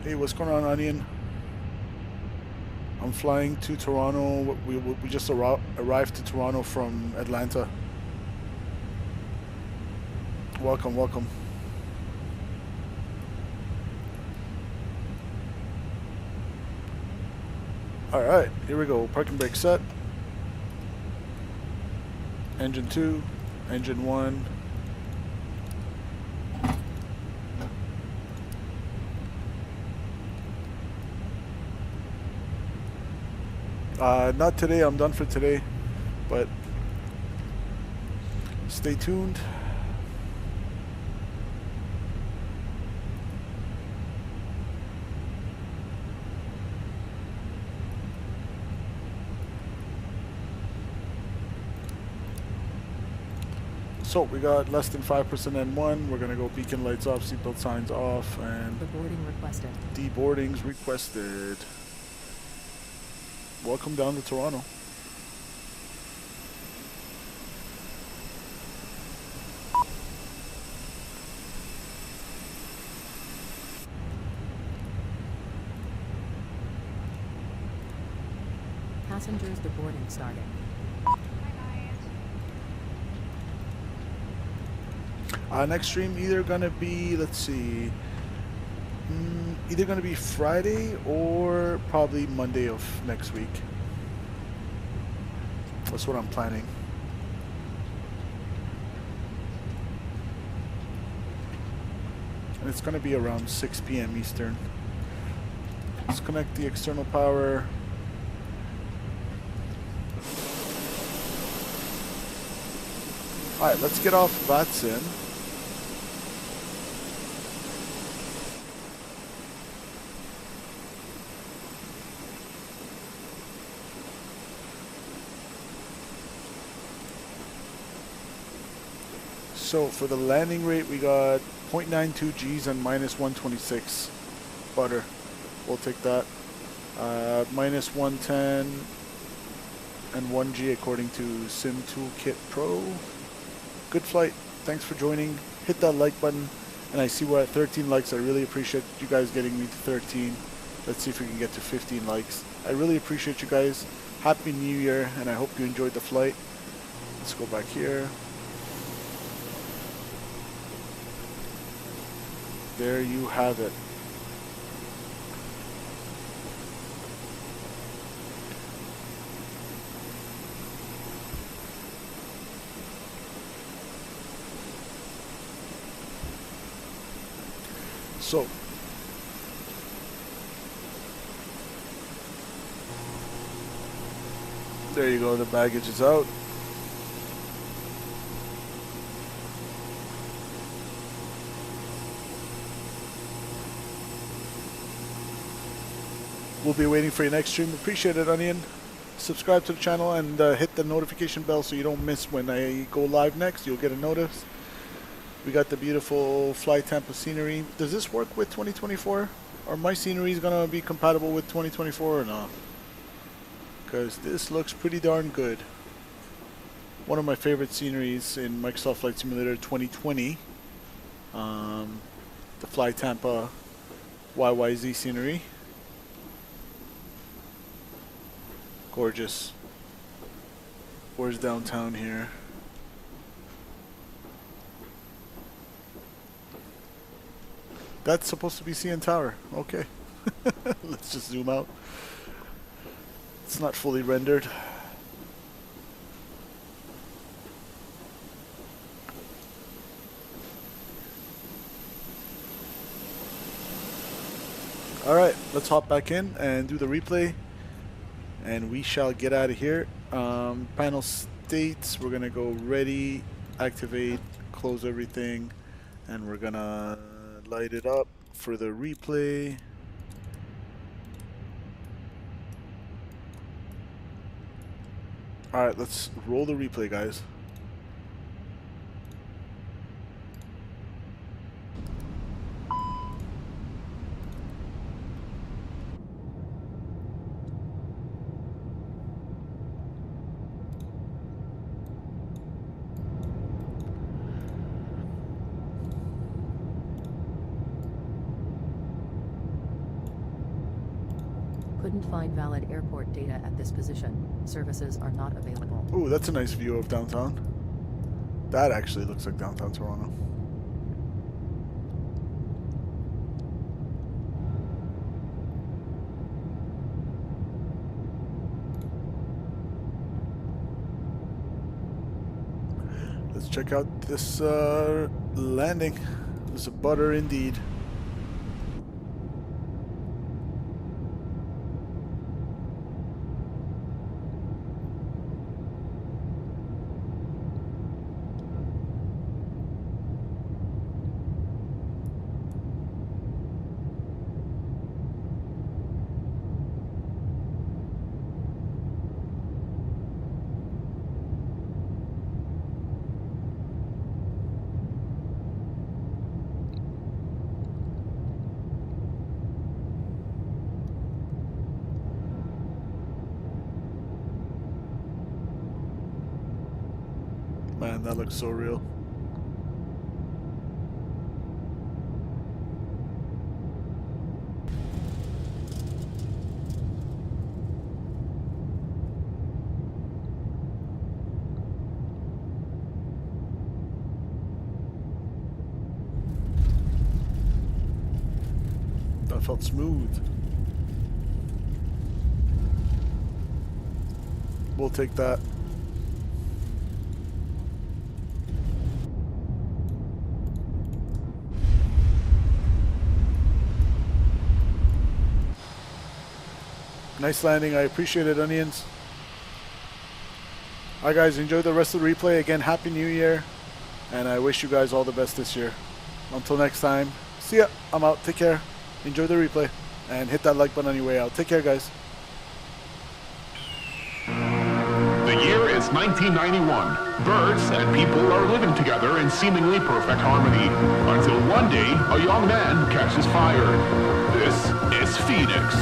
S2: Hey, what's going on, Onion? I'm flying to Toronto. We just arrived to Toronto from Atlanta. Welcome, welcome. Alright, here we go. Parking brake set. Engine 2, engine 1. Not today, I'm done for today, but stay tuned. So we got less than 5% N1. We're gonna go beacon lights off, seatbelt signs off, and
S14: Deboarding requested.
S2: Deboardings requested. Welcome down to Toronto.
S14: Passengers deboarding started.
S2: Next stream either gonna be, let's see, either gonna be Friday or probably Monday of next week. That's what I'm planning. And it's gonna be around 6 p.m. Eastern. Disconnect the external power. Alright, let's get off Vatsim. So for the landing rate, we got 0.92 G's and minus 126 butter. We'll take that. Minus 110 and 1 G according to Sim Toolkit Pro. Good flight. Thanks for joining. Hit that like button. And I see we're at 13 likes. I really appreciate you guys getting me to 13. Let's see if we can get to 15 likes. I really appreciate you guys. Happy New Year, and I hope you enjoyed the flight. Let's go back here. There you have it. So, there you go, the baggage is out. We'll be waiting for your next stream. Appreciate it, Onion. Subscribe to the channel and hit the notification bell so you don't miss when I go live next. You'll get a notice. We got the beautiful Fly Tampa scenery. Does this work with 2024? Or my scenery is going to be compatible with 2024 or not? Because this looks pretty darn good. One of my favorite sceneries in Microsoft Flight Simulator 2020. The Fly Tampa CYYZ scenery. Gorgeous. Where's downtown here? That's supposed to be CN Tower. Okay. Let's just zoom out. It's not fully rendered. Alright, let's hop back in and do the replay. And we shall get out of here. Panel states, we're going to go ready, activate, close everything, and we're going to light it up for the replay. Alright, let's roll the replay, guys.
S14: Couldn't find valid airport data at this position. Services are not available.
S2: Ooh, that's a nice view of downtown. That actually looks like downtown Toronto. Let's check out this landing. It's a butter indeed. Man, that looks so real. That felt smooth. We'll take that. Nice landing. I appreciate it, Onions. Alright guys, enjoy the rest of the replay. Again, Happy New Year. and I wish you guys all the best this year. Until next time, see ya. I'm out. Take care. Enjoy the replay, and hit that like button on your way out. Take care, guys.
S16: The year is 1991. Birds and people are living together in seemingly perfect harmony, until one day a young man catches fire. This is Phoenix.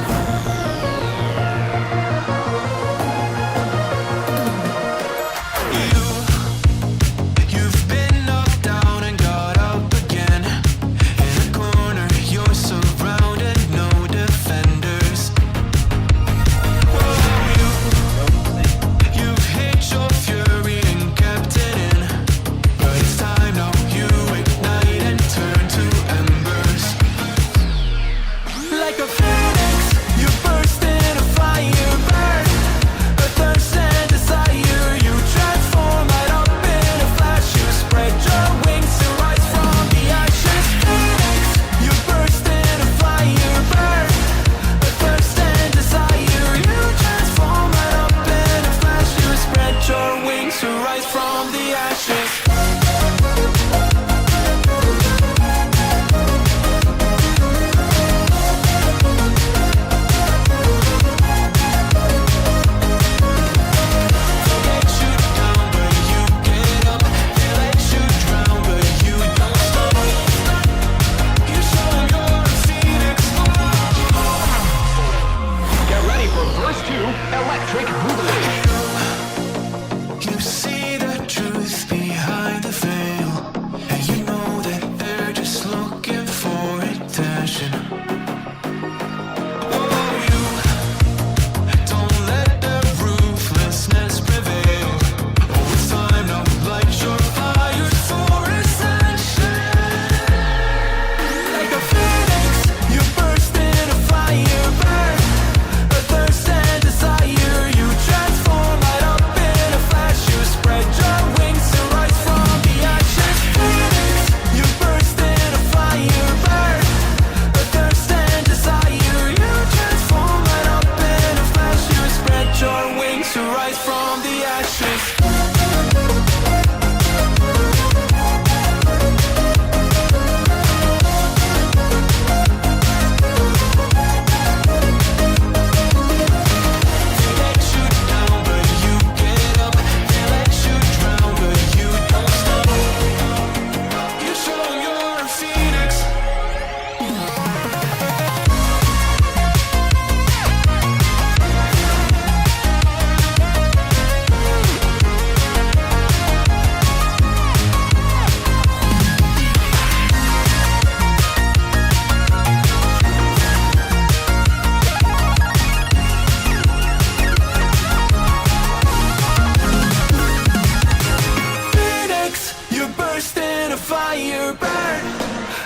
S17: Fire burn,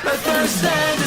S17: a thirst and